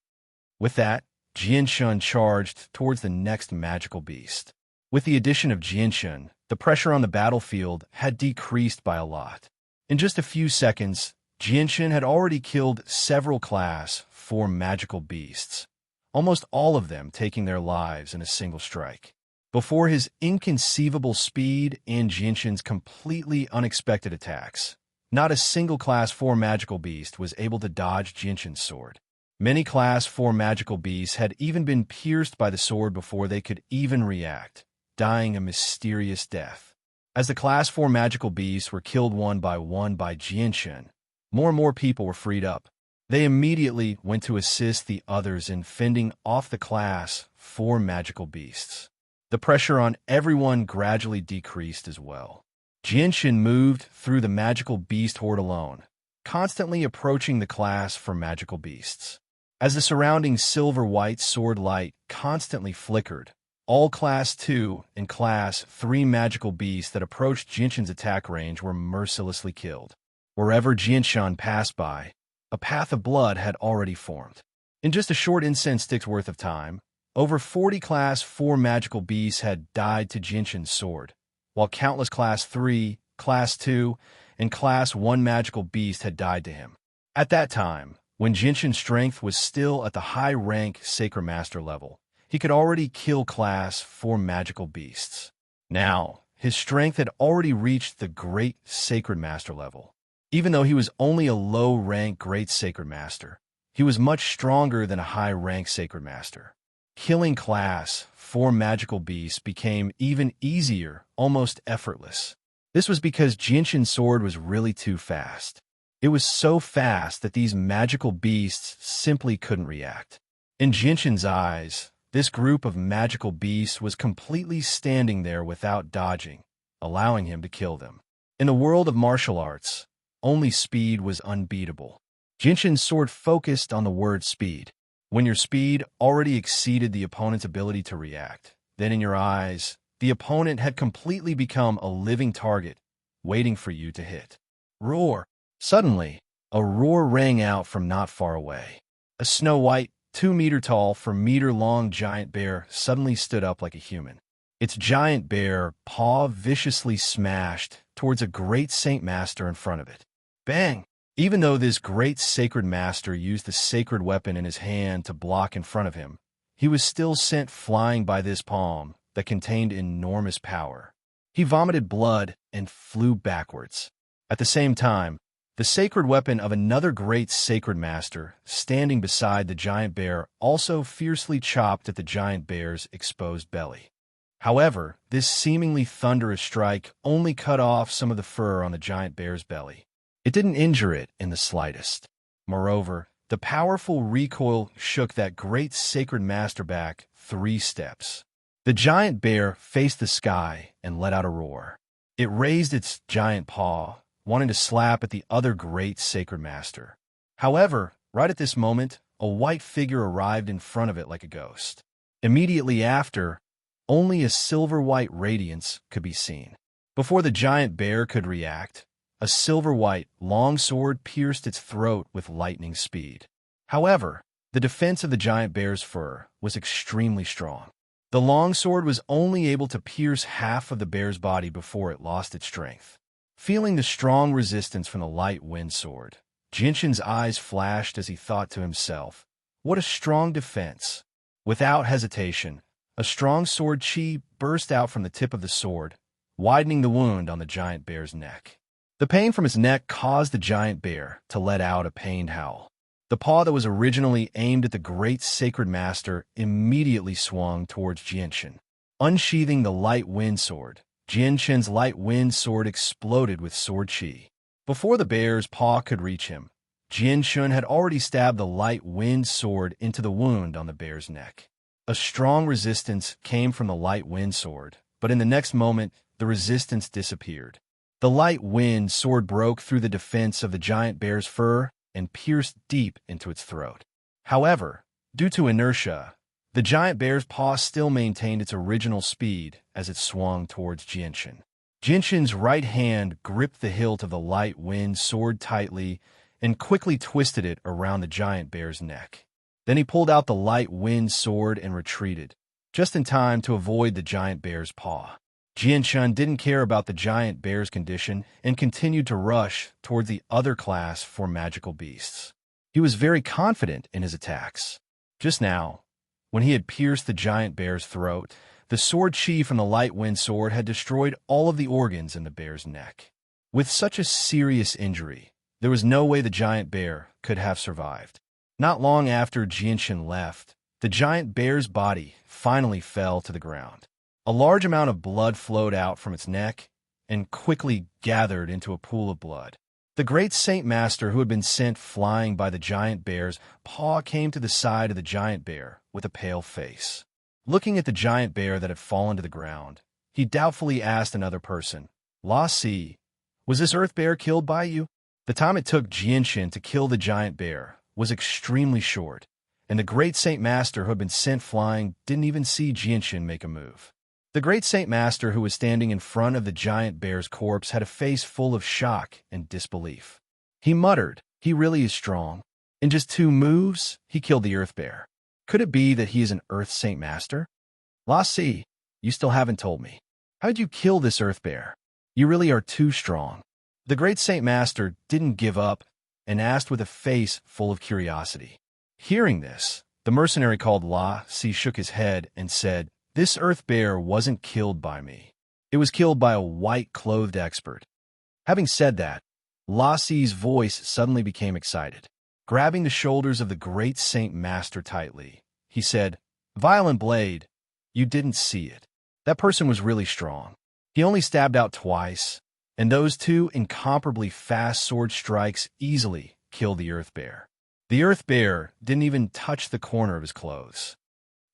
With that, Jinshin charged towards the next magical beast. With the addition of Jinshin, the pressure on the battlefield had decreased by a lot. In just a few seconds, Jinshin had already killed several Class 4 magical beasts, almost all of them taking their lives in a single strike. Before his inconceivable speed and Jinshin's completely unexpected attacks, not a single Class 4 magical beast was able to dodge Jinshin's sword. Many Class 4 magical beasts had even been pierced by the sword before they could even react, dying a mysterious death. As the Class 4 magical beasts were killed one by Jinshin, more and more people were freed up. They immediately went to assist the others in fending off the Class 4 magical beasts. The pressure on everyone gradually decreased as well. Jinshin moved through the magical beast horde alone, constantly approaching the Class 4 magical beasts. As the surrounding silver-white sword light constantly flickered, all Class 2 and Class 3 magical beasts that approached Jinshin's attack range were mercilessly killed. Wherever Jinshin passed by, a path of blood had already formed. In just a short incense stick's worth of time, over 40 Class 4 magical beasts had died to Jinshin's sword, while countless Class 3, Class 2, and Class 1 magical beasts had died to him. At that time, when Jinshin's strength was still at the high-rank Sacred Master level, he could already kill Class 4 magical beasts. Now, his strength had already reached the Great Sacred Master level. Even though he was only a low-rank Great Sacred Master, he was much stronger than a high-rank Sacred Master. Killing Class 4 magical beasts became even easier, almost effortless. This was because Jinshin's sword was really too fast. It was so fast that these magical beasts simply couldn't react. In Jinshin's eyes, this group of magical beasts was completely standing there without dodging, allowing him to kill them. In the world of martial arts, only speed was unbeatable. Jinshin's sword focused on the word speed. When your speed already exceeded the opponent's ability to react, then in your eyes, the opponent had completely become a living target, waiting for you to hit. Roar! Suddenly, a roar rang out from not far away. A snow-white, 2-meter-tall, 4-meter-long giant bear suddenly stood up like a human. Its giant bear paw viciously smashed towards a great Saint Master in front of it. Bang! Even though this great Sacred Master used the sacred weapon in his hand to block in front of him, he was still sent flying by this palm that contained enormous power. He vomited blood and flew backwards. At the same time, the sacred weapon of another great Sacred Master, standing beside the giant bear, also fiercely chopped at the giant bear's exposed belly. However, this seemingly thunderous strike only cut off some of the fur on the giant bear's belly. It didn't injure it in the slightest. Moreover, the powerful recoil shook that great sacred master back 3 steps. The giant bear faced the sky and let out a roar. It raised its giant paw, wanting to slap at the other great sacred master. However, right at this moment, a white figure arrived in front of it like a ghost. Immediately after, only a silver-white radiance could be seen. Before the giant bear could react, a silver-white long sword pierced its throat with lightning speed. However, the defense of the giant bear's fur was extremely strong. The long sword was only able to pierce half of the bear's body before it lost its strength. Feeling the strong resistance from the light wind sword, Jinshin's eyes flashed as he thought to himself, "What a strong defense!" Without hesitation, a strong sword chi burst out from the tip of the sword, widening the wound on the giant bear's neck. The pain from its neck caused the giant bear to let out a pained howl. The paw that was originally aimed at the great sacred master immediately swung towards Jinshin. Unsheathing the light wind sword, Jinshin's light wind sword exploded with sword chi. Before the bear's paw could reach him, Jinshin had already stabbed the light wind sword into the wound on the bear's neck. A strong resistance came from the light wind sword, but in the next moment, the resistance disappeared. The light wind sword broke through the defense of the giant bear's fur and pierced deep into its throat. However, due to inertia, the giant bear's paw still maintained its original speed as it swung towards Jinshin. Jinshin's right hand gripped the hilt of the light wind sword tightly and quickly twisted it around the giant bear's neck. Then he pulled out the light wind sword and retreated, just in time to avoid the giant bear's paw. Jinshin didn't care about the giant bear's condition and continued to rush toward the other class for magical beasts. He was very confident in his attacks. Just now, when he had pierced the giant bear's throat, the sword chi from the light wind sword had destroyed all of the organs in the bear's neck. With such a serious injury, there was no way the giant bear could have survived. Not long after Jinshin left, the giant bear's body finally fell to the ground. A large amount of blood flowed out from its neck and quickly gathered into a pool of blood. The great Saint Master who had been sent flying by the giant bear's paw came to the side of the giant bear with a pale face. Looking at the giant bear that had fallen to the ground, he doubtfully asked another person, "La Si, was this earth bear killed by you?" The time it took Jinshin to kill the giant bear was extremely short, and the great Saint Master who had been sent flying didn't even see Jinshin make a move. The great Saint Master who was standing in front of the giant bear's corpse had a face full of shock and disbelief. He muttered, "He really is strong. In just 2 moves, he killed the earth bear. Could it be that he is an Earth Saint Master? La Si, you still haven't told me. How did you kill this earth bear? You really are too strong." The great Saint Master didn't give up and asked with a face full of curiosity. Hearing this, the mercenary called La Si shook his head and said, "This earth bear wasn't killed by me. It was killed by a white-clothed expert." Having said that, La Si's voice suddenly became excited. Grabbing the shoulders of the great Saint Master tightly, he said, "Violent Blade, you didn't see it. That person was really strong. He only stabbed out twice, and those 2 incomparably fast sword strikes easily killed the earth bear. The earth bear didn't even touch the corner of his clothes.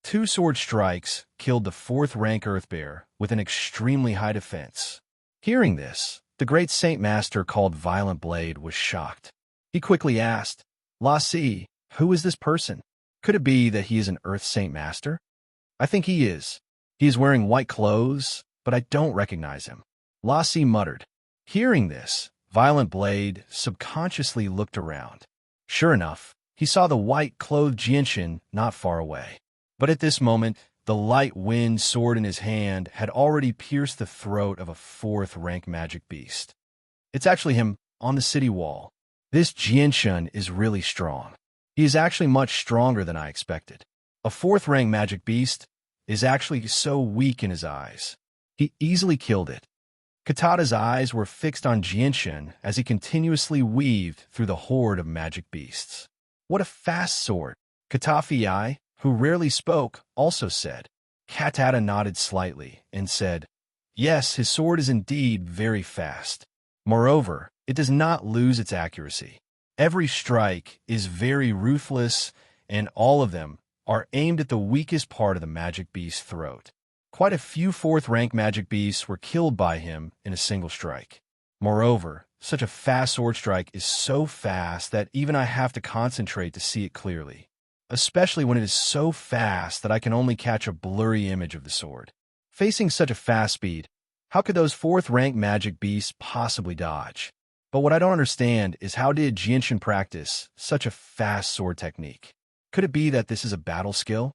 2 sword strikes killed the 4th rank earth bear with an extremely high defense." Hearing this, the great Saint Master called Violent Blade was shocked. He quickly asked, "La Si, who is this person? Could it be that he is an Earth Saint Master?" "I think he is. He is wearing white clothes, but I don't recognize him." La Si muttered. Hearing this, Violent Blade subconsciously looked around. Sure enough, he saw the white-clothed Jinshin not far away. But at this moment, the light wind sword in his hand had already pierced the throat of a 4th rank magic beast. It's actually him on the city wall. This Jinshin is really strong. He is actually much stronger than I expected. A 4th rank magic beast is actually so weak in his eyes. He easily killed it. Katata's eyes were fixed on Jinshin as he continuously weaved through the horde of magic beasts. "What a fast sword!" Katafi, who rarely spoke, also said. Katata nodded slightly and said, "Yes, his sword is indeed very fast. Moreover, it does not lose its accuracy. Every strike is very ruthless, and all of them are aimed at the weakest part of the magic beast's throat. Quite a few fourth-rank magic beasts were killed by him in a single strike. Moreover, such a fast sword strike is so fast that even I have to concentrate to see it clearly, especially when it is so fast that I can only catch a blurry image of the sword. Facing such a fast speed, how could those fourth-rank magic beasts possibly dodge? But what I don't understand is how did Jinshin practice such a fast sword technique? Could it be that this is a battle skill?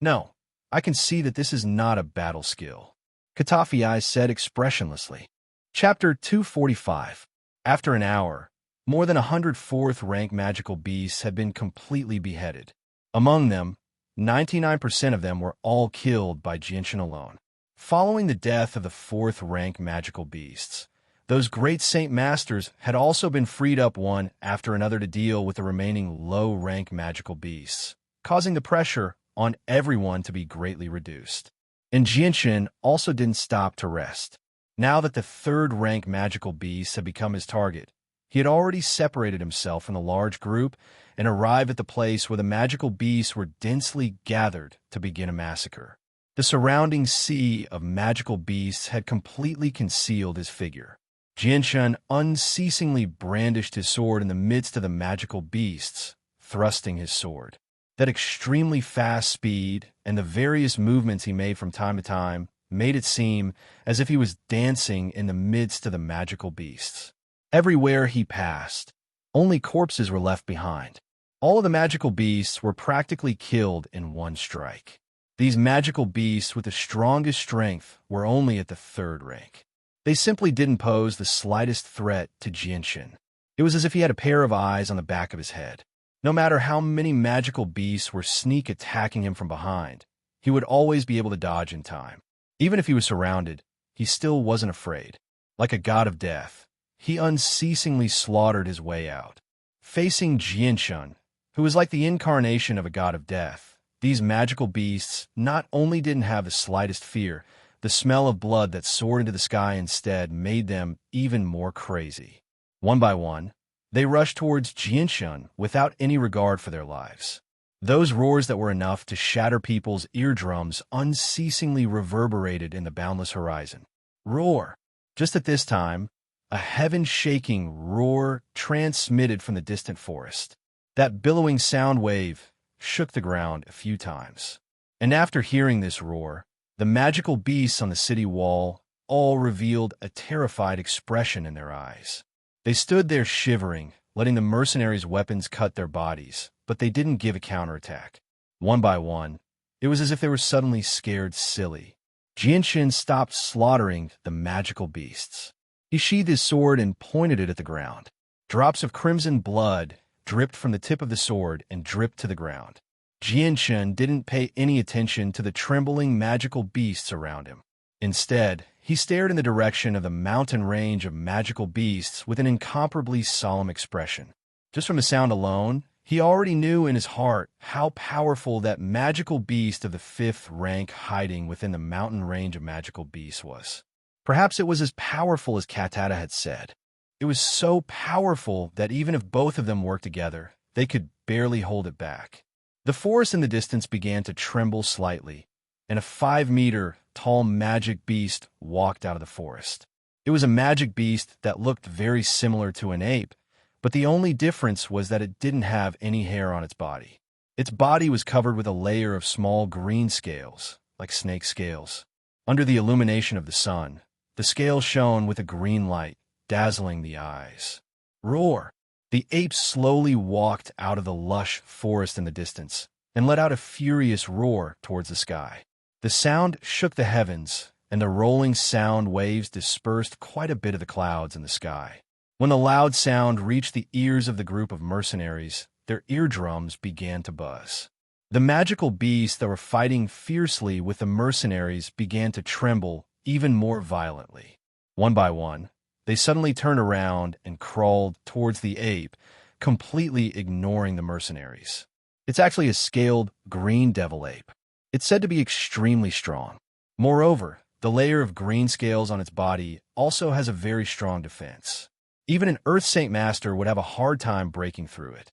No, I can see that this is not a battle skill," Katafi said expressionlessly. Chapter 245. After an hour, more than 100 fourth-rank magical beasts had been completely beheaded. Among them, 99% of them were all killed by Jinshin alone. Following the death of the fourth-rank magical beasts, those great Saint Masters had also been freed up one after another to deal with the remaining low-rank magical beasts, causing the pressure on everyone to be greatly reduced. And Jinshin also didn't stop to rest. Now that the third-rank magical beasts had become his target, he had already separated himself from the large group and arrived at the place where the magical beasts were densely gathered to begin a massacre. The surrounding sea of magical beasts had completely concealed his figure. Jinshin unceasingly brandished his sword in the midst of the magical beasts, thrusting his sword. That extremely fast speed and the various movements he made from time to time made it seem as if he was dancing in the midst of the magical beasts. Everywhere he passed, only corpses were left behind. All of the magical beasts were practically killed in one strike. These magical beasts with the strongest strength were only at the third rank. They simply didn't pose the slightest threat to Jinshin. It was as if he had a pair of eyes on the back of his head. No matter how many magical beasts were sneak attacking him from behind, he would always be able to dodge in time. Even if he was surrounded, he still wasn't afraid. Like a god of death, he unceasingly slaughtered his way out. Facing Jinshin, who was like the incarnation of a god of death, these magical beasts not only didn't have the slightest fear, the smell of blood that soared into the sky instead made them even more crazy. One by one, they rushed towards Jinshin without any regard for their lives. Those roars that were enough to shatter people's eardrums unceasingly reverberated in the boundless horizon. Roar! Just at this time, a heaven-shaking roar transmitted from the distant forest. That billowing sound wave shook the ground a few times. And after hearing this roar, the magical beasts on the city wall all revealed a terrified expression in their eyes. They stood there shivering, letting the mercenaries' weapons cut their bodies, but they didn't give a counterattack. One by one, it was as if they were suddenly scared silly. Jinshin stopped slaughtering the magical beasts. He sheathed his sword and pointed it at the ground. Drops of crimson blood dripped from the tip of the sword and dripped to the ground. Jinshin didn't pay any attention to the trembling magical beasts around him. Instead, he stared in the direction of the mountain range of magical beasts with an incomparably solemn expression. Just from the sound alone, he already knew in his heart how powerful that magical beast of the 5th rank hiding within the mountain range of magical beasts was. Perhaps it was as powerful as Katata had said. It was so powerful that even if both of them worked together, they could barely hold it back. The forest in the distance began to tremble slightly, and a 5-meter-tall magic beast walked out of the forest. It was a magic beast that looked very similar to an ape, but the only difference was that it didn't have any hair on its body. Its body was covered with a layer of small green scales, like snake scales. Under the illumination of the sun, the scales shone with a green light, dazzling the eyes. Roar! The ape slowly walked out of the lush forest in the distance and let out a furious roar towards the sky. The sound shook the heavens, and the rolling sound waves dispersed quite a bit of the clouds in the sky. When the loud sound reached the ears of the group of mercenaries, their eardrums began to buzz. The magical beasts that were fighting fiercely with the mercenaries began to tremble even more violently. One by one, they suddenly turned around and crawled towards the ape, completely ignoring the mercenaries. It's actually a scaled green devil ape. It's said to be extremely strong. Moreover, the layer of green scales on its body also has a very strong defense. Even an Earth Saint Master would have a hard time breaking through it.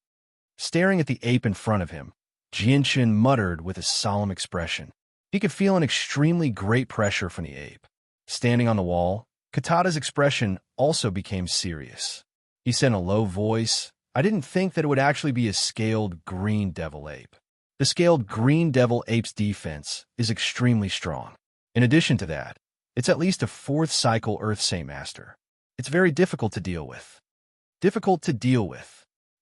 Staring at the ape in front of him, Jianchen muttered with a solemn expression. He could feel an extremely great pressure from the ape. Standing on the wall, Katata's expression also became serious. He said in a low voice, "I didn't think that it would actually be a scaled green devil ape." The scaled green devil ape's defense is extremely strong. In addition to that, it's at least a 4th cycle Earth Saint Master. It's very difficult to deal with.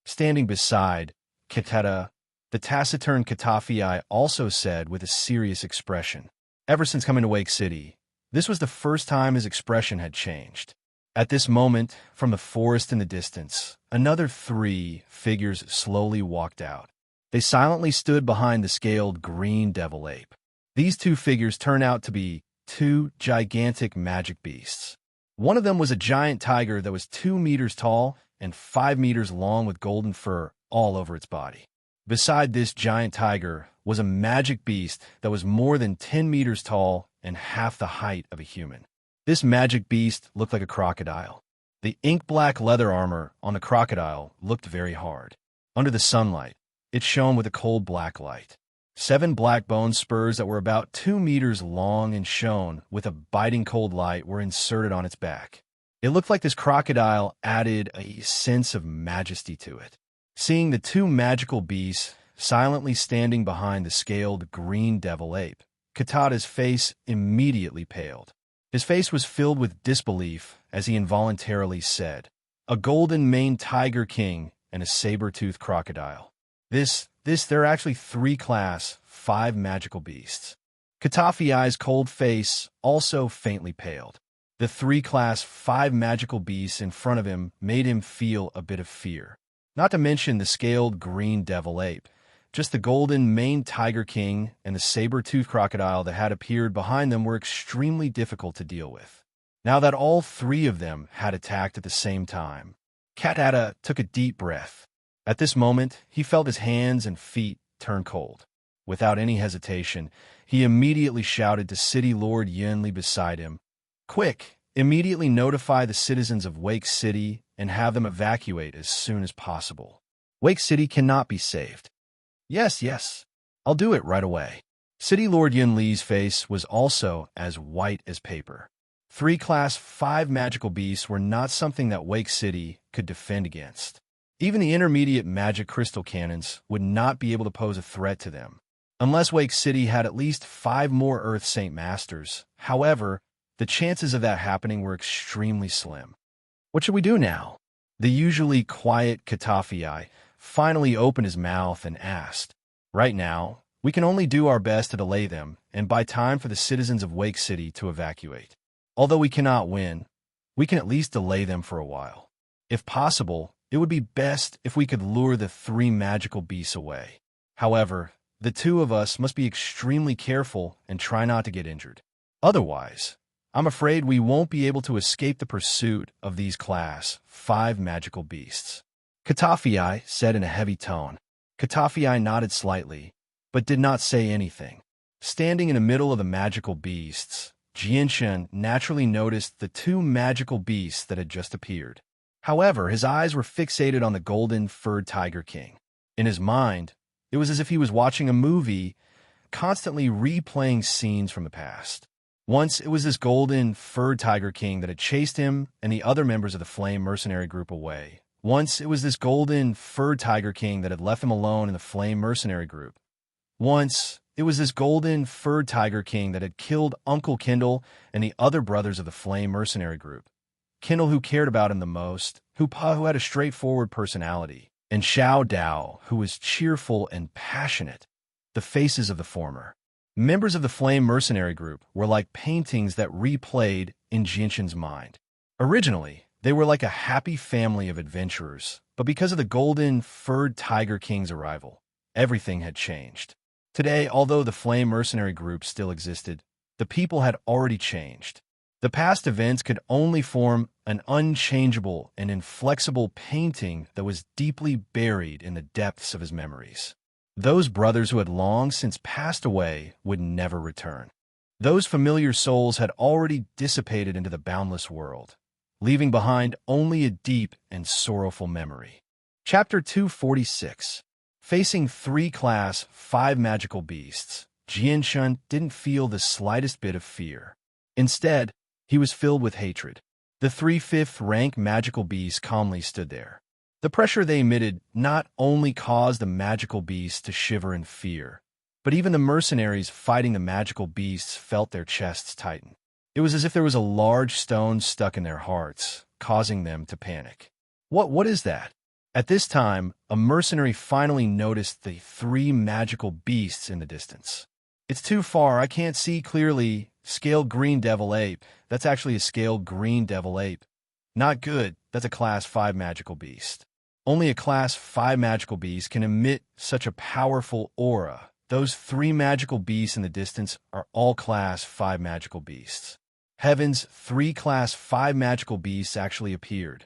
Standing beside Katata, the taciturn Katafii also said with a serious expression. Ever since coming to Wake City, this was the first time his expression had changed. At this moment, from the forest in the distance, another 3 figures slowly walked out. They silently stood behind the scaled green devil ape. These 2 figures turned out to be 2 gigantic magic beasts. One of them was a giant tiger that was 2 meters tall and 5 meters long with golden fur all over its body. Beside this giant tiger was a magic beast that was more than 10 meters tall and half the height of a human. This magic beast looked like a crocodile. The ink-black leather armor on the crocodile looked very hard. Under the sunlight, it shone with a cold black light. 7 black bone spurs that were about 2 meters long and shone with a biting cold light were inserted on its back. It looked like this crocodile added a sense of majesty to it. Seeing the 2 magical beasts silently standing behind the scaled green devil ape, Katata's face immediately paled. His face was filled with disbelief as he involuntarily said, "A golden-maned tiger king and a saber-toothed crocodile. There are actually 3 class 5 magical beasts." Katafi's cold face also faintly paled. The 3 class 5 magical beasts in front of him made him feel a bit of fear. Not to mention the scaled green devil ape. Just the golden-maned tiger king and the saber-toothed crocodile that had appeared behind them were extremely difficult to deal with. Now that all 3 of them had attacked at the same time, Katata took a deep breath. At this moment, he felt his hands and feet turn cold. Without any hesitation, he immediately shouted to City Lord Yunli beside him, "Quick, immediately notify the citizens of Wake City and have them evacuate as soon as possible. Wake City cannot be saved." Yes, I'll do it right away." City Lord Yunli's face was also as white as paper. 3 class 5 magical beasts were not something that Wake City could defend against. Even the intermediate magic crystal cannons would not be able to pose a threat to them, unless Wake City had at least 5 more Earth Saint Masters. However, the chances of that happening were extremely slim. What should we do now? The usually quiet Katafii finally opened his mouth and asked, "Right now, we can only do our best to delay them and buy time for the citizens of Wake City to evacuate. Although we cannot win, we can at least delay them for a while. If possible, it would be best if we could lure the 3 magical beasts away. However, the 2 of us must be extremely careful and try not to get injured. Otherwise, I'm afraid we won't be able to escape the pursuit of these class 5 magical beasts." Katafii said in a heavy tone. Katafii nodded slightly, but did not say anything. Standing in the middle of the magical beasts, Jianshen naturally noticed the 2 magical beasts that had just appeared. However, his eyes were fixated on the golden-furred Tiger King. In his mind, it was as if he was watching a movie, constantly replaying scenes from the past. Once it was this golden-furred Tiger King that had chased him and the other members of the Flame Mercenary Group away. Once it was this golden-furred Tiger King that had left him alone in the Flame Mercenary Group. Once it was this golden-furred Tiger King that had killed Uncle Kindle and the other brothers of the Flame Mercenary Group. Kindle, who cared about him the most, who had a straightforward personality, and Xiao Dao, who was cheerful and passionate, the faces of the former. Members of the Flame Mercenary Group were like paintings that replayed in Jinshin's mind. Originally, they were like a happy family of adventurers, but because of the golden-furred Tiger King's arrival, everything had changed. Today, although the Flame Mercenary Group still existed, the people had already changed. The past events could only form an unchangeable and inflexible painting that was deeply buried in the depths of his memories. Those brothers who had long since passed away would never return. Those familiar souls had already dissipated into the boundless world, leaving behind only a deep and sorrowful memory. Chapter 246. Facing 3 Class 5 magical beasts, Jianshun didn't feel the slightest bit of fear. Instead, he was filled with hatred. The 3 5th-rank magical beasts calmly stood there. The pressure they emitted not only caused the magical beasts to shiver in fear, but even the mercenaries fighting the magical beasts felt their chests tighten. It was as if there was a large stone stuck in their hearts, causing them to panic. What is that? At this time, a mercenary finally noticed the 3 magical beasts in the distance. It's too far, I can't see clearly. Scaled green devil ape. That's actually a scaled green devil ape. Not good, that's a Class 5 magical beast. Only a Class 5 magical beast can emit such a powerful aura. Those 3 magical beasts in the distance are all Class 5 magical beasts. Heavens, 3 Class 5 magical beasts actually appeared.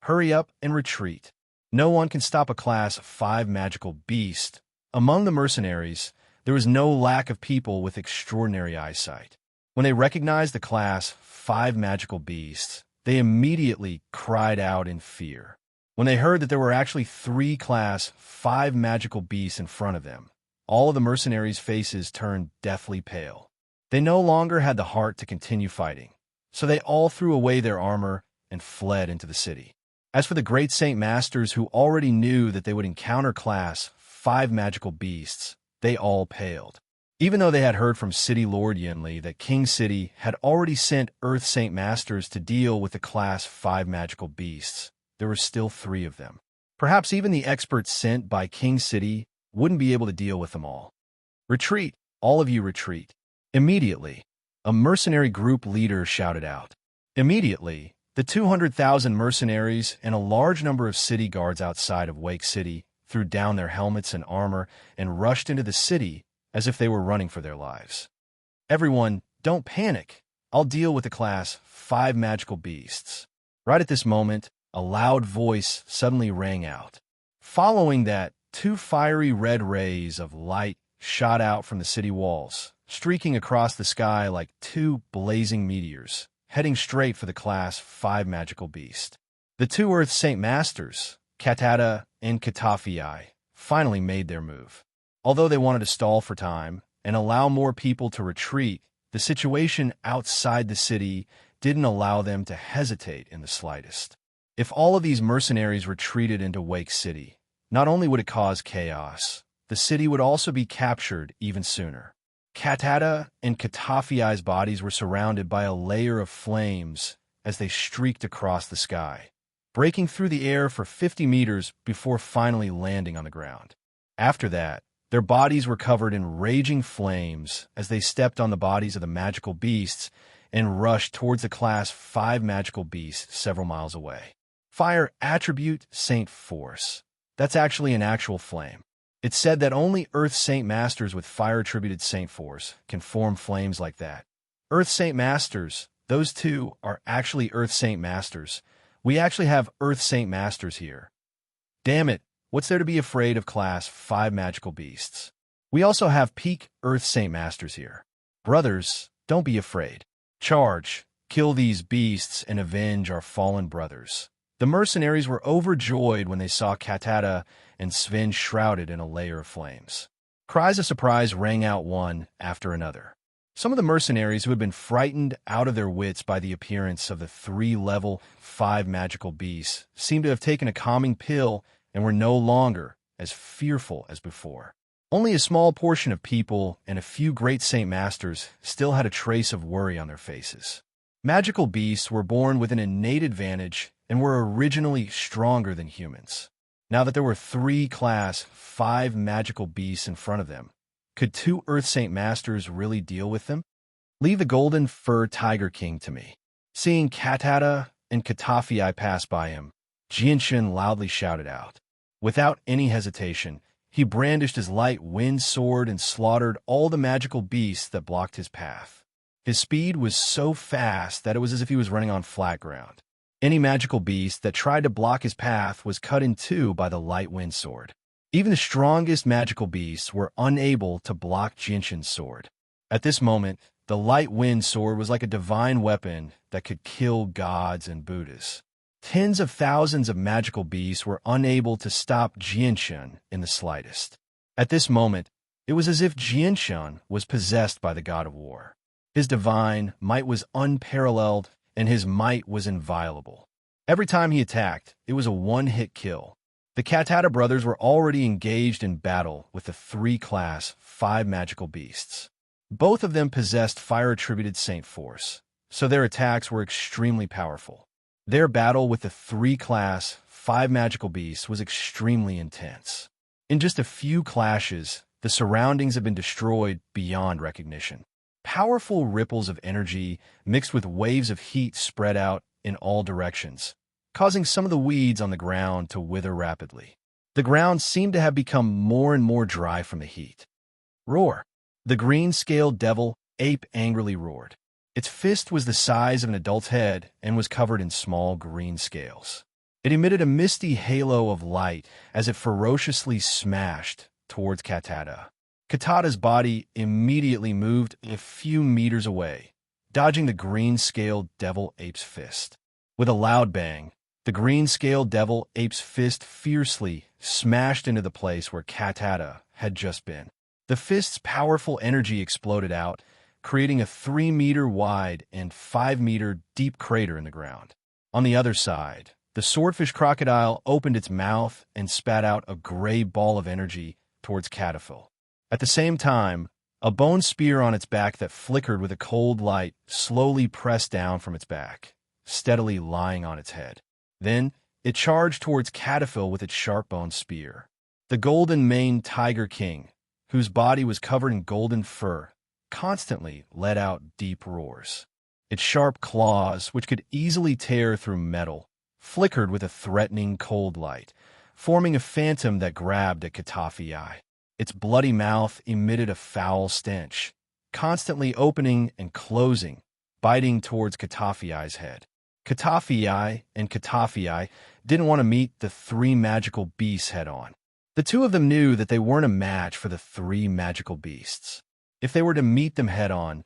Hurry up and retreat. No one can stop a Class 5 magical beast. Among the mercenaries, there was no lack of people with extraordinary eyesight. When they recognized the Class 5 magical beasts, they immediately cried out in fear. When they heard that there were actually 3 Class 5 magical beasts in front of them, all of the mercenaries' faces turned deathly pale. They no longer had the heart to continue fighting, so they all threw away their armor and fled into the city. As for the great Saint Masters who already knew that they would encounter Class 5 magical beasts, they all paled. Even though they had heard from City Lord Yinli that King City had already sent Earth Saint Masters to deal with the Class 5 magical beasts, there were still 3 of them. Perhaps even the experts sent by King City wouldn't be able to deal with them all. Retreat, all of you retreat. Immediately, a mercenary group leader shouted out. Immediately, the 200,000 mercenaries and a large number of city guards outside of Wake City threw down their helmets and armor and rushed into the city as if they were running for their lives. Everyone, don't panic. I'll deal with the Class 5 magical beasts. Right at this moment, a loud voice suddenly rang out. Following that, 2 fiery red rays of light shot out from the city walls, streaking across the sky like 2 blazing meteors, heading straight for the Class 5 magical beast. The 2 Earth Saint Masters, Katata and Katafii, finally made their move. Although they wanted to stall for time and allow more people to retreat, the situation outside the city didn't allow them to hesitate in the slightest. If all of these mercenaries retreated into Wake City, not only would it cause chaos, the city would also be captured even sooner. Katata and Katafiai's bodies were surrounded by a layer of flames as they streaked across the sky, breaking through the air for 50 meters before finally landing on the ground. After that, their bodies were covered in raging flames as they stepped on the bodies of the magical beasts and rushed towards the Class 5 magical beast several miles away. Fire Attribute Saint Force. That's actually an actual flame. It's said that only Earth Saint Masters with fire-attributed Saint Force can form flames like that. Earth Saint Masters, those 2 are actually Earth Saint Masters. We actually have Earth Saint Masters here. Damn it, what's there to be afraid of Class 5 magical beasts? We also have peak Earth Saint Masters here. Brothers, don't be afraid. Charge, kill these beasts and avenge our fallen brothers. The mercenaries were overjoyed when they saw Katata and Sven shrouded in a layer of flames. Cries of surprise rang out one after another. Some of the mercenaries who had been frightened out of their wits by the appearance of the 3 level 5 magical beasts seemed to have taken a calming pill and were no longer as fearful as before. Only a small portion of people and a few great Saint Masters still had a trace of worry on their faces. Magical beasts were born with an innate advantage and were originally stronger than humans. Now that there were 3 Class 5 magical beasts in front of them, could 2 Earth Saint Masters really deal with them? Leave the Golden Fur Tiger King to me. Seeing Katata and Katafii pass by him, Jianshun loudly shouted out. Without any hesitation, he brandished his light wind sword and slaughtered all the magical beasts that blocked his path. His speed was so fast that it was as if he was running on flat ground. Any magical beast that tried to block his path was cut in 2 by the light wind sword. Even the strongest magical beasts were unable to block Jinshin's sword. At this moment, the light wind sword was like a divine weapon that could kill gods and Buddhas. Tens of thousands of magical beasts were unable to stop Jinshin in the slightest. At this moment, it was as if Jinshin was possessed by the god of war. His divine might was unparalleled, and his might was inviolable. Every time he attacked, it was a one-hit kill. The Katata brothers were already engaged in battle with the 3-class, 5 magical beasts. Both of them possessed fire-attributed Saint Force, so their attacks were extremely powerful. Their battle with the 3-class, 5 magical beasts was extremely intense. In just a few clashes, the surroundings have been destroyed beyond recognition. Powerful ripples of energy mixed with waves of heat spread out in all directions, causing some of the weeds on the ground to wither rapidly. The ground seemed to have become more and more dry from the heat. Roar! The green-scaled devil ape angrily roared. Its fist was the size of an adult's head and was covered in small green scales. It emitted a misty halo of light as it ferociously smashed towards Katata. Katata's body immediately moved a few meters away, dodging the green-scaled devil ape's fist. With a loud bang, the green-scaled devil ape's fist fiercely smashed into the place where Katata had just been. The fist's powerful energy exploded out, creating a 3-meter wide and 5-meter deep crater in the ground. On the other side, the swordfish crocodile opened its mouth and spat out a gray ball of energy towards Cataphyl. At the same time, a bone spear on its back that flickered with a cold light slowly pressed down from its back, steadily lying on its head. Then, it charged towards Cataphyl with its sharp-boned spear. The golden-maned Tiger King, whose body was covered in golden fur, constantly let out deep roars. Its sharp claws, which could easily tear through metal, flickered with a threatening cold light, forming a phantom that grabbed at Kataphiai. Its bloody mouth emitted a foul stench, constantly opening and closing, biting towards Kataphiai's head. Kataphiai and Kataphiai didn't want to meet the 3 magical beasts head-on. The two of them knew that they weren't a match for the 3 magical beasts. If they were to meet them head-on,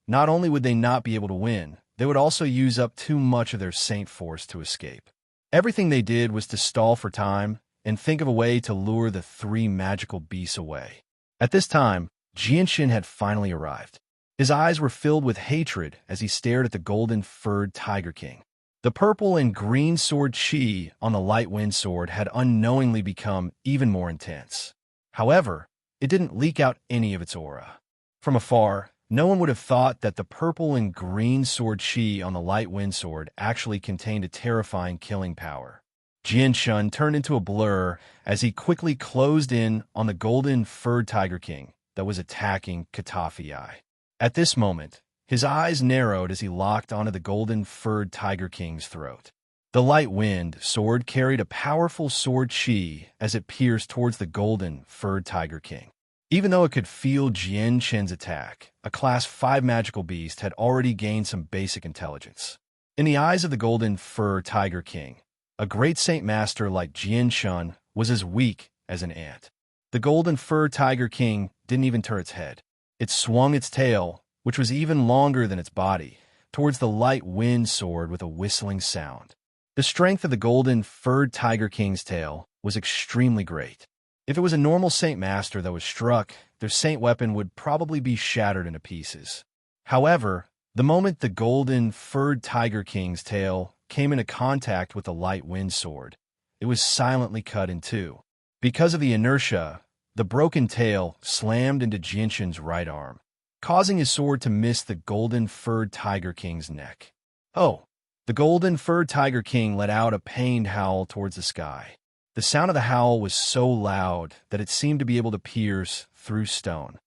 not only would they not be able to win, they would also use up too much of their Saint Force to escape. Everything they did was to stall for time and think of a way to lure the 3 magical beasts away. At this time, Jinshin had finally arrived. His eyes were filled with hatred as he stared at the golden-furred Tiger King. The purple and green sword chi on the light wind sword had unknowingly become even more intense. However, it didn't leak out any of its aura. From afar, no one would have thought that the purple and green sword chi on the light wind sword actually contained a terrifying killing power. Jinshin turned into a blur as he quickly closed in on the golden-furred Tiger King that was attacking Kataphiai. At this moment, his eyes narrowed as he locked onto the golden-furred Tiger King's throat. The light wind sword carried a powerful sword chi as it pierced towards the golden-furred Tiger King. Even though it could feel Jinshin's attack, a Class 5 magical beast had already gained some basic intelligence. In the eyes of the golden-furred Tiger King, a great Saint Master like Jinshin was as weak as an ant. The golden-furred Tiger King didn't even turn its head. It swung its tail, which was even longer than its body, towards the light wind sword with a whistling sound. The strength of the golden-furred Tiger King's tail was extremely great. If it was a normal Saint Master that was struck, their Saint weapon would probably be shattered into pieces. However, the moment the golden-furred Tiger King's tail came into contact with the light wind sword, it was silently cut in two. Because of the inertia, the broken tail slammed into Jinshin's right arm, causing his sword to miss the golden-furred Tiger King's neck. Oh! The golden-furred Tiger King let out a pained howl towards the sky. The sound of the howl was so loud that it seemed to be able to pierce through stone.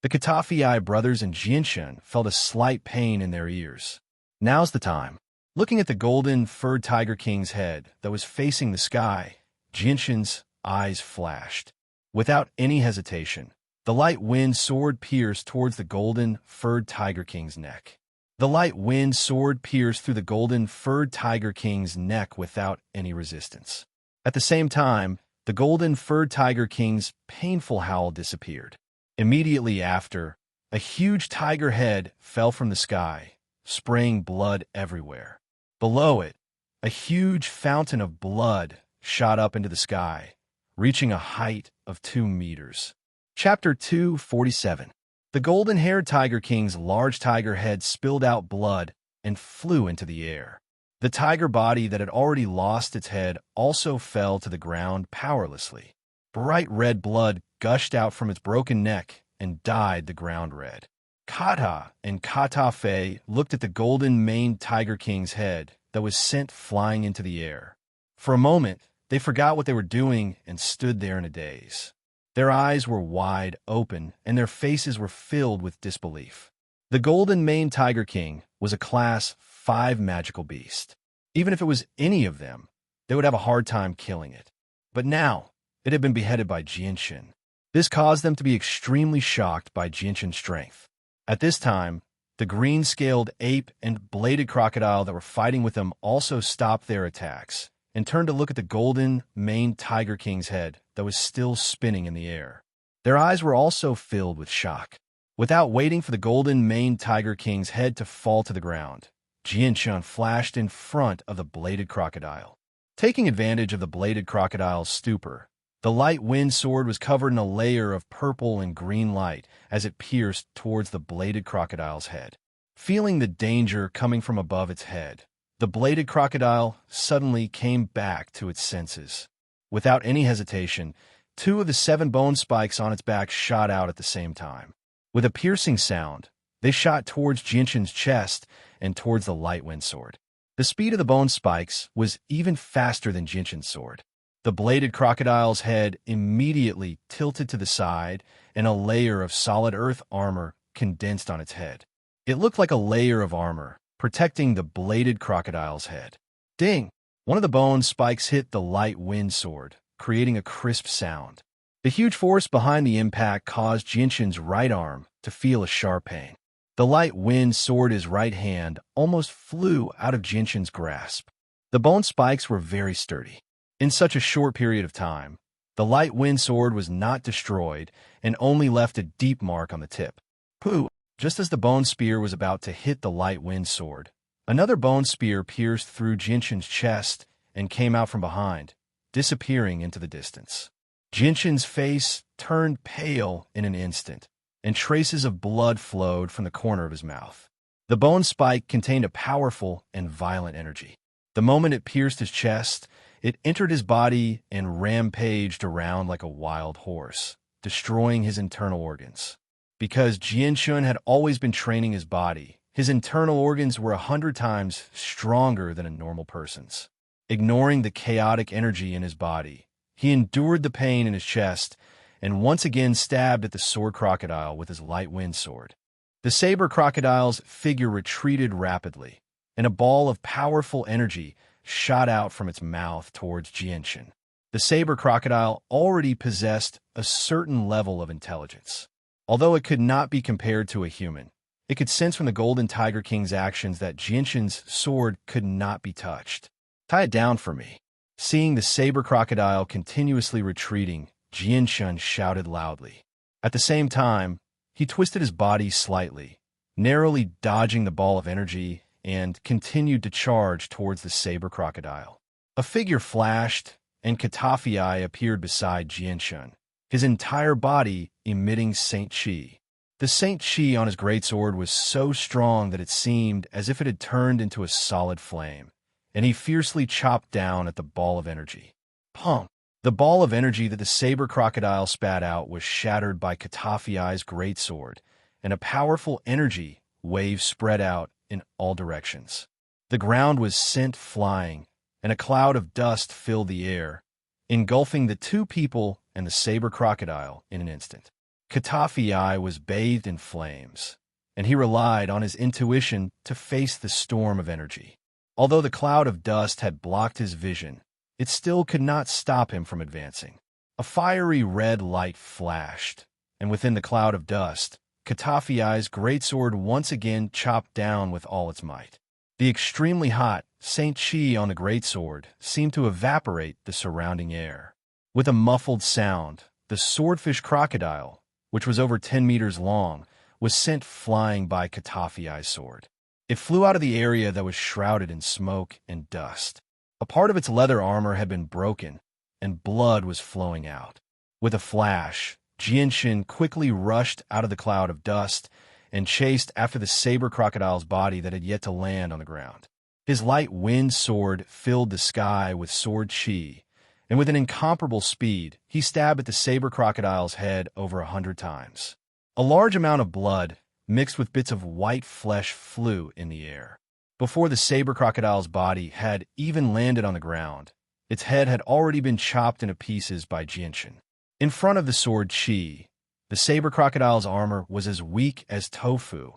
The Kataphiai brothers and Jinshin felt a slight pain in their ears. Now's the time. Looking at the golden-furred Tiger King's head that was facing the sky, Jinshin's eyes flashed. Without any hesitation, the light wind sword pierced towards the golden-furred Tiger King's neck. The light wind sword pierced through the golden-furred Tiger King's neck without any resistance. At the same time, the golden-furred Tiger King's painful howl disappeared. Immediately after, a huge tiger head fell from the sky, spraying blood everywhere. Below it, a huge fountain of blood shot up into the sky, reaching a height of 2 meters. Chapter 247. The golden-haired Tiger King's large tiger head spilled out blood and flew into the air. The tiger body that had already lost its head also fell to the ground powerlessly. Bright red blood gushed out from its broken neck and dyed the ground red. Kata and Kata Fei looked at the golden-maned Tiger King's head that was sent flying into the air. For a moment, they forgot what they were doing and stood there in a daze. Their eyes were wide open, and their faces were filled with disbelief. The golden-maned Tiger King was a Class 5 magical beast. Even if it was any of them, they would have a hard time killing it. But now, it had been beheaded by Jianshan. This caused them to be extremely shocked by Jianshan's strength. At this time, the green-scaled ape and bladed crocodile that were fighting with them also stopped their attacks and turned to look at the golden-maned Tiger King's head that was still spinning in the air. Their eyes were also filled with shock. Without waiting for the golden-maned Tiger King's head to fall to the ground, Jianshan flashed in front of the bladed crocodile. Taking advantage of the bladed crocodile's stupor, the light wind sword was covered in a layer of purple and green light as it pierced towards the bladed crocodile's head. Feeling the danger coming from above its head, the bladed crocodile suddenly came back to its senses. Without any hesitation, 2 of the 7 bone spikes on its back shot out at the same time. With a piercing sound, they shot towards Jianshan's chest and towards the light wind sword. The speed of the bone spikes was even faster than Jianshan's sword. The bladed crocodile's head immediately tilted to the side, and a layer of solid earth armor condensed on its head. It looked like a layer of armor, protecting the bladed crocodile's head. Ding! One of the bone spikes hit the light wind sword, creating a crisp sound. The huge force behind the impact caused Jianshan's right arm to feel a sharp pain. The light wind sword, his right hand, almost flew out of Jianshan's grasp. The bone spikes were very sturdy. In such a short period of time, the light wind sword was not destroyed and only left a deep mark on the tip. Pooh! Just as the bone spear was about to hit the light wind sword, another bone spear pierced through Jianshan's chest and came out from behind, disappearing into the distance. Jianshan's face turned pale in an instant, and traces of blood flowed from the corner of his mouth. The bone spike contained a powerful and violent energy. The moment it pierced his chest, it entered his body and rampaged around like a wild horse, destroying his internal organs. Because Jianshan had always been training his body, his internal organs were 100 times stronger than a normal person's. Ignoring the chaotic energy in his body, he endured the pain in his chest and once again stabbed at the sword crocodile with his light wind sword. The saber crocodile's figure retreated rapidly, and a ball of powerful energy shot out from its mouth towards Jianshan. The saber crocodile already possessed a certain level of intelligence. Although it could not be compared to a human, it could sense from the Golden Tiger King's actions that Jianshan's sword could not be touched. "Tie it down for me." Seeing the saber crocodile continuously retreating, Jianshan shouted loudly. At the same time, he twisted his body slightly, narrowly dodging the ball of energy, and continued to charge towards the saber crocodile. A figure flashed, and Katafi appeared beside Jianshan, his entire body emitting Saint Chi. The Saint Chi on his greatsword was so strong that it seemed as if it had turned into a solid flame, and he fiercely chopped down at the ball of energy. Pump! The ball of energy that the saber crocodile spat out was shattered by Katafi's greatsword, and a powerful energy wave spread out in all directions. The ground was sent flying, and a cloud of dust filled the air, engulfing the 2 people and the saber crocodile in an instant. Katafi was bathed in flames, and he relied on his intuition to face the storm of energy. Although the cloud of dust had blocked his vision, it still could not stop him from advancing. A fiery red light flashed, and within the cloud of dust, Katafi's greatsword once again chopped down with all its might. The extremely hot Saint Chi on the greatsword seemed to evaporate the surrounding air. With a muffled sound, the swordfish crocodile, which was over 10 meters long, was sent flying by Katafiai's sword. It flew out of the area that was shrouded in smoke and dust. A part of its leather armor had been broken, and blood was flowing out. With a flash, Jianshin quickly rushed out of the cloud of dust and chased after the saber crocodile's body that had yet to land on the ground. His light wind sword filled the sky with sword chi, and with an incomparable speed, he stabbed at the saber crocodile's head over 100 times. A large amount of blood, mixed with bits of white flesh, flew in the air. Before the saber crocodile's body had even landed on the ground, its head had already been chopped into pieces by Jianshin. In front of the sword chi, the saber crocodile's armor was as weak as tofu,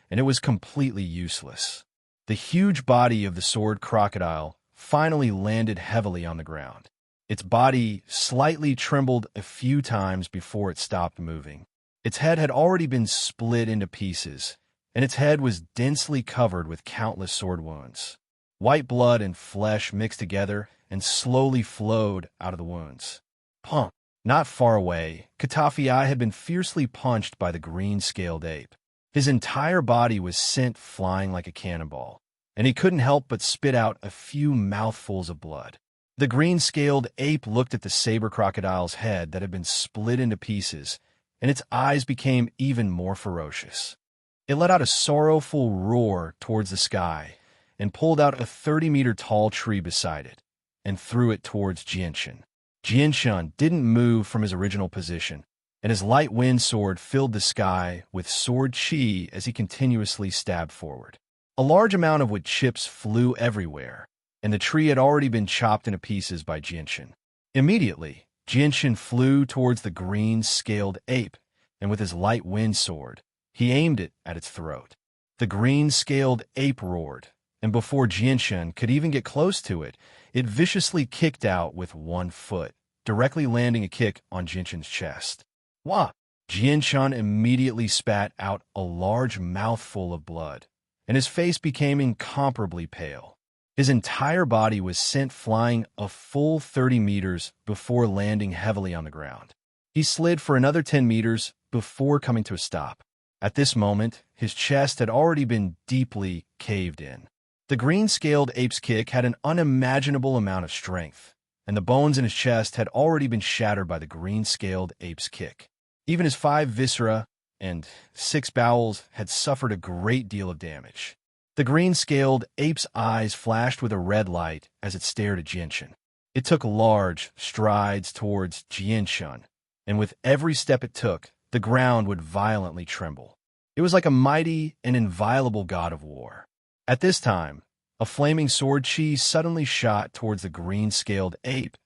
and it was completely useless. The huge body of the sword crocodile finally landed heavily on the ground. Its body slightly trembled a few times before it stopped moving. Its head had already been split into pieces, and its head was densely covered with countless sword wounds. White blood and flesh mixed together and slowly flowed out of the wounds. Punk! Not far away, Katafiai had been fiercely punched by the green-scaled ape. His entire body was sent flying like a cannonball, and he couldn't help but spit out a few mouthfuls of blood. The green-scaled ape looked at the saber crocodile's head that had been split into pieces, and its eyes became even more ferocious. It let out a sorrowful roar towards the sky and pulled out a 30-meter-tall tree beside it and threw it towards Jianshin. Jianshin didn't move from his original position, and his light wind sword filled the sky with sword chi as he continuously stabbed forward. A large amount of wood chips flew everywhere, and the tree had already been chopped into pieces by Jianshin. Immediately, Jianshin flew towards the green-scaled ape, and with his light wind sword, he aimed it at its throat. The green-scaled ape roared, and before Jianshin could even get close to it, it viciously kicked out with one foot, directly landing a kick on Jianshin's chest. Wah! Jianshin immediately spat out a large mouthful of blood, and his face became incomparably pale. His entire body was sent flying a full 30 meters before landing heavily on the ground. He slid for another 10 meters before coming to a stop. At this moment, his chest had already been deeply caved in. The green-scaled ape's kick had an unimaginable amount of strength, and the bones in his chest had already been shattered by the green-scaled ape's kick. Even his 5 viscera and 6 bowels had suffered a great deal of damage. The green-scaled ape's eyes flashed with a red light as it stared at Jianshin. It took large strides towards Jianshin, and with every step it took, the ground would violently tremble. It was like a mighty and inviolable god of war. At this time, a flaming sword chi suddenly shot towards the green-scaled ape,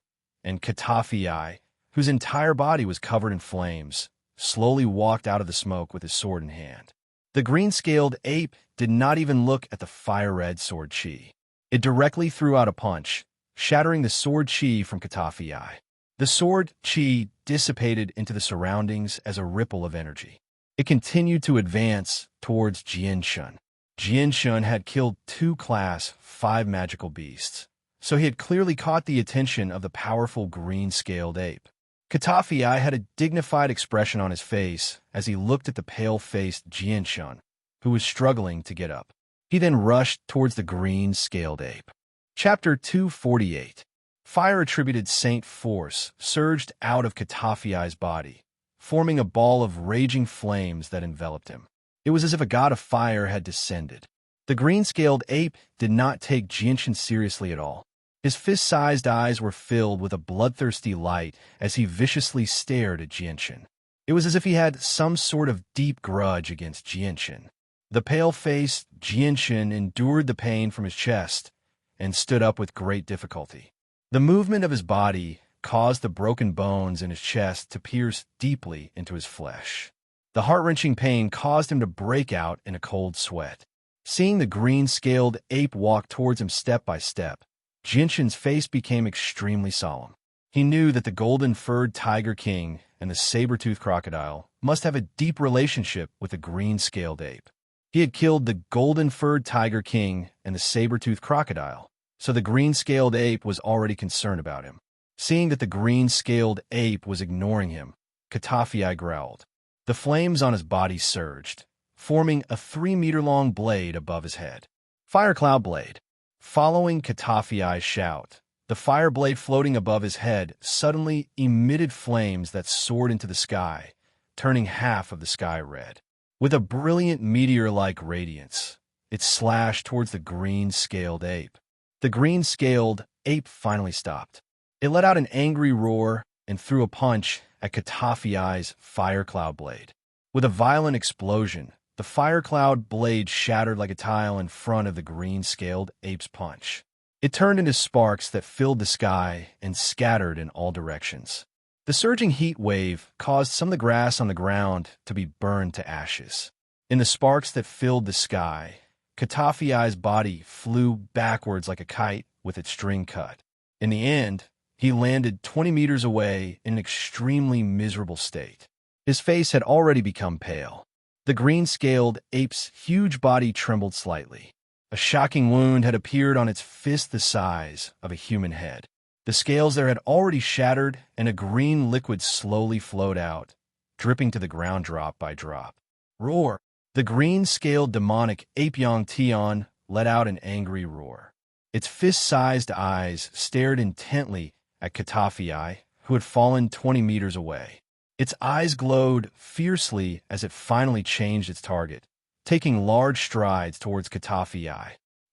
and Katafiai, whose entire body was covered in flames, slowly walked out of the smoke with his sword in hand. The green-scaled ape did not even look at the fire-red sword chi. It directly threw out a punch, shattering the sword chi from Katafiai. The sword chi dissipated into the surroundings as a ripple of energy. It continued to advance towards Jianshin. Jianshin had killed 2 Class 5 magical beasts, so he had clearly caught the attention of the powerful green-scaled ape. Katafiai had a dignified expression on his face as he looked at the pale-faced Jianshin, who was struggling to get up. He then rushed towards the green-scaled ape. Chapter 248. Fire-attributed Saint Force surged out of Katafiai's body, forming a ball of raging flames that enveloped him. It was as if a god of fire had descended. The green-scaled ape did not take Jianshin seriously at all. His fist-sized eyes were filled with a bloodthirsty light as he viciously stared at Jianshin. It was as if he had some sort of deep grudge against Jianshin. The pale-faced Jianshin endured the pain from his chest and stood up with great difficulty. The movement of his body caused the broken bones in his chest to pierce deeply into his flesh. The heart-wrenching pain caused him to break out in a cold sweat. Seeing the green-scaled ape walk towards him step by step, Jianshin's face became extremely solemn. He knew that the golden-furred tiger king and the saber-toothed crocodile must have a deep relationship with the green-scaled ape. He had killed the golden-furred tiger king and the saber-toothed crocodile, so the green-scaled ape was already concerned about him. Seeing that the green-scaled ape was ignoring him, Katafi growled. The flames on his body surged, forming a 3-meter-long blade above his head. Fire Cloud Blade. Following Katafi's shout, the fire blade floating above his head suddenly emitted flames that soared into the sky, turning half of the sky red. With a brilliant meteor-like radiance, it slashed towards the green-scaled ape. The green-scaled ape finally stopped. It let out an angry roar and threw a punch at Katafi's fire cloud blade. With a violent explosion, the fire cloud blade shattered like a tile in front of the green-scaled ape's punch. It turned into sparks that filled the sky and scattered in all directions. The surging heat wave caused some of the grass on the ground to be burned to ashes. In the sparks that filled the sky, Katafi's body flew backwards like a kite with its string cut. In the end, he landed 20 meters away in an extremely miserable state. His face had already become pale. The green-scaled ape's huge body trembled slightly. A shocking wound had appeared on its fist the size of a human head. The scales there had already shattered, and a green liquid slowly flowed out, dripping to the ground drop by drop. Roar! The green-scaled demonic ape Yongtian let out an angry roar. Its fist-sized eyes stared intently at Katafi, who had fallen 20 meters away. Its eyes glowed fiercely as it finally changed its target, taking large strides towards Katafi.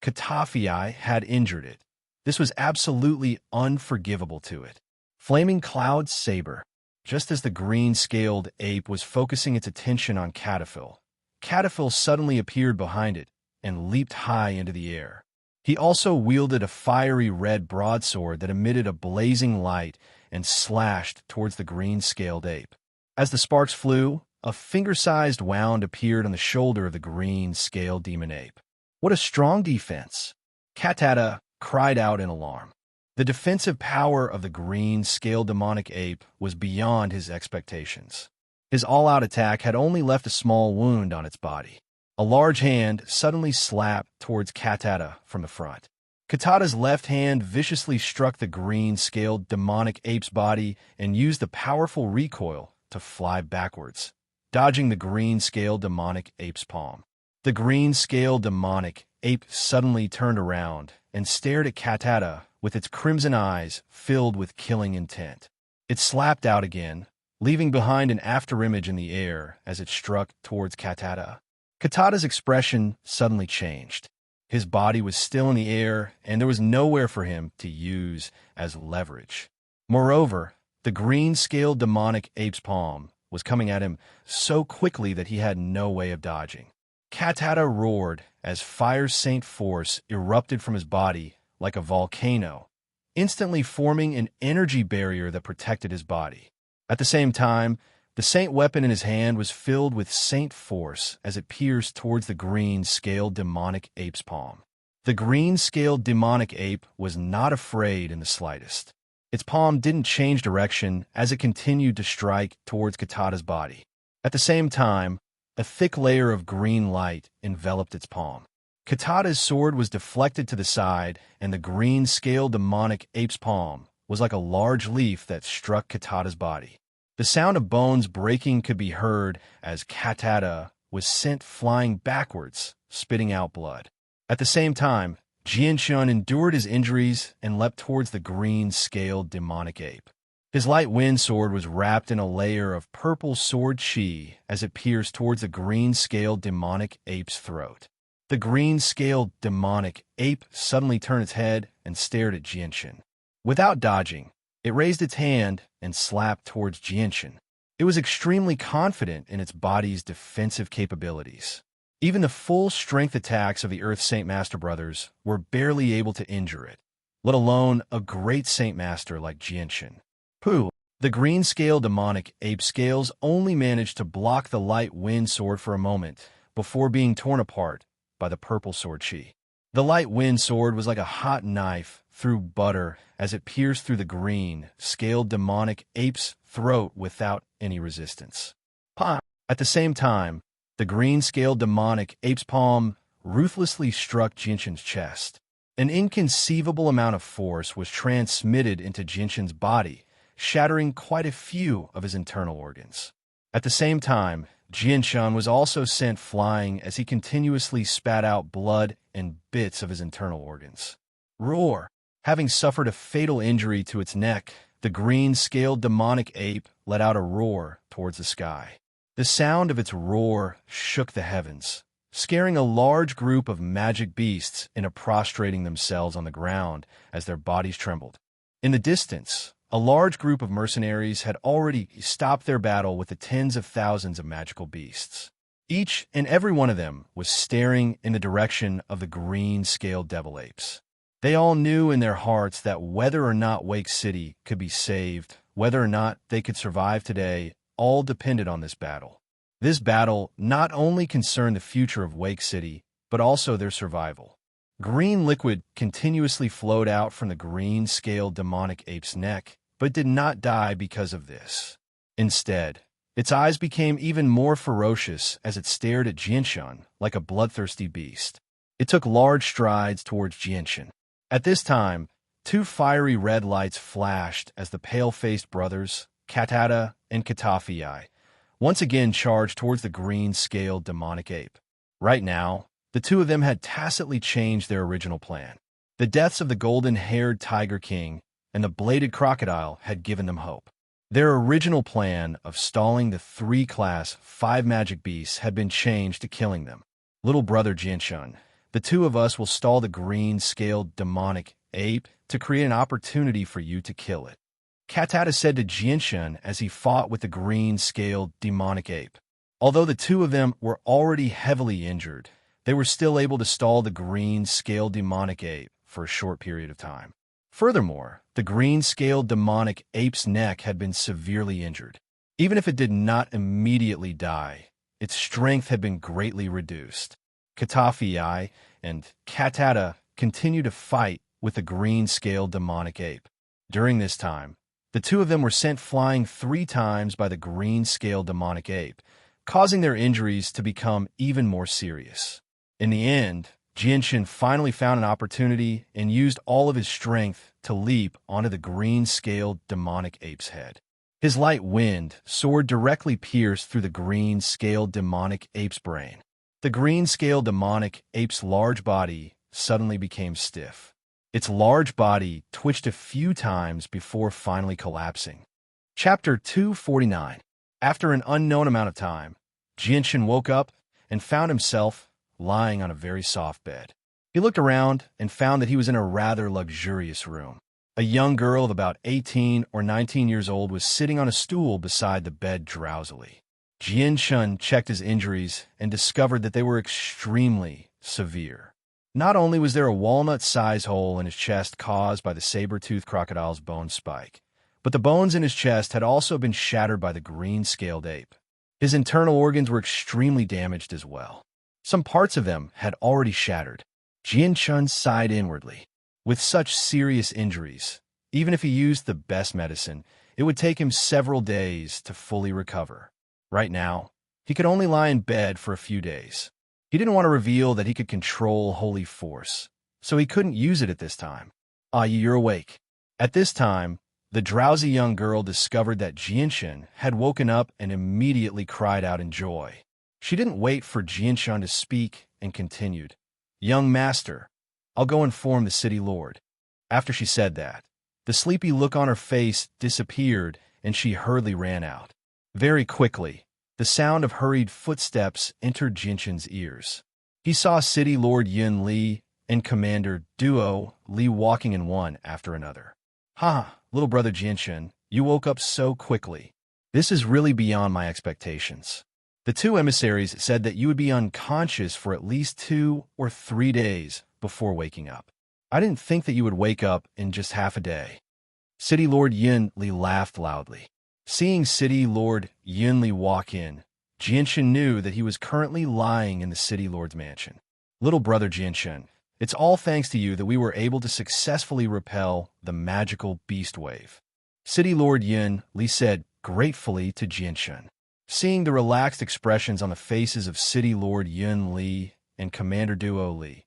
Katafi had injured it. This was absolutely unforgivable to it. Flaming Cloud Saber. Just as the green-scaled ape was focusing its attention on Catafil suddenly appeared behind it and leaped high into the air. He also wielded a fiery red broadsword that emitted a blazing light and slashed towards the green-scaled ape. As the sparks flew, a finger-sized wound appeared on the shoulder of the green-scaled demon ape. What a strong defense! Katata cried out in alarm. The defensive power of the green-scaled demonic ape was beyond his expectations. His all-out attack had only left a small wound on its body. A large hand suddenly slapped towards Katata from the front. Katata's left hand viciously struck the green-scaled demonic ape's body and used the powerful recoil to fly backwards, dodging the green-scaled demonic ape's palm. The green-scaled demonic ape suddenly turned around and stared at Katata with its crimson eyes filled with killing intent. It slapped out again, leaving behind an afterimage in the air as it struck towards Katata. Katata's expression suddenly changed. His body was still in the air, and there was nowhere for him to use as leverage. Moreover, the green-scaled demonic ape's palm was coming at him so quickly that he had no way of dodging. Katata roared as Fire Saint force erupted from his body like a volcano, instantly forming an energy barrier that protected his body. At the same time, the Saint weapon in his hand was filled with Saint force as it pierced towards the green-scaled demonic ape's palm. The green-scaled demonic ape was not afraid in the slightest. Its palm didn't change direction as it continued to strike towards Katata's body. At the same time, a thick layer of green light enveloped its palm. Katata's sword was deflected to the side, and the green-scaled demonic ape's palm was like a large leaf that struck Katata's body. The sound of bones breaking could be heard as Katata was sent flying backwards, spitting out blood. At the same time, Jianshun endured his injuries and leapt towards the green-scaled demonic ape. His light wind sword was wrapped in a layer of purple sword chi as it pierced towards the green-scaled demonic ape's throat. The green-scaled demonic ape suddenly turned its head and stared at Jianshun. Without dodging, it raised its hand and slapped towards Jianshun. It was extremely confident in its body's defensive capabilities. Even the full-strength attacks of the Earth Saint Master Brothers were barely able to injure it, let alone a great Saint Master like Jianshun. Pooh! The green-scaled demonic ape scales only managed to block the light wind sword for a moment before being torn apart by the purple sword chi. The light wind sword was like a hot knife through butter as it pierced through the green-scaled demonic ape's throat without any resistance. Pa! At the same time, the green-scaled demonic ape's palm ruthlessly struck Jianshun's chest. An inconceivable amount of force was transmitted into Jinshan's body, shattering quite a few of his internal organs. At the same time, Jinshan was also sent flying as he continuously spat out blood and bits of his internal organs. Roar! Having suffered a fatal injury to its neck, the green-scaled demonic ape let out a roar towards the sky. The sound of its roar shook the heavens, scaring a large group of magic beasts into prostrating themselves on the ground as their bodies trembled. In the distance, a large group of mercenaries had already stopped their battle with the tens of thousands of magical beasts. Each and every one of them was staring in the direction of the green-scaled devil apes. They all knew in their hearts that whether or not Wake City could be saved, whether or not they could survive today, all depended on this battle. This battle not only concerned the future of Wake City, but also their survival. Green liquid continuously flowed out from the green-scaled demonic ape's neck, but did not die because of this. Instead, its eyes became even more ferocious as it stared at Jinshan like a bloodthirsty beast. It took large strides towards Jinshan. At this time, two fiery red lights flashed as the pale-faced brothers, Katata and Katafii, once again charged towards the green-scaled demonic ape. Right now, the two of them had tacitly changed their original plan. The deaths of the golden-haired Tiger King and the bladed crocodile had given them hope. Their original plan of stalling the 3-class 5 magic beasts had been changed to killing them. Little brother Jinshan, the two of us will stall the green-scaled demonic ape to create an opportunity for you to kill it, Katata said to Jinshan as he fought with the green-scaled demonic ape. Although the two of them were already heavily injured, they were still able to stall the green-scaled demonic ape for a short period of time. Furthermore, the green-scaled demonic ape's neck had been severely injured. Even if it did not immediately die, its strength had been greatly reduced. Katafii and Katata continued to fight with the green-scaled demonic ape. During this time, the two of them were sent flying 3 times by the green-scaled demonic ape, causing their injuries to become even more serious. In the end, Jinshan finally found an opportunity and used all of his strength to leap onto the green-scaled demonic ape's head. His light wind sword directly pierced through the green-scaled demonic ape's brain. The green-scaled demonic ape's large body suddenly became stiff. Its large body twitched a few times before finally collapsing. Chapter 249. After an unknown amount of time, Jinshan woke up and found himself lying on a very soft bed. He looked around and found that he was in a rather luxurious room. A young girl of about 18 or 19 years old was sitting on a stool beside the bed drowsily. Jinshan checked his injuries and discovered that they were extremely severe. Not only was there a walnut-sized hole in his chest caused by the saber-toothed crocodile's bone spike, but the bones in his chest had also been shattered by the green-scaled ape. His internal organs were extremely damaged as well. Some parts of them had already shattered. Jinshan sighed inwardly. With such serious injuries, even if he used the best medicine, it would take him several days to fully recover. Right now, he could only lie in bed for a few days. He didn't want to reveal that he could control holy force, so he couldn't use it at this time. You're awake. At this time, the drowsy young girl discovered that Jinshan had woken up and immediately cried out in joy. She didn't wait for Jinshan to speak and continued, "Young master, I'll go inform the city lord." After she said that, the sleepy look on her face disappeared and she hurriedly ran out. Very quickly, the sound of hurried footsteps entered Jinshan's ears. He saw City Lord Yun Li and Commander Duo Li walking in one after another. Little brother Jinshan, you woke up so quickly. This is really beyond my expectations. The two emissaries said that you would be unconscious for at least 2 or 3 days before waking up. I didn't think that you would wake up in just half a day. City Lord Yun Li laughed loudly. Seeing City Lord Yun Li walk in, Jinshan knew that he was currently lying in the City Lord's mansion. Little brother Jinshan, it's all thanks to you that we were able to successfully repel the magical beast wave. City Lord Yun Li said gratefully to Jinshan. Seeing the relaxed expressions on the faces of City Lord Yun Li and Commander Duo Li,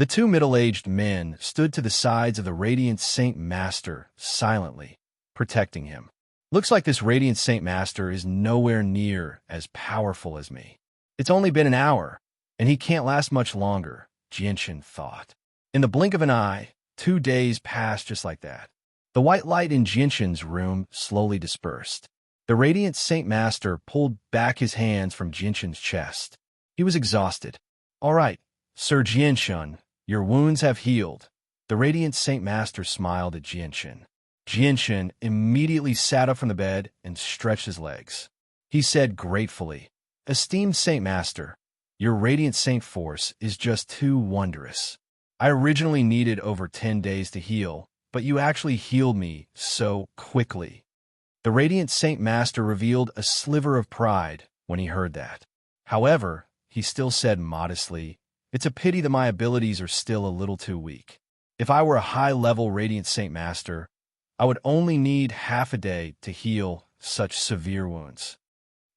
The two middle-aged men stood to the sides of the Radiant Saint Master, silently, protecting him. Looks like this Radiant Saint Master is nowhere near as powerful as me. It's only been an hour, and he can't last much longer, Jinshin thought. In the blink of an eye, 2 days passed just like that. The white light in Jinshin's room slowly dispersed. The Radiant Saint Master pulled back his hands from Jinshin's chest. He was exhausted. "All right, Sir Jinshin, your wounds have healed." The Radiant Saint Master smiled at Jinshin. Jinshin immediately sat up from the bed and stretched his legs. He said gratefully, "Esteemed Saint Master, your Radiant Saint Force is just too wondrous. I originally needed over 10 days to heal, but you actually healed me so quickly." The Radiant Saint Master revealed a sliver of pride when he heard that. However, he still said modestly, "It's a pity that my abilities are still a little too weak. If I were a high-level Radiant Saint Master, I would only need half a day to heal such severe wounds."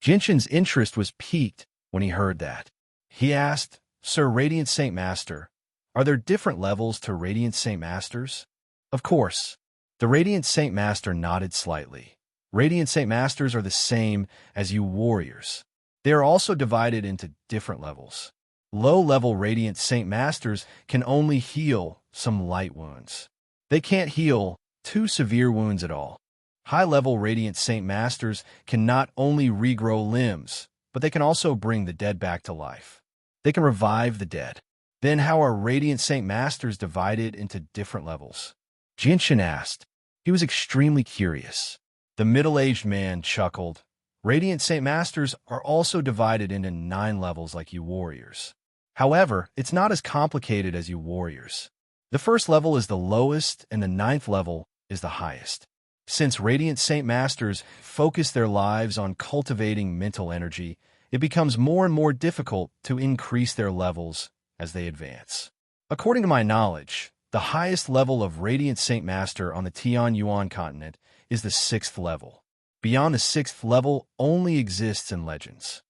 Jinshin's interest was piqued when he heard that. He asked, "Sir Radiant Saint Master, are there different levels to Radiant Saint Masters?" "Of course." The Radiant Saint Master nodded slightly. Radiant Saint Masters are the same as you warriors. They are also divided into different levels. Low-level Radiant Saint Masters can only heal some light wounds. They can't heal too severe wounds at all. High-level Radiant Saint Masters can not only regrow limbs, but they can also bring the dead back to life. They can revive the dead. Then how are Radiant Saint Masters divided into different levels? Jinshin asked. He was extremely curious. The middle-aged man chuckled. Radiant Saint Masters are also divided into 9 levels like you warriors. However, it's not as complicated as you warriors. The first level is the lowest and the 9th level is the highest. Since Radiant Saint Masters focus their lives on cultivating mental energy, it becomes more and more difficult to increase their levels as they advance. According to my knowledge, the highest level of Radiant Saint Master on the Tianyuan continent is the 6th level. Beyond the 6th level only exists in legends.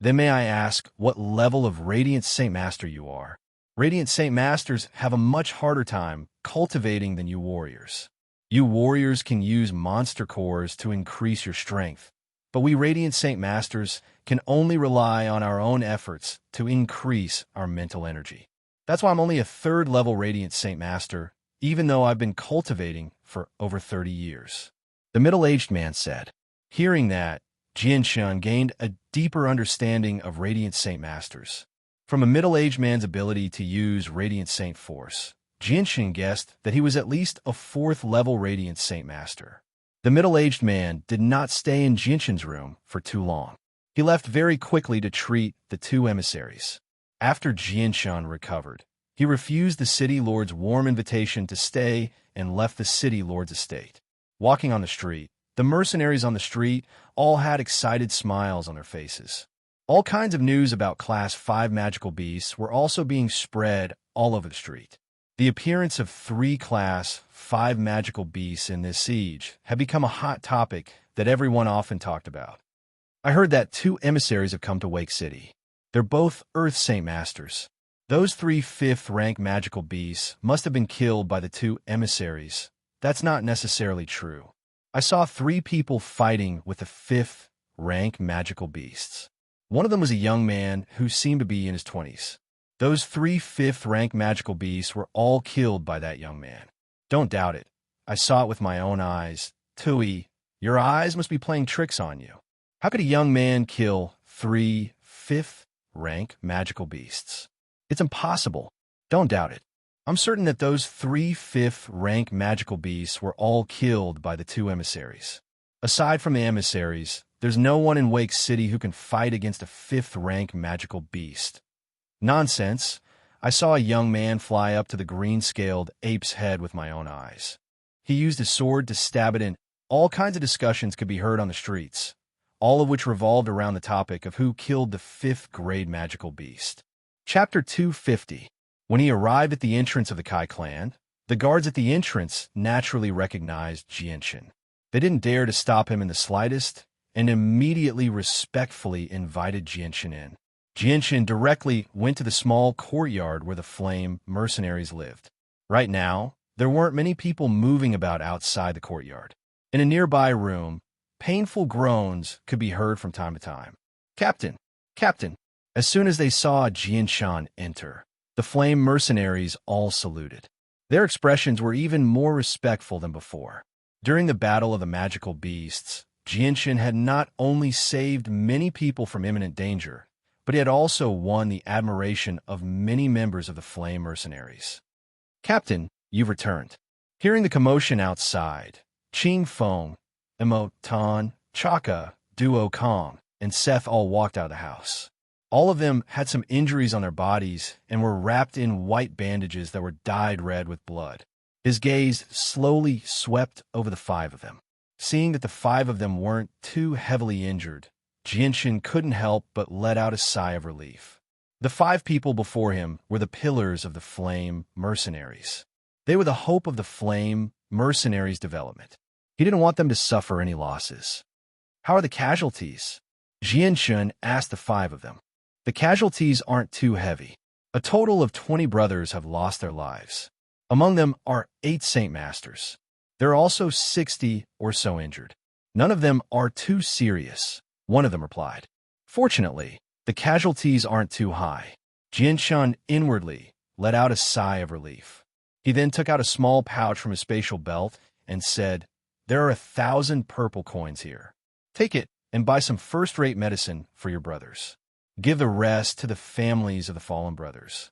Then may I ask what level of Radiant Saint Master you are? Radiant Saint Masters have a much harder time cultivating than you warriors. You warriors can use monster cores to increase your strength, but we Radiant Saint Masters can only rely on our own efforts to increase our mental energy. That's why I'm only a 3rd level Radiant Saint Master, even though I've been cultivating for over 30 years. The middle-aged man said. Hearing that, Jinshin gained a deeper understanding of Radiant Saint Masters. From a middle-aged man's ability to use Radiant Saint Force, Jinshin guessed that he was at least a 4th level Radiant Saint Master. The middle-aged man did not stay in Jinshin's room for too long. He left very quickly to treat the 2 emissaries. After Jinshin recovered, he refused the city lord's warm invitation to stay and left the city lord's estate. Walking on the street, the mercenaries on the street all had excited smiles on their faces. All kinds of news about Class 5 magical beasts were also being spread all over the street. The appearance of 3 Class 5 magical beasts in this siege had become a hot topic that everyone often talked about. I heard that 2 emissaries have come to Wake City. They're both Earth Saint Masters. Those 3 5th-rank magical beasts must have been killed by the 2 emissaries. That's not necessarily true. I saw 3 people fighting with the 5th-rank magical beasts. One of them was a young man who seemed to be in his 20s. Those 3 5th-rank magical beasts were all killed by that young man. Don't doubt it. I saw it with my own eyes. Tui, your eyes must be playing tricks on you. How could a young man kill 3 5th-rank magical beasts? It's impossible. Don't doubt it. I'm certain that those 3 5th-rank magical beasts were all killed by the 2 emissaries. Aside from the emissaries, there's no one in Wake City who can fight against a 5th-rank magical beast. Nonsense. I saw a young man fly up to the green-scaled ape's head with my own eyes. He used his sword to stab it in. All kinds of discussions could be heard on the streets, all of which revolved around the topic of who killed the 5th-grade magical beast. Chapter 250. When he arrived at the entrance of the Kai clan, the guards at the entrance naturally recognized Jinshin. They didn't dare to stop him in the slightest and immediately respectfully invited Jinshin in. Jianshin directly went to the small courtyard where the flame mercenaries lived. Right now, there weren't many people moving about outside the courtyard. In a nearby room, painful groans could be heard from time to time. Captain! Captain! As soon as they saw Jianshan enter, the flame mercenaries all saluted. Their expressions were even more respectful than before. During the Battle of the Magical Beasts, Jianshin had not only saved many people from imminent danger, but he had also won the admiration of many members of the flame mercenaries. Captain, you've returned. Hearing the commotion outside, Qing Feng, Tan, Chaka, Duo Kong, and Seth all walked out of the house. All of them had some injuries on their bodies and were wrapped in white bandages that were dyed red with blood. His gaze slowly swept over the 5 of them. Seeing that the 5 of them weren't too heavily injured, Jianshin couldn't help but let out a sigh of relief. The 5 people before him were the pillars of the flame mercenaries. They were the hope of the flame mercenaries' development. He didn't want them to suffer any losses. How are the casualties? Jianshin asked the 5 of them. The casualties aren't too heavy. A total of 20 brothers have lost their lives. Among them are 8 Saint Masters. There are also 60 or so injured. None of them are too serious, one of them replied. Fortunately, the casualties aren't too high. Jianshan inwardly let out a sigh of relief. He then took out a small pouch from his spatial belt and said, "There are 1,000 purple coins here. Take it and buy some first-rate medicine for your brothers. Give the rest to the families of the fallen brothers."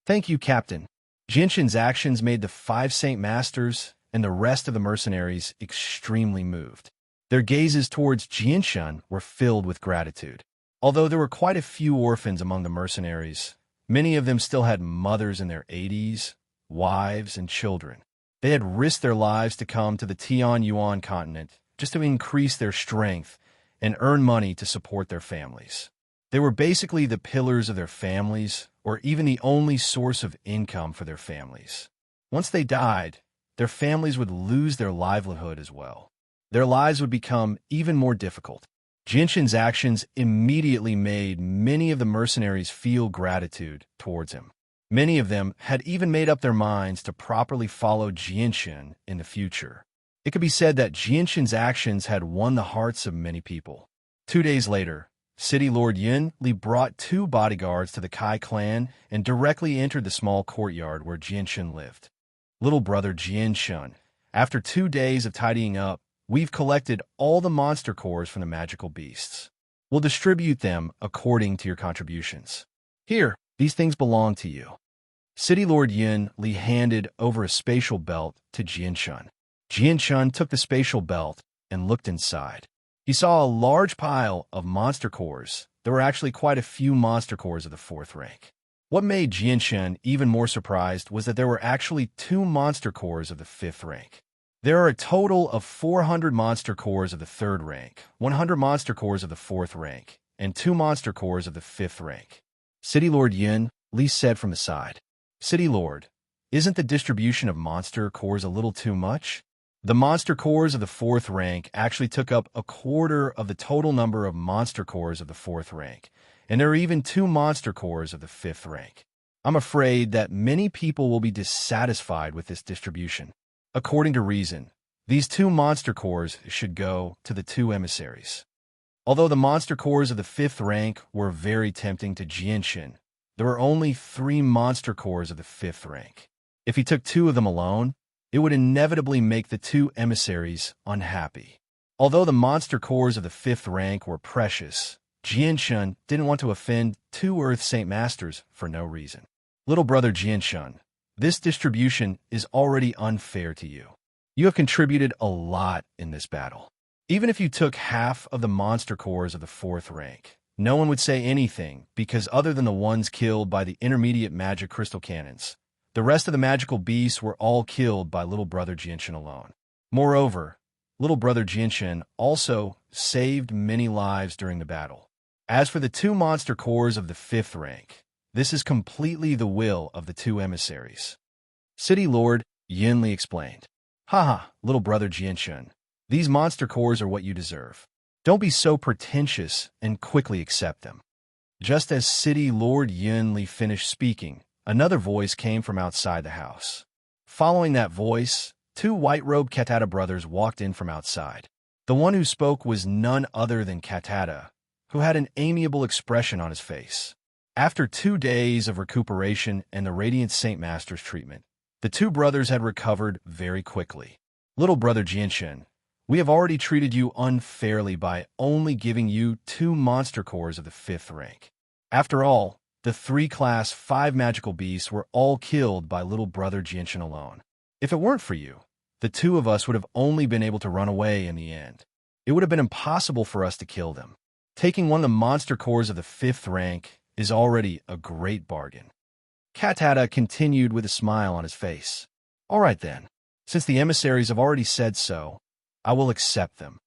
Thank you, Captain. Jianshin's actions made the 5 Saint Masters and the rest of the mercenaries extremely moved. Their gazes towards Jianshan were filled with gratitude. Although there were quite a few orphans among the mercenaries, many of them still had mothers in their 80s, wives, and children. They had risked their lives to come to the Tianyuan continent just to increase their strength and earn money to support their families. They were basically the pillars of their families, or even the only source of income for their families. Once they died, their families would lose their livelihood as well. Their lives would become even more difficult. Jianshin's actions immediately made many of the mercenaries feel gratitude towards him. Many of them had even made up their minds to properly follow Jianshin in the future. It could be said that Jianshin's actions had won the hearts of many people. 2 days later, City Lord Yin Li brought 2 bodyguards to the Kai clan and directly entered the small courtyard where Jianshin lived. Little brother Jianshin, after 2 days of tidying up, we've collected all the monster cores from the magical beasts. We'll distribute them according to your contributions. Here, these things belong to you. City Lord Yin Li handed over a spatial belt to Jianshin. Jianshin took the spatial belt and looked inside. He saw a large pile of monster cores. There were actually quite a few monster cores of the 4th rank. What made Jianshin even more surprised was that there were actually 2 monster cores of the 5th rank. There are a total of 400 monster cores of the 3rd rank, 100 monster cores of the 4th rank, and 2 monster cores of the 5th rank. City Lord Yin Li said from the side, "City Lord, isn't the distribution of monster cores a little too much? The monster cores of the 4th rank actually took up a quarter of the total number of monster cores of the 4th rank, and there are even 2 monster cores of the 5th rank. I'm afraid that many people will be dissatisfied with this distribution. According to reason, these 2 monster cores should go to the 2 emissaries." Although the monster cores of the 5th rank were very tempting to Jianshin, there were only 3 monster cores of the 5th rank. If he took 2 of them alone, it would inevitably make the 2 emissaries unhappy. Although the monster cores of the 5th rank were precious, Jianshin didn't want to offend 2 Earth Saint Masters for no reason. Little brother Jianshin, this distribution is already unfair to you. You have contributed a lot in this battle. Even if you took half of the monster cores of the 4th rank, no one would say anything because other than the ones killed by the intermediate magic crystal cannons, the rest of the magical beasts were all killed by little brother Jianshin alone. Moreover, little brother Jianshin also saved many lives during the battle. As for the 2 monster cores of the 5th rank, this is completely the will of the 2 emissaries. City Lord Yin Li explained, "Haha, little brother Jianshin, these monster cores are what you deserve. Don't be so pretentious and quickly accept them." Just as City Lord Yunli finished speaking, another voice came from outside the house. Following that voice, two white-robed Katata brothers walked in from outside. The one who spoke was none other than Katata, who had an amiable expression on his face. After 2 days of recuperation and the Radiant Saint Master's treatment, the two brothers had recovered very quickly. Little brother Jianshen, we have already treated you unfairly by only giving you 2 monster cores of the 5th rank. After all, the 3 Class 5 magical beasts were all killed by little brother Jianshen alone. If it weren't for you, the 2 of us would have only been able to run away in the end. It would have been impossible for us to kill them. Taking one of the monster cores of the 5th rank is already a great bargain. Katata continued with a smile on his face. All right then, since the emissaries have already said so, I will accept them.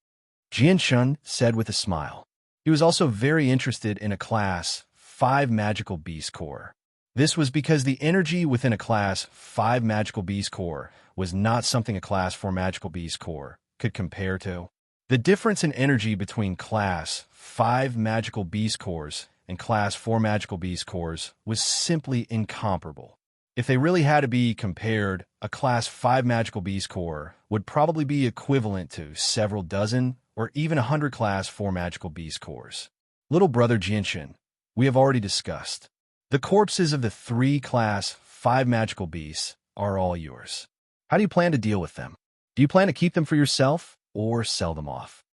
Jianshen said with a smile. He was also very interested in a Class 5 magical beast core. This was because the energy within a Class 5 magical beast core was not something a Class 4 magical beast core could compare to. The difference in energy between Class 5 magical beast cores and Class 4 magical beast cores was simply incomparable. If they really had to be compared, a Class 5 magical beast core would probably be equivalent to several dozen or even 100 Class 4 magical beast cores. Little brother Jianshen, we have already discussed. The corpses of the 3 Class 5 magical beasts are all yours. How do you plan to deal with them? Do you plan to keep them for yourself or sell them off?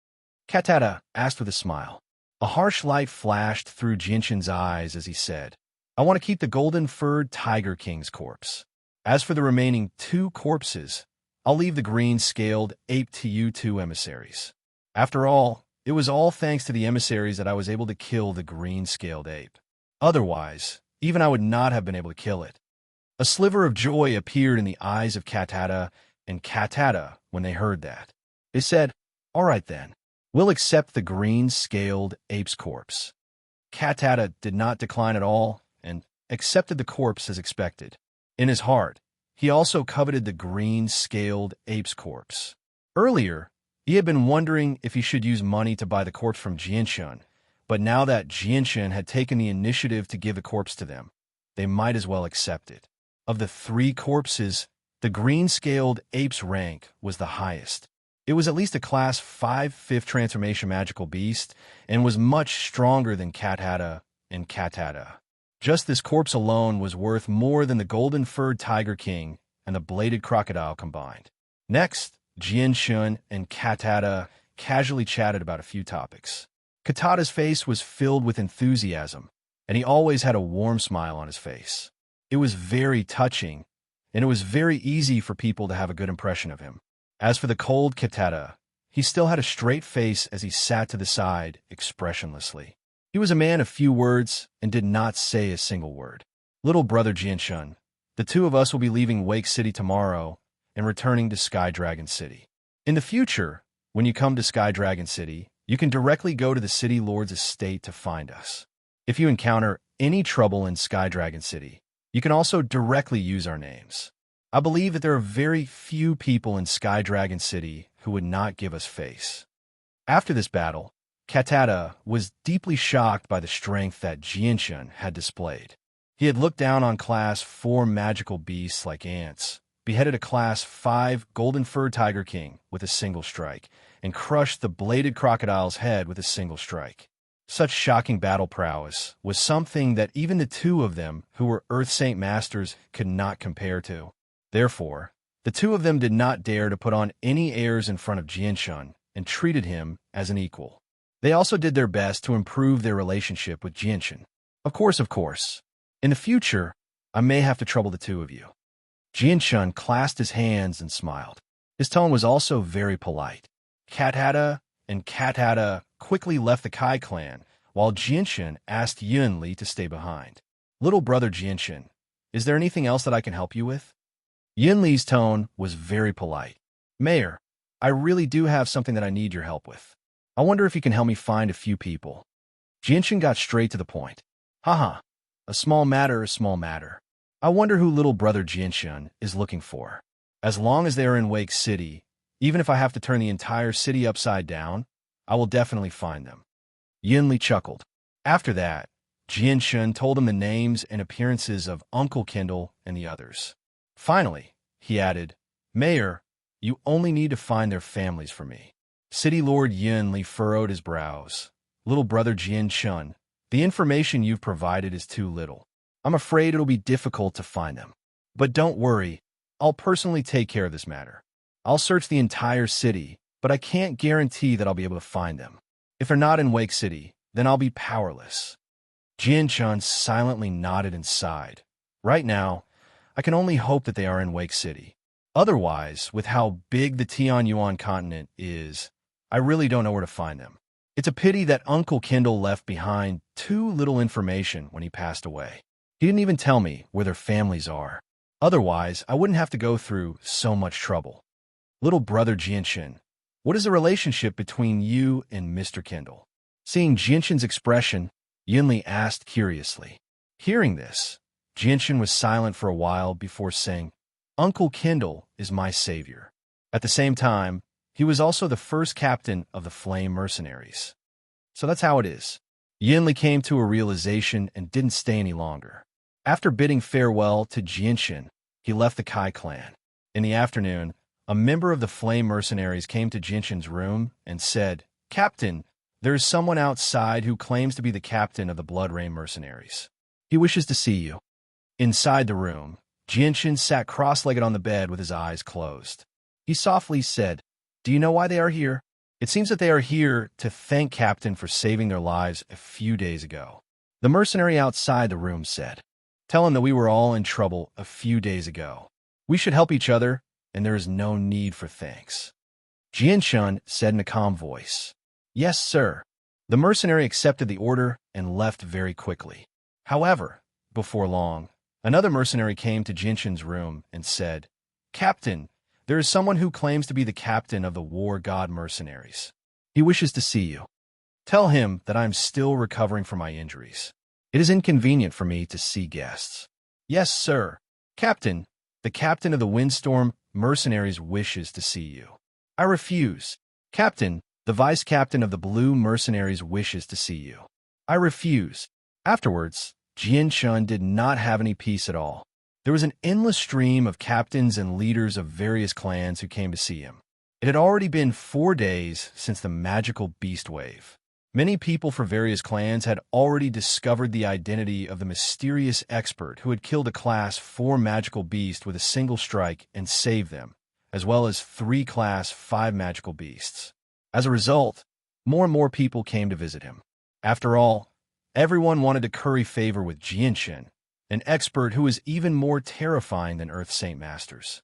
Katata asked with a smile. A harsh light flashed through Jianshen's eyes as he said, I want to keep the golden-furred Tiger King's corpse. As for the remaining 2 corpses, I'll leave the green-scaled ape to you 2 emissaries. After all, it was all thanks to the emissaries that I was able to kill the green-scaled ape. Otherwise, even I would not have been able to kill it. A sliver of joy appeared in the eyes of Katata and Katata when they heard that. They said, all right then, we'll accept the green-scaled ape's corpse. Katata did not decline at all and accepted the corpse as expected. In his heart, he also coveted the green-scaled ape's corpse. Earlier, he had been wondering if he should use money to buy the corpse from Jianshen, but now that Jianshen had taken the initiative to give the corpse to them, they might as well accept it. Of the 3 corpses, the green-scaled ape's rank was the highest. It was at least a Class 5 5th transformation magical beast and was much stronger than Katata and Katata. Just this corpse alone was worth more than the golden-furred Tiger King and the bladed crocodile combined. Next, Jianshen and Katata casually chatted about a few topics. Katata's face was filled with enthusiasm, and he always had a warm smile on his face. It was very touching, and it was very easy for people to have a good impression of him. As for the cold Katata, he still had a straight face as he sat to the side, expressionlessly. He was a man of few words and did not say a single word. Little brother Jianshen, the 2 of us will be leaving Wake City tomorrow and returning to Sky Dragon City. In the future, when you come to Sky Dragon City, you can directly go to the City Lord's estate to find us. If you encounter any trouble in Sky Dragon City, you can also directly use our names. I believe that there are very few people in Sky Dragon City who would not give us face. After this battle, Katata was deeply shocked by the strength that Jianshen had displayed. He had looked down on Class 4 magical beasts like ants, beheaded a Class 5 golden-furred Tiger King with a single strike, and crushed the bladed crocodile's head with a single strike. Such shocking battle prowess was something that even the 2 of them, who were Earth Saint Masters, could not compare to. Therefore, the 2 of them did not dare to put on any airs in front of Jianshen and treated him as an equal. They also did their best to improve their relationship with Jianshen. Of course. In the future, I may have to trouble the 2 of you. Jianshen clasped his hands and smiled. His tone was also very polite. Katata and Katata quickly left the Kai clan, while Jianshen asked Yunli to stay behind. Little brother Jianshen, is there anything else that I can help you with? Yunli's tone was very polite. Mayor, I really do have something that I need your help with. I wonder if you can help me find a few people. Jianshen got straight to the point. Haha, a small matter. I wonder who little brother Jianshen is looking for. As long as they are in Wake City, even if I have to turn the entire city upside down, I will definitely find them. Yunli chuckled. After that, Jianshun told him the names and appearances of Uncle Kindle and the others. Finally, he added, "Mayor, you only need to find their families for me." City Lord Yunli furrowed his brows. "Little brother Jianshun, the information you've provided is too little. I'm afraid it'll be difficult to find them. But don't worry, I'll personally take care of this matter. I'll search the entire city, but I can't guarantee that I'll be able to find them. If they're not in Wake City, then I'll be powerless." Jianshun silently nodded and sighed. "Right now, I can only hope that they are in Wake City. Otherwise, with how big the Tianyuan continent is, I really don't know where to find them. It's a pity that Uncle Kindle left behind too little information when he passed away. He didn't even tell me where their families are. Otherwise, I wouldn't have to go through so much trouble. Little brother Jianshun, what is the relationship between you and Mr. Kindle?" Seeing Jianshun's expression, Yunli asked curiously. Hearing this, Jianshun was silent for a while before saying, "Uncle Kindle is my savior." At the same time, he was also the first captain of the Flame Mercenaries. So that's how it is. Yunli came to a realization and didn't stay any longer. After bidding farewell to Jianshun, he left the Kai clan. In the afternoon, a member of the Flame Mercenaries came to Jianshun's room and said, "Captain, there is someone outside who claims to be the captain of the Blood Rain Mercenaries. He wishes to see you." Inside the room, Jianshun sat cross-legged on the bed with his eyes closed. He softly said, "Do you know why they are here? It seems that they are here to thank Captain for saving their lives a few days ago." The mercenary outside the room said, "Tell him that we were all in trouble a few days ago. We should help each other, and there is no need for thanks." Jianshun said in a calm voice, "Yes, sir." The mercenary accepted the order and left very quickly. However, before long, another mercenary came to Jianshun's room and said, "Captain, there is someone who claims to be the captain of the War God Mercenaries. He wishes to see you. Tell him that I am still recovering from my injuries. It is inconvenient for me to see guests." "Yes, sir." "Captain, the captain of the Windstorm Mercenaries wishes to see you." "I refuse." "Captain, the vice-captain of the Blue Mercenaries wishes to see you." "I refuse." Afterwards, Jianshun did not have any peace at all. There was an endless stream of captains and leaders of various clans who came to see him. It had already been 4 days since the magical beast wave. Many people for various clans had already discovered the identity of the mysterious expert who had killed a Class 4 magical beast with a single strike and saved them, as well as 3 Class 5 magical beasts. As a result, more and more people came to visit him. After all, everyone wanted to curry favor with Jianshun, an expert who was even more terrifying than Earth Saint Masters.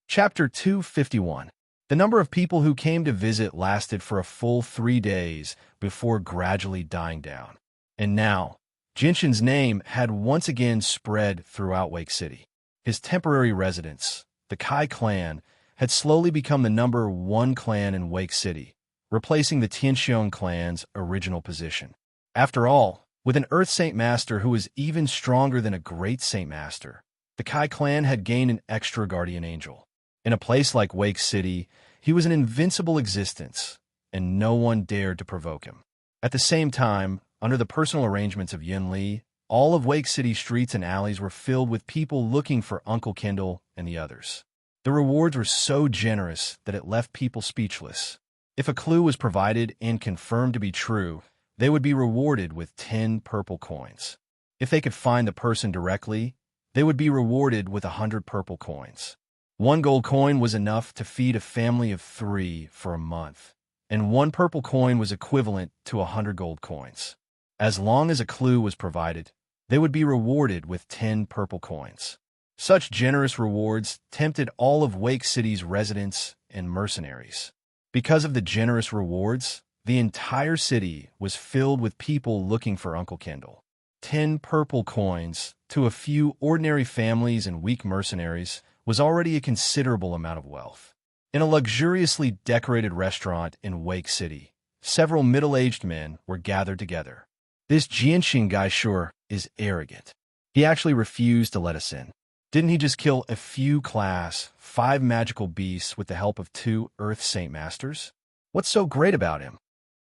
Chapter 251. The number of people who came to visit lasted for a full 3 days before gradually dying down. And now, Jianshun's name had once again spread throughout Wake City. His temporary residence, the Kai clan, had slowly become the #1 clan in Wake City, replacing the Tianxiong clan's original position. After all, with an Earth Saint Master who was even stronger than a Great Saint Master, the Kai clan had gained an extra guardian angel. In a place like Wake City, he was an invincible existence, and no one dared to provoke him. At the same time, under the personal arrangements of Yunli, all of Wake City streets and alleys were filled with people looking for Uncle Kindle and the others. The rewards were so generous that it left people speechless. If a clue was provided and confirmed to be true, they would be rewarded with 10 purple coins. If they could find the person directly, they would be rewarded with 100 purple coins. 1 gold coin was enough to feed a family of 3 for a month, and 1 purple coin was equivalent to 100 gold coins. As long as a clue was provided, they would be rewarded with 10 purple coins. Such generous rewards tempted all of Wake City's residents and mercenaries. Because of the generous rewards, the entire city was filled with people looking for Uncle Kindle. 10 purple coins to a few ordinary families and weak mercenaries was already a considerable amount of wealth. In a luxuriously decorated restaurant in Wake City, several middle-aged men were gathered together. "This Jianxing guy sure is arrogant. He actually refused to let us in. Didn't he just kill a few Class 5 magical beasts with the help of 2 Earth Saint Masters? What's so great about him?"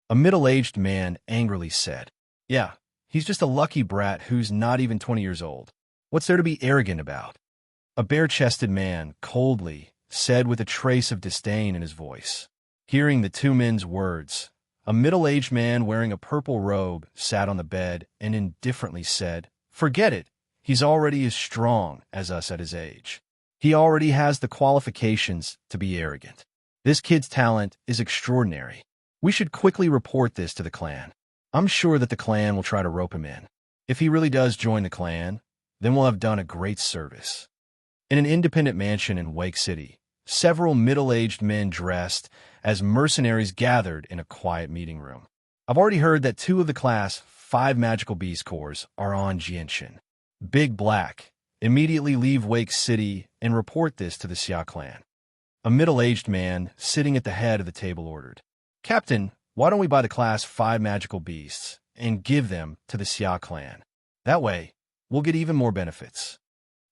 A middle-aged man angrily said. "Yeah, He's just a lucky brat who's not even 20 years old. What's there to be arrogant about? A bare-chested man, coldly, said with a trace of disdain in his voice. Hearing the two men's words, a middle-aged man wearing a purple robe sat on the bed and indifferently said, "Forget it. He's already as strong as us at his age. He already has the qualifications to be arrogant. This kid's talent is extraordinary. We should quickly report this to the clan. I'm sure that the clan will try to rope him in. If he really does join the clan, then we'll have done a great service." In an independent mansion in Wake City, several middle-aged men dressed as mercenaries gathered in a quiet meeting room. I've already heard that 2 of the Class 5 Magical Beast Corps are on Jianshan. Big Black, immediately leave Wake City and report this to the Xia clan. A middle-aged man sitting at the head of the table ordered, "Captain, why don't we buy the Class 5 Magical Beasts and give them to the Xia clan? That way, we'll get even more benefits."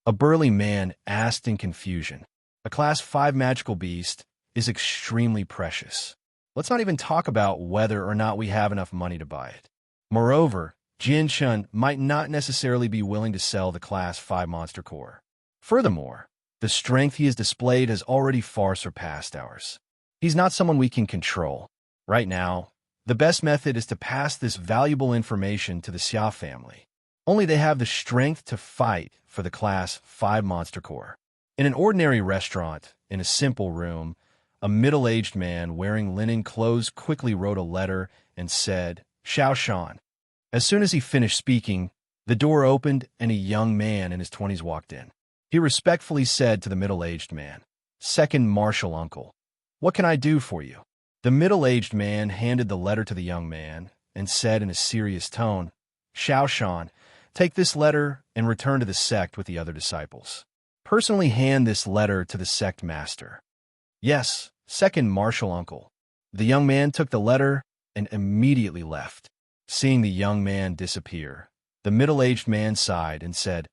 A burly man asked in confusion. A Class 5 Magical Beast is extremely precious. Let's not even talk about whether or not we have enough money to buy it. Moreover, Jianshan might not necessarily be willing to sell the Class 5 Monster Core. Furthermore, the strength he has displayed has already far surpassed ours. He's not someone we can control. Right now, the best method is to pass this valuable information to the Xia family. Only they have the strength to fight for the Class 5 Monster Core. In an ordinary restaurant, in a simple room, a middle-aged man wearing linen clothes quickly wrote a letter and said, "Xiao Shan." As soon as he finished speaking, the door opened and a young man in his 20s walked in. He respectfully said to the middle-aged man, "Second Marshal Uncle, what can I do for you?" The middle-aged man handed the letter to the young man and said in a serious tone, "Xiao Shan, take this letter and return to the sect with the other disciples. Personally hand this letter to the sect master." "Yes, Second Marshal Uncle." The young man took the letter and immediately left. Seeing the young man disappear, the middle-aged man sighed and said,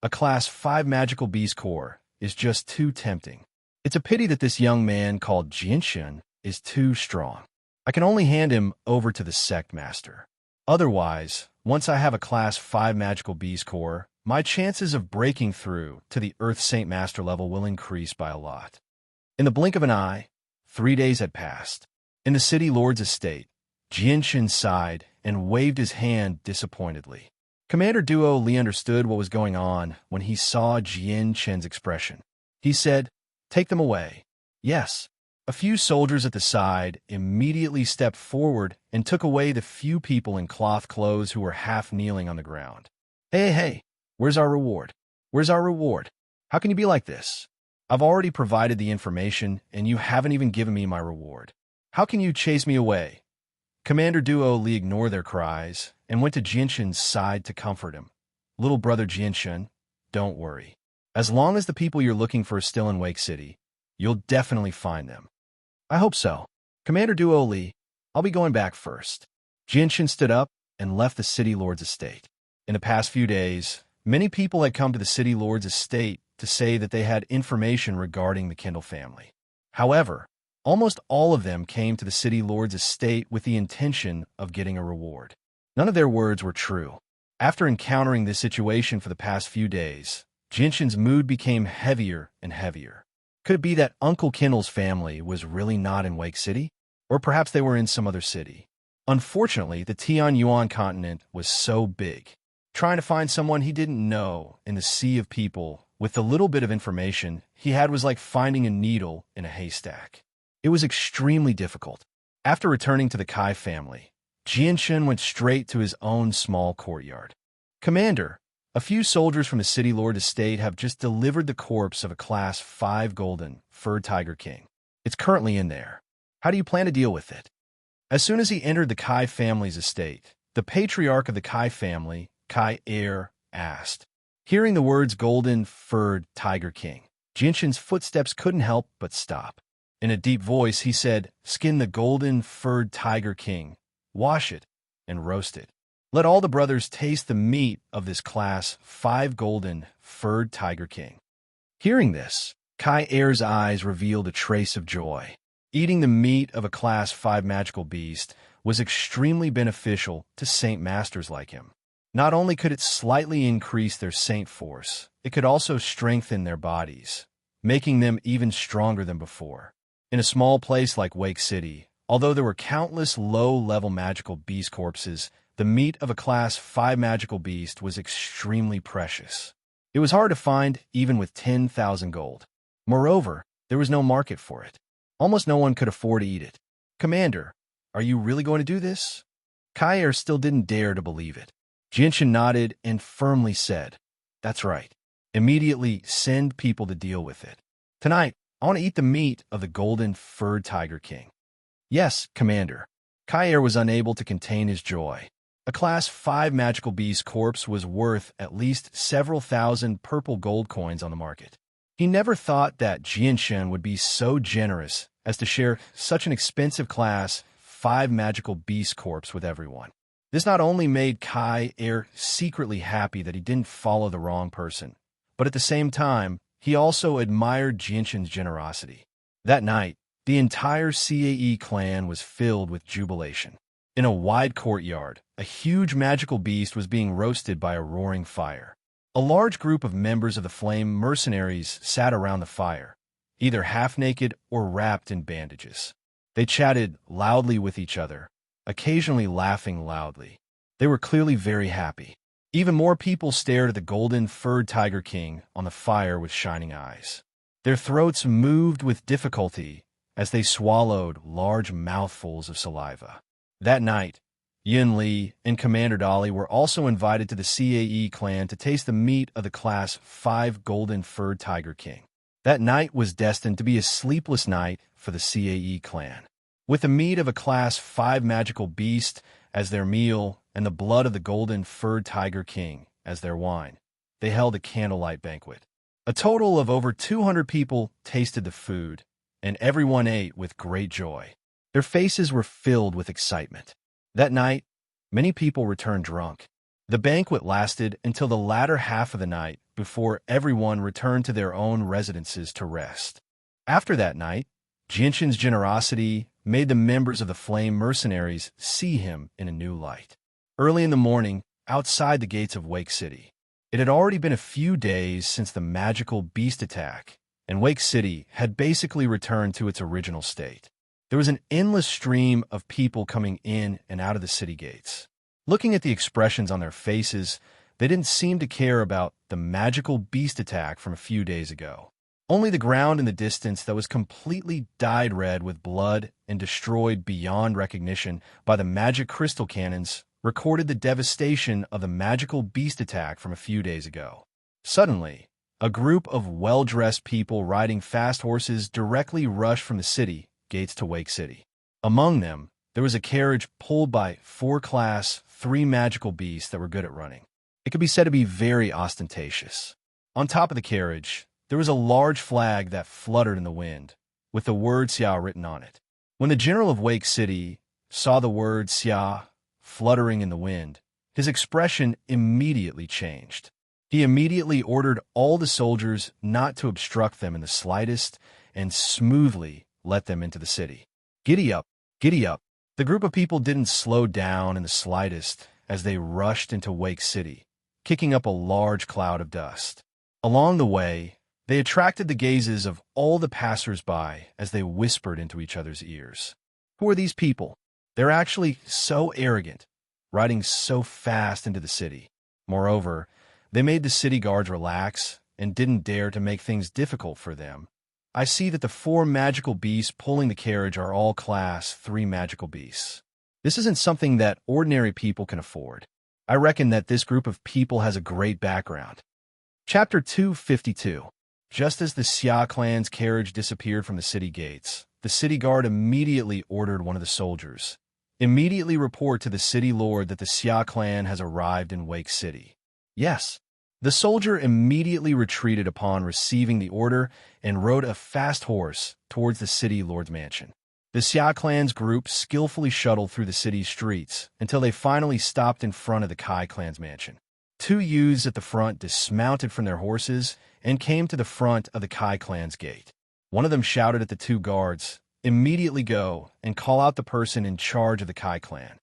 "A Class 5 Magical Beast Corps is just too tempting. It's a pity that this young man called Jianshan is too strong. I can only hand him over to the sect master. Otherwise, once I have a Class 5 Magical Beast Corps, my chances of breaking through to the Earth Saint Master level will increase by a lot." In the blink of an eye, 3 days had passed. In the city lord's estate, Jianshan sighed and waved his hand disappointedly. Commander Duo Li understood what was going on when he saw Jianshan's expression. He said, "Take them away." "Yes." A few soldiers at the side immediately stepped forward and took away the few people in cloth clothes who were half kneeling on the ground. Hey, where's our reward? Where's our reward? How can you be like this? I've already provided the information, and you haven't even given me my reward. How can you chase me away?" Commander Duo Li ignored their cries and went to Jianshan's side to comfort him. "Little brother Jianshan, don't worry. As long as the people you're looking for are still in Wake City, you'll definitely find them." "I hope so. Commander Duo Li, I'll be going back first." Jianshan stood up and left the city lord's estate. In the past few days, many people had come to the city lord's estate to say that they had information regarding the Kindle family. However, almost all of them came to the city lord's estate with the intention of getting a reward. None of their words were true. After encountering this situation for the past few days, Jianshan's mood became heavier and heavier. Could it be that Uncle Kindle's family was really not in Wake City? Or perhaps they were in some other city? Unfortunately, the Tianyuan continent was so big. Trying to find someone he didn't know in the sea of people with the little bit of information he had was like finding a needle in a haystack. It was extremely difficult. After returning to the Kai family, Jianshan went straight to his own small courtyard. "Commander, a few soldiers from the city lord estate have just delivered the corpse of a Class 5 golden furred tiger king. It's currently in there. How do you plan to deal with it?" As soon as he entered the Kai family's estate, the patriarch of the Kai family, Kai Heir, asked. Hearing the words golden furred tiger king, Jianshan's footsteps couldn't help but stop. In a deep voice, he said, "Skin the golden furred tiger king, wash it, and roast it. Let all the brothers taste the meat of this Class 5 golden furred tiger king." Hearing this, Kai Heir's eyes revealed a trace of joy. Eating the meat of a Class 5 magical beast was extremely beneficial to Saint Masters like him. Not only could it slightly increase their saint force, it could also strengthen their bodies, making them even stronger than before. In a small place like Wake City, although there were countless low-level magical beast corpses, the meat of a Class 5 magical beast was extremely precious. It was hard to find even with 10,000 gold. Moreover, there was no market for it. Almost no one could afford to eat it. "Commander, are you really going to do this?" Kai still didn't dare to believe it. Jinshin nodded and firmly said, "That's right. Immediately send people to deal with it. Tonight, I want to eat the meat of the golden-furred Tiger King." "Yes, Commander." Kai was unable to contain his joy. A Class 5 magical beast corpse was worth at least several thousand purple gold coins on the market. He never thought that Jinshin would be so generous as to share such an expensive Class 5 magical beast corpse with everyone. This not only made Kai secretly happy that he didn't follow the wrong person, but at the same time, he also admired Jinshin's generosity. That night, the entire CAE clan was filled with jubilation. In a wide courtyard, a huge magical beast was being roasted by a roaring fire. A large group of members of the Flame mercenaries sat around the fire, either half-naked or wrapped in bandages. They chatted loudly with each other, occasionally laughing loudly. They were clearly very happy. Even more people stared at the golden-furred Tiger King on the fire with shining eyes. Their throats moved with difficulty as they swallowed large mouthfuls of saliva. That night, Yin Li and Commander Dolly were also invited to the CAE clan to taste the meat of the Class 5 golden-furred Tiger King. That night was destined to be a sleepless night for the CAE clan. With the meat of a Class 5 magical beast as their meal and the blood of the golden-furred Tiger King as their wine, they held a candlelight banquet. A total of over 200 people tasted the food, and everyone ate with great joy. Their faces were filled with excitement. That night, many people returned drunk. The banquet lasted until the latter half of the night before everyone returned to their own residences to rest. After that night, Jinshin's generosity made the members of the Flame mercenaries see him in a new light. Early in the morning, outside the gates of Wake City, it had already been a few days since the magical beast attack, and Wake City had basically returned to its original state. There was an endless stream of people coming in and out of the city gates. Looking at the expressions on their faces, they didn't seem to care about the magical beast attack from a few days ago. Only the ground in the distance that was completely dyed red with blood and destroyed beyond recognition by the magic crystal cannons recorded the devastation of the magical beast attack from a few days ago. Suddenly, a group of well-dressed people riding fast horses directly rushed from the city gates to Wake City. Among them, there was a carriage pulled by 4 Class 3 magical beasts that were good at running. It could be said to be very ostentatious. On top of the carriage, there was a large flag that fluttered in the wind, with the word Xia written on it. When the general of Wake City saw the word Xia fluttering in the wind, his expression immediately changed. He immediately ordered all the soldiers not to obstruct them in the slightest and smoothly let them into the city. "Giddy up, giddy up." The group of people didn't slow down in the slightest as they rushed into Wake City, kicking up a large cloud of dust. Along the way, they attracted the gazes of all the passers-by as they whispered into each other's ears. Who are these people? They're actually so arrogant, riding so fast into the city. Moreover, they made the city guards relax and didn't dare to make things difficult for them. I see that the 4 magical beasts pulling the carriage are all Class 3 magical beasts. This isn't something that ordinary people can afford. I reckon that this group of people has a great background. Chapter 252. Just as the Xia clan's carriage disappeared from the city gates, the city guard immediately ordered one of the soldiers, "Immediately report to the city lord that the Xia clan has arrived in Wake City." Yes. The soldier immediately retreated upon receiving the order and rode a fast horse towards the city lord's mansion. The Xia clan's group skillfully shuttled through the city's streets until they finally stopped in front of the Kai clan's mansion. 2 youths at the front dismounted from their horses and came to the front of the Kai clan's gate. One of them shouted at the 2 guards, "Immediately go and call out the person in charge of the Kai clan."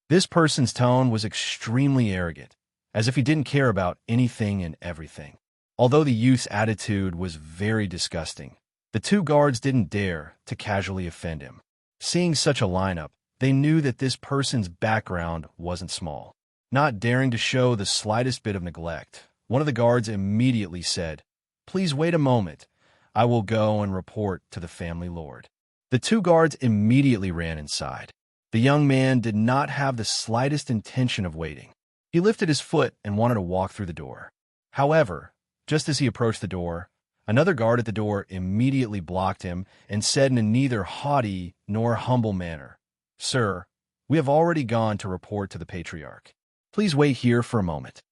This person's tone was extremely arrogant, as if he didn't care about anything and everything. Although the youth's attitude was very disgusting, the two guards didn't dare to casually offend him. Seeing such a lineup, they knew that this person's background wasn't small. Not daring to show the slightest bit of neglect, one of the guards immediately said, "Please wait a moment. I will go and report to the family lord." The two guards immediately ran inside. The young man did not have the slightest intention of waiting. He lifted his foot and wanted to walk through the door. However, just as he approached the door, another guard at the door immediately blocked him and said in a neither haughty nor humble manner, "Sir, we have already gone to report to the patriarch. Please wait here for a moment."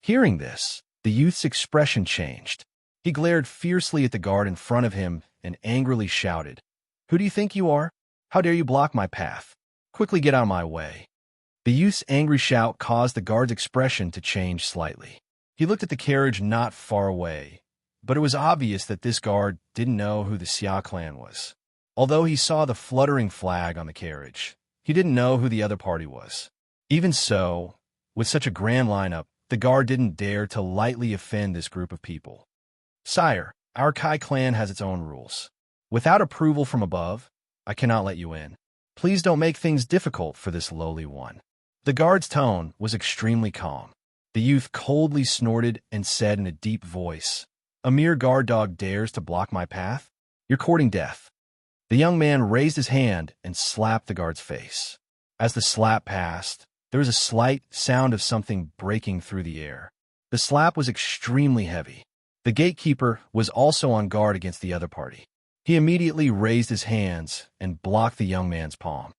Hearing this, the youth's expression changed. He glared fiercely at the guard in front of him and angrily shouted, "Who do you think you are? How dare you block my path? Quickly get out of my way." The youth's angry shout caused the guard's expression to change slightly. He looked at the carriage not far away, but it was obvious that this guard didn't know who the Xia clan was. Although he saw the fluttering flag on the carriage, he didn't know who the other party was. Even so, with such a grand lineup, the guard didn't dare to lightly offend this group of people. "Sire, our Kai clan has its own rules. Without approval from above, I cannot let you in. Please don't make things difficult for this lowly one." The guard's tone was extremely calm. The youth coldly snorted and said in a deep voice, "A mere guard dog dares to block my path? You're courting death." The young man raised his hand and slapped the guard's face. As the slap passed, there was a slight sound of something breaking through the air. The slap was extremely heavy. The gatekeeper was also on guard against the other party. He immediately raised his hands and blocked the young man's palm.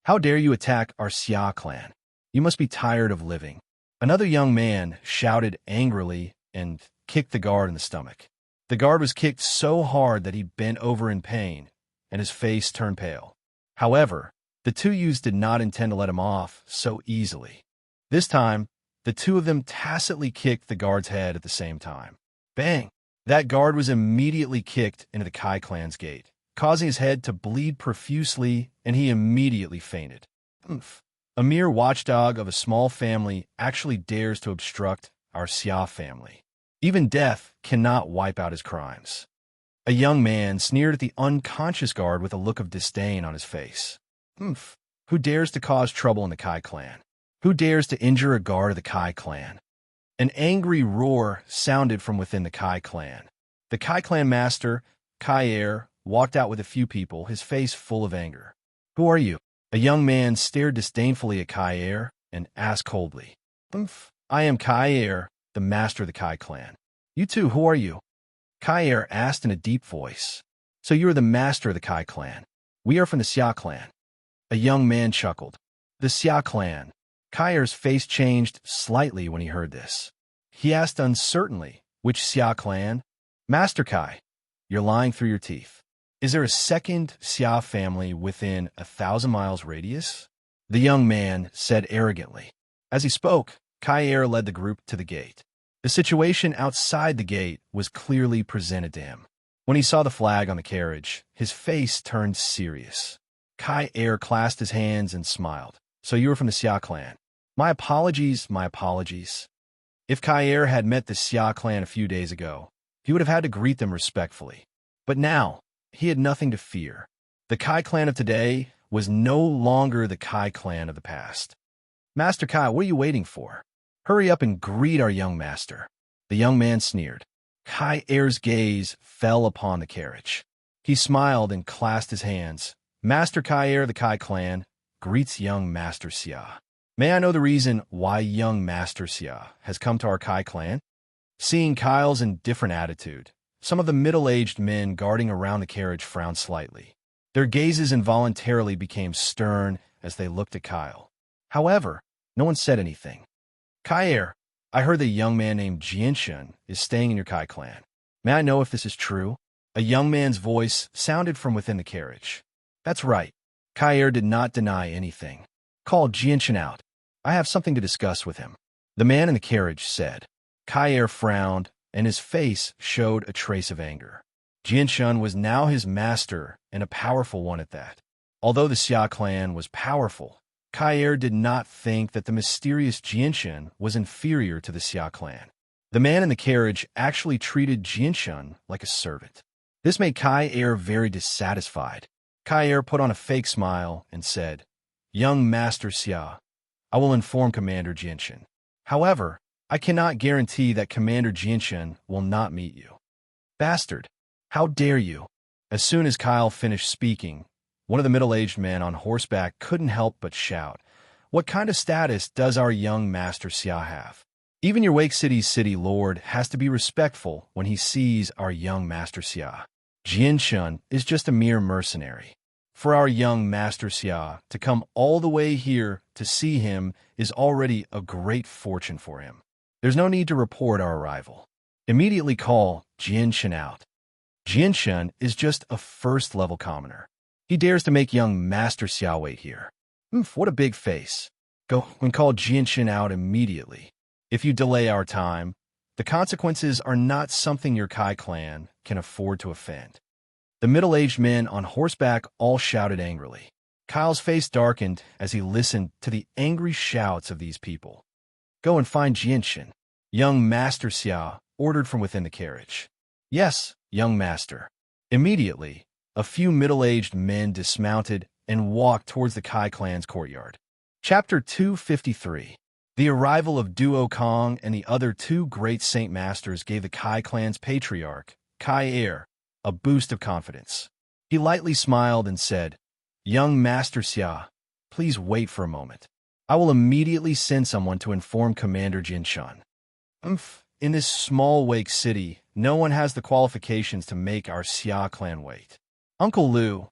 "How dare you attack our Xia clan? You must be tired of living." Another young man shouted angrily and kicked the guard in the stomach. The guard was kicked so hard that he bent over in pain, and his face turned pale. However, the two youths did not intend to let him off so easily. This time, the two of them tacitly kicked the guard's head at the same time. Bang! That guard was immediately kicked into the Kai clan's gate, causing his head to bleed profusely, and he immediately fainted. Oomph. A mere watchdog of a small family actually dares to obstruct our Xia family. Even death cannot wipe out his crimes. A young man sneered at the unconscious guard with a look of disdain on his face. "Oomph. Who dares to cause trouble in the Kai clan? Who dares to injure a guard of the Kai clan?" An angry roar sounded from within the Kai clan. The Kai clan master, Kai Er, walked out with a few people, his face full of anger. "Who are you?" A young man stared disdainfully at Kai Er and asked coldly, "Oomph. I am Kai Er, the master of the Kai clan." "You too, who are you?" Kai Er asked in a deep voice. "So you are the master of the Kai clan. We are from the Xia clan." A young man chuckled. "The Xia clan." Kai Er's face changed slightly when he heard this. He asked uncertainly, "Which Xia clan?" "Master Kai, you're lying through your teeth. Is there a second Xia family within 1,000 miles radius?" The young man said arrogantly. As he spoke, Kai Er led the group to the gate. The situation outside the gate was clearly presented to him. When he saw the flag on the carriage, his face turned serious. Kai Er clasped his hands and smiled. "So you were from the Xia clan. My apologies, my apologies." If Kai Er had met the Xia clan a few days ago, he would have had to greet them respectfully. But now, he had nothing to fear. The Kai clan of today was no longer the Kai clan of the past. "Master Kai, what are you waiting for? Hurry up and greet our young master." The young man sneered. Kai Er's gaze fell upon the carriage. He smiled and clasped his hands. "Master Kai Er, the Kai clan, greets young Master Xia. May I know the reason why young Master Xia has come to our Kai clan?" Seeing Kyle's indifferent attitude, some of the middle-aged men guarding around the carriage frowned slightly. Their gazes involuntarily became stern as they looked at Kyle. However, no one said anything. "Kai Er, I heard that a young man named Jianshun is staying in your Kai clan. May I know if this is true?" A young man's voice sounded from within the carriage. "That's right." Kai Er did not deny anything. "Call Jianshun out. I have something to discuss with him," the man in the carriage said. Kai Er frowned, and his face showed a trace of anger. Jianshun was now his master, and a powerful one at that. Although the Xia clan was powerful, Kair did not think that the mysterious Jianshun was inferior to the Xia clan. The man in the carriage actually treated Jianshun like a servant. This made Kair very dissatisfied. Kair put on a fake smile and said, "Young Master Xia, I will inform Commander Jianshun. However, I cannot guarantee that Commander Jianshun will not meet you." "Bastard! How dare you?" As soon as Kyle finished speaking, one of the middle-aged men on horseback couldn't help but shout, "What kind of status does our young Master Xia have? Even your Wake City's city lord has to be respectful when he sees our young Master Xia. Jianshun is just a mere mercenary. For our young Master Xia to come all the way here to see him is already a great fortune for him. There's no need to report our arrival. Immediately call Jianshun out. Jianshun is just a first-level commoner. He dares to make young Master Xia wait here. What a big face. Go and call Jianshun out immediately. If you delay our time, the consequences are not something your Kai clan can afford to offend." The middle-aged men on horseback all shouted angrily. Kyle's face darkened as he listened to the angry shouts of these people. "Go and find Jianshun," young Master Xia ordered from within the carriage. "Yes, young master." Immediately, a few middle-aged men dismounted and walked towards the Kai clan's courtyard. Chapter 253. The arrival of Duo Kong and the other two great Saint Masters gave the Kai clan's patriarch, Kai Er, a boost of confidence. He lightly smiled and said, "Young Master Xia, please wait for a moment. I will immediately send someone to inform Commander Jianshun. In this small Wake City, no one has the qualifications to make our Xia clan wait. Uncle Lu,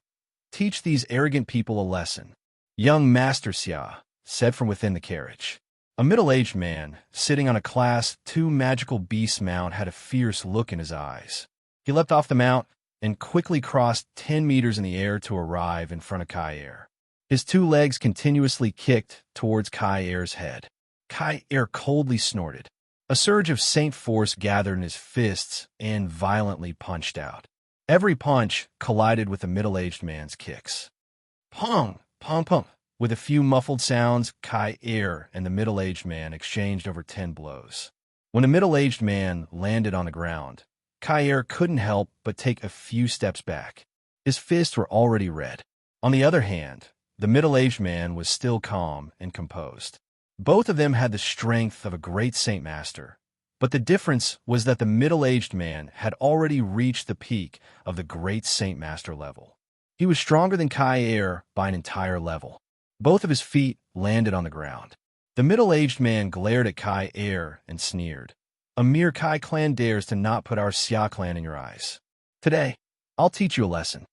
teach these arrogant people a lesson," young Master Xia said from within the carriage. A middle-aged man, sitting on a Class 2 magical beast mount, had a fierce look in his eyes. He leapt off the mount and quickly crossed 10 meters in the air to arrive in front of Kai Er. His two legs continuously kicked towards Kai Er's head. Kai Er coldly snorted. A surge of Saint force gathered in his fists and violently punched out. Every punch collided with the middle-aged man's kicks. Pong! Pong! Pong! With a few muffled sounds, Kai Er and the middle-aged man exchanged over 10 blows. When the middle-aged man landed on the ground, Kai Er couldn't help but take a few steps back. His fists were already red. On the other hand, the middle-aged man was still calm and composed. Both of them had the strength of a great Saint Master, but the difference was that the middle-aged man had already reached the peak of the great Saint Master level. He was stronger than Kai Er by an entire level. Both of his feet landed on the ground. The middle-aged man glared at Kai Er and sneered. "A mere Kai clan dares to not put our Xia clan in your eyes. Today, I'll teach you a lesson."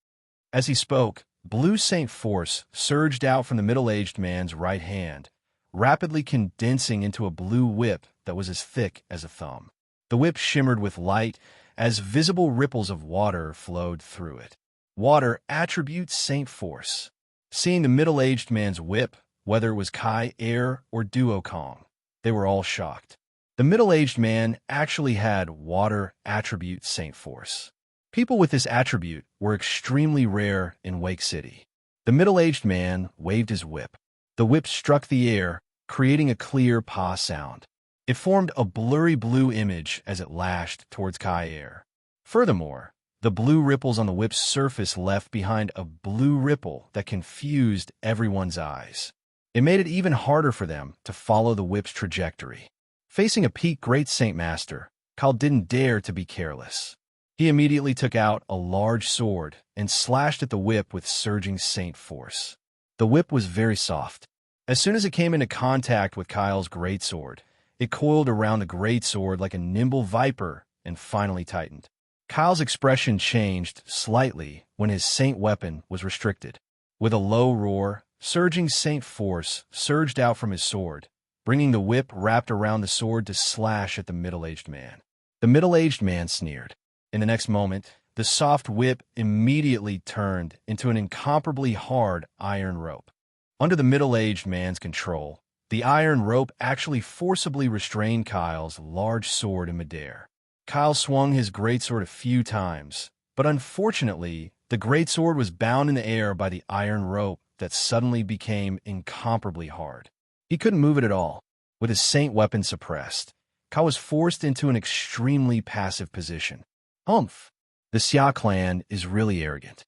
As he spoke, blue Saint force surged out from the middle-aged man's right hand, rapidly condensing into a blue whip that was as thick as a thumb. The whip shimmered with light as visible ripples of water flowed through it. Water attributes Saint force. Seeing the middle-aged man's whip, whether it was Kai Er or Duo Kong, they were all shocked. The middle-aged man actually had water attribute Saint force. People with this attribute were extremely rare in Wake City. The middle-aged man waved his whip. The whip struck the air, creating a clear pa sound. It formed a blurry blue image as it lashed towards Kai Er. Furthermore, the blue ripples on the whip's surface left behind a blue ripple that confused everyone's eyes. It made it even harder for them to follow the whip's trajectory. Facing a peak great Saint Master, Kyle didn't dare to be careless. He immediately took out a large sword and slashed at the whip with surging Saint force. The whip was very soft. As soon as it came into contact with Kyle's greatsword, it coiled around the greatsword like a nimble viper and finally tightened. Kyle's expression changed slightly when his Saint weapon was restricted. With a low roar, surging Saint force surged out from his sword, bringing the whip wrapped around the sword to slash at the middle-aged man. The middle-aged man sneered. In the next moment, the soft whip immediately turned into an incomparably hard iron rope. Under the middle-aged man's control, the iron rope actually forcibly restrained Kyle's large sword in midair. Kyle swung his greatsword a few times, but unfortunately, the greatsword was bound in the air by the iron rope that suddenly became incomparably hard. He couldn't move it at all. With his saint weapon suppressed, Ka was forced into an extremely passive position. Humph! The Xia clan is really arrogant.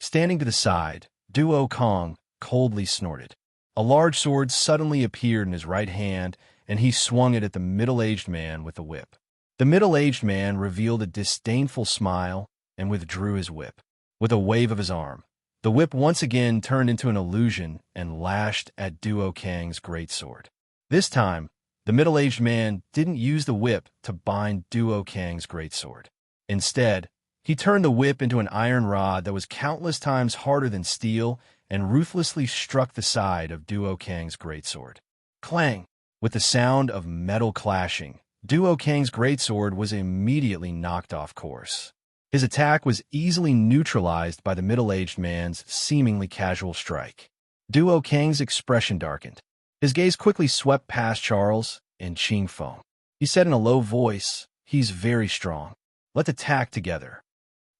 Standing to the side, Duo Kong coldly snorted. A large sword suddenly appeared in his right hand, and he swung it at the middle-aged man with the whip. The middle-aged man revealed a disdainful smile and withdrew his whip. With a wave of his arm, the whip once again turned into an illusion and lashed at Duo Kang's greatsword. This time, the middle-aged man didn't use the whip to bind Duo Kang's greatsword. Instead, he turned the whip into an iron rod that was countless times harder than steel and ruthlessly struck the side of Duo Kang's greatsword. Clang! With the sound of metal clashing, Duo Kang's greatsword was immediately knocked off course. His attack was easily neutralized by the middle-aged man's seemingly casual strike. Duo Kang's expression darkened. His gaze quickly swept past Charles and Qing Feng. He said in a low voice, "He's very strong. Let's attack together."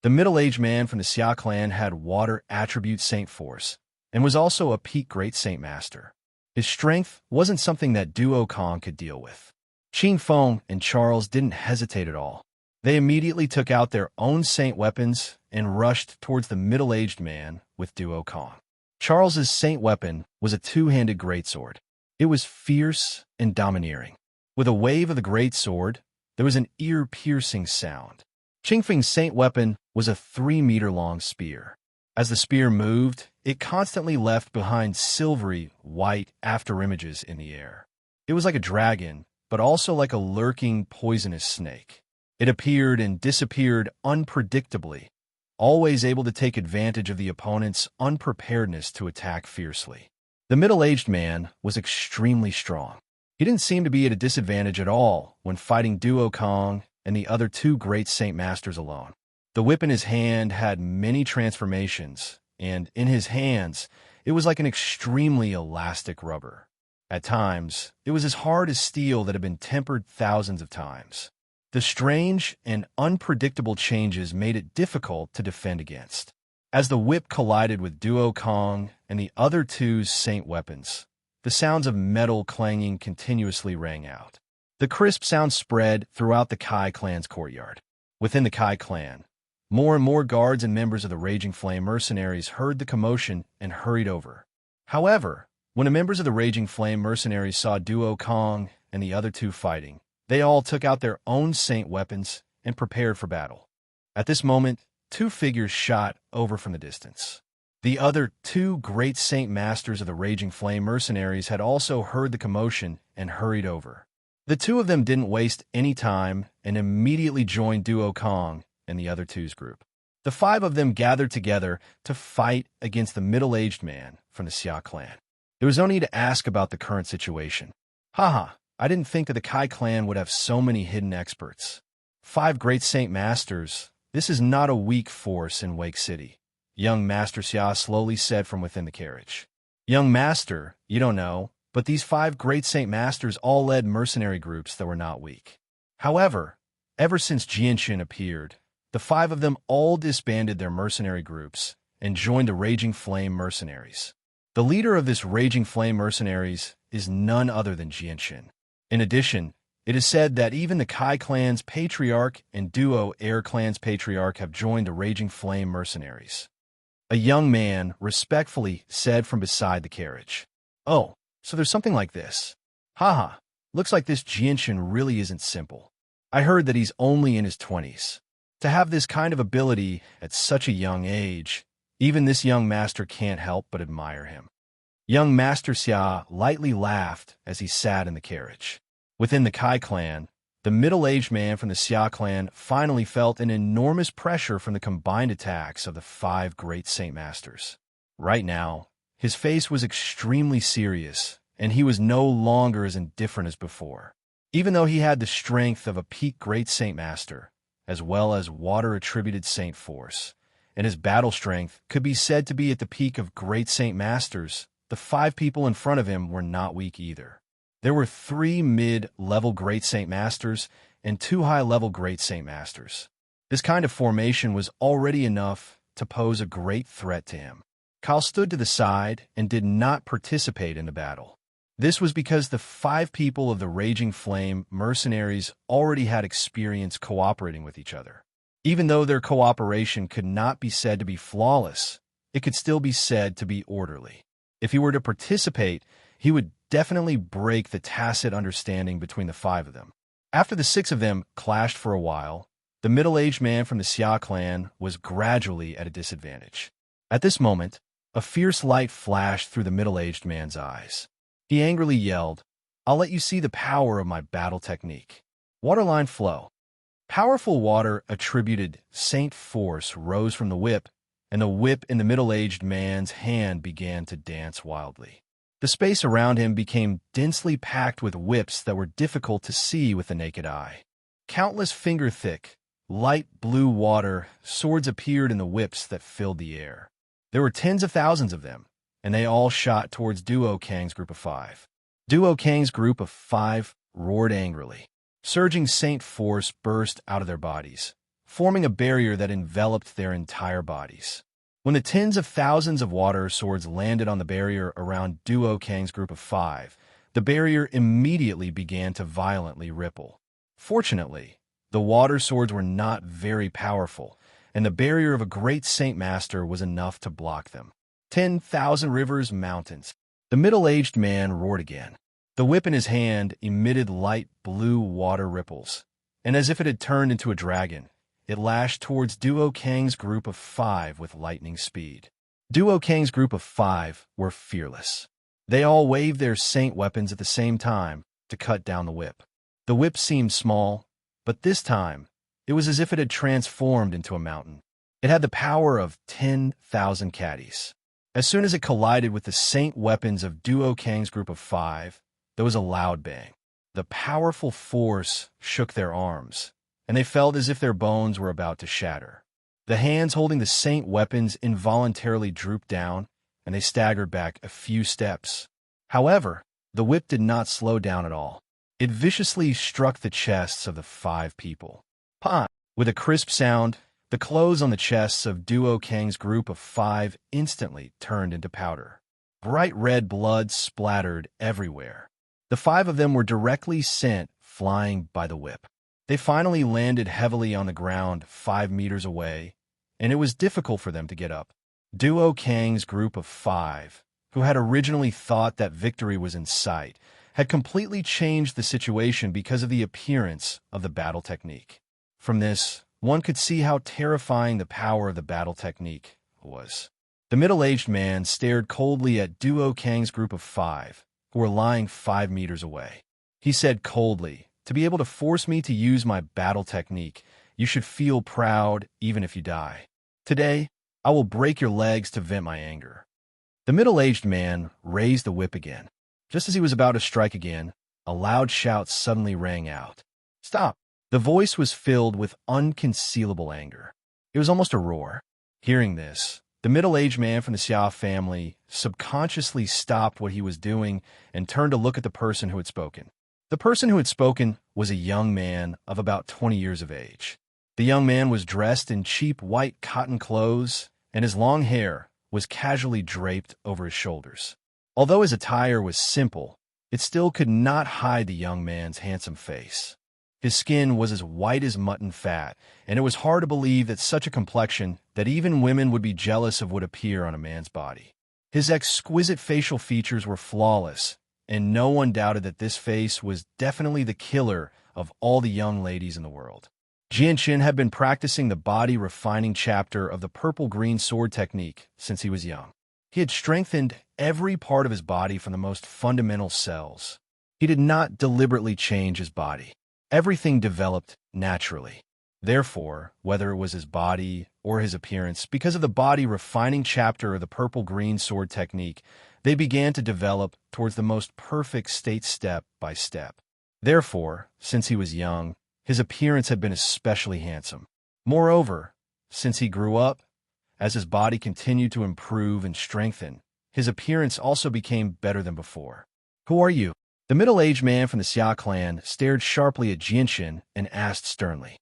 The middle-aged man from the Xia clan had water attribute Saint Force and was also a peak Great Saint Master. His strength wasn't something that Duo Kong could deal with. Qing Feng and Charles didn't hesitate at all. They immediately took out their own saint weapons and rushed towards the middle-aged man with Duo Kong. Charles's saint weapon was a two-handed greatsword. It was fierce and domineering. With a wave of the greatsword, there was an ear-piercing sound. Qing Feng's saint weapon was a 3-meter-long spear. As the spear moved, it constantly left behind silvery, white afterimages in the air. It was like a dragon, but also like a lurking, poisonous snake. It appeared and disappeared unpredictably, always able to take advantage of the opponent's unpreparedness to attack fiercely. The middle-aged man was extremely strong. He didn't seem to be at a disadvantage at all when fighting Duo Kong and the other two great Saint Masters alone. The whip in his hand had many transformations, and in his hands, it was like an extremely elastic rubber. At times, it was as hard as steel that had been tempered thousands of times. The strange and unpredictable changes made it difficult to defend against. As the whip collided with Duo Kong and the other two's saint weapons, the sounds of metal clanging continuously rang out. The crisp sound spread throughout the Kai clan's courtyard. Within the Kai clan, more and more guards and members of the Raging Flame mercenaries heard the commotion and hurried over. However, when the members of the Raging Flame mercenaries saw Duo Kong and the other two fighting, they all took out their own saint weapons and prepared for battle. At this moment, two figures shot over from the distance. The other two great saint masters of the Raging Flame mercenaries had also heard the commotion and hurried over. The two of them didn't waste any time and immediately joined Duo Kong and the other two's group. The five of them gathered together to fight against the middle-aged man from the Xia clan. There was no need to ask about the current situation. Haha, I didn't think that the Kai clan would have so many hidden experts. 5 great Saint Masters. This is not a weak force in Wake City, young Master Xia slowly said from within the carriage. Young Master, you don't know, but these 5 great Saint Masters all led mercenary groups that were not weak. However, ever since Jianshin appeared, the 5 of them all disbanded their mercenary groups and joined the Raging Flame mercenaries. The leader of this Raging Flame mercenaries is none other than Jianshin. In addition, it is said that even the Kai clan's patriarch and Duo Air clan's patriarch have joined the Raging Flame mercenaries. A young man respectfully said from beside the carriage. Oh, so there's something like this. Haha, looks like this Jianshin really isn't simple. I heard that he's only in his 20s. To have this kind of ability at such a young age, even this young master can't help but admire him. Young Master Xia lightly laughed as he sat in the carriage. Within the Kai clan, the middle-aged man from the Xia clan finally felt an enormous pressure from the combined attacks of the 5 great Saint Masters. Right now, his face was extremely serious, and he was no longer as indifferent as before. Even though he had the strength of a peak Great Saint Master, as well as water-attributed Saint Force, and his battle strength could be said to be at the peak of Great Saint Masters, the 5 people in front of him were not weak either. There were 3 mid-level Great Saint Masters and 2 high-level Great Saint Masters. This kind of formation was already enough to pose a great threat to him. Kyle stood to the side and did not participate in the battle. This was because the 5 people of the Raging Flame mercenaries already had experience cooperating with each other. Even though their cooperation could not be said to be flawless, it could still be said to be orderly. If he were to participate, he would definitely break the tacit understanding between the 5 of them. After the 6 of them clashed for a while, the middle-aged man from the Xia clan was gradually at a disadvantage. At this moment, a fierce light flashed through the middle-aged man's eyes. He angrily yelled, "I'll let you see the power of my battle technique." Waterline flow. Powerful water attributed Saint force rose from the whip, and the whip in the middle-aged man's hand began to dance wildly. The space around him became densely packed with whips that were difficult to see with the naked eye. Countless finger-thick, light blue water swords appeared in the whips that filled the air. There were tens of thousands of them, and they all shot towards Duo Kang's group of 5. Duo Kang's group of 5 roared angrily. Surging Saint force burst out of their bodies, forming a barrier that enveloped their entire bodies. When the tens of thousands of water swords landed on the barrier around Duo Kang's group of 5, the barrier immediately began to violently ripple. Fortunately, the water swords were not very powerful, and the barrier of a great Saint Master was enough to block them. 10,000 rivers, mountains. The middle-aged man roared again. The whip in his hand emitted light blue water ripples, and as if it had turned into a dragon, it lashed towards Duo Kang's group of 5 with lightning speed. Duo Kang's group of 5 were fearless. They all waved their saint weapons at the same time to cut down the whip. The whip seemed small, but this time, it was as if it had transformed into a mountain. It had the power of 10,000 caddies. As soon as it collided with the saint weapons of Duo Kang's group of 5, there was a loud bang. The powerful force shook their arms, and they felt as if their bones were about to shatter. The hands holding the saint weapons involuntarily drooped down, and they staggered back a few steps. However, the whip did not slow down at all. It viciously struck the chests of the 5 people. Pah! With a crisp sound, the clothes on the chests of Duo Kang's group of 5 instantly turned into powder. Bright red blood splattered everywhere. The 5 of them were directly sent flying by the whip. They finally landed heavily on the ground 5 meters away, and it was difficult for them to get up. Duo Kang's group of 5, who had originally thought that victory was in sight, had completely changed the situation because of the appearance of the battle technique. From this, one could see how terrifying the power of the battle technique was. The middle-aged man stared coldly at Duo Kang's group of 5, who were lying 5 meters away. He said coldly, "To be able to force me to use my battle technique, you should feel proud even if you die. Today, I will break your legs to vent my anger." The middle-aged man raised the whip again. Just as he was about to strike again, a loud shout suddenly rang out. "Stop!" The voice was filled with unconcealable anger. It was almost a roar. Hearing this, the middle-aged man from the Xia family subconsciously stopped what he was doing and turned to look at the person who had spoken. The person who had spoken was a young man of about 20 years of age. The young man was dressed in cheap white cotton clothes, and his long hair was casually draped over his shoulders. Although his attire was simple, it still could not hide the young man's handsome face. His skin was as white as mutton fat, and it was hard to believe that such a complexion that even women would be jealous of would appear on a man's body. His exquisite facial features were flawless, and no one doubted that this face was definitely the killer of all the young ladies in the world. Jianxin had been practicing the body-refining chapter of the purple-green sword technique since he was young. He had strengthened every part of his body from the most fundamental cells. He did not deliberately change his body. Everything developed naturally. Therefore, whether it was his body or his appearance, because of the body-refining chapter of the purple-green sword technique, they began to develop towards the most perfect state step by step. Therefore, since he was young, his appearance had been especially handsome. Moreover, since he grew up, as his body continued to improve and strengthen, his appearance also became better than before. "Who are you?" The middle-aged man from the Xia clan stared sharply at Jianxin and asked sternly.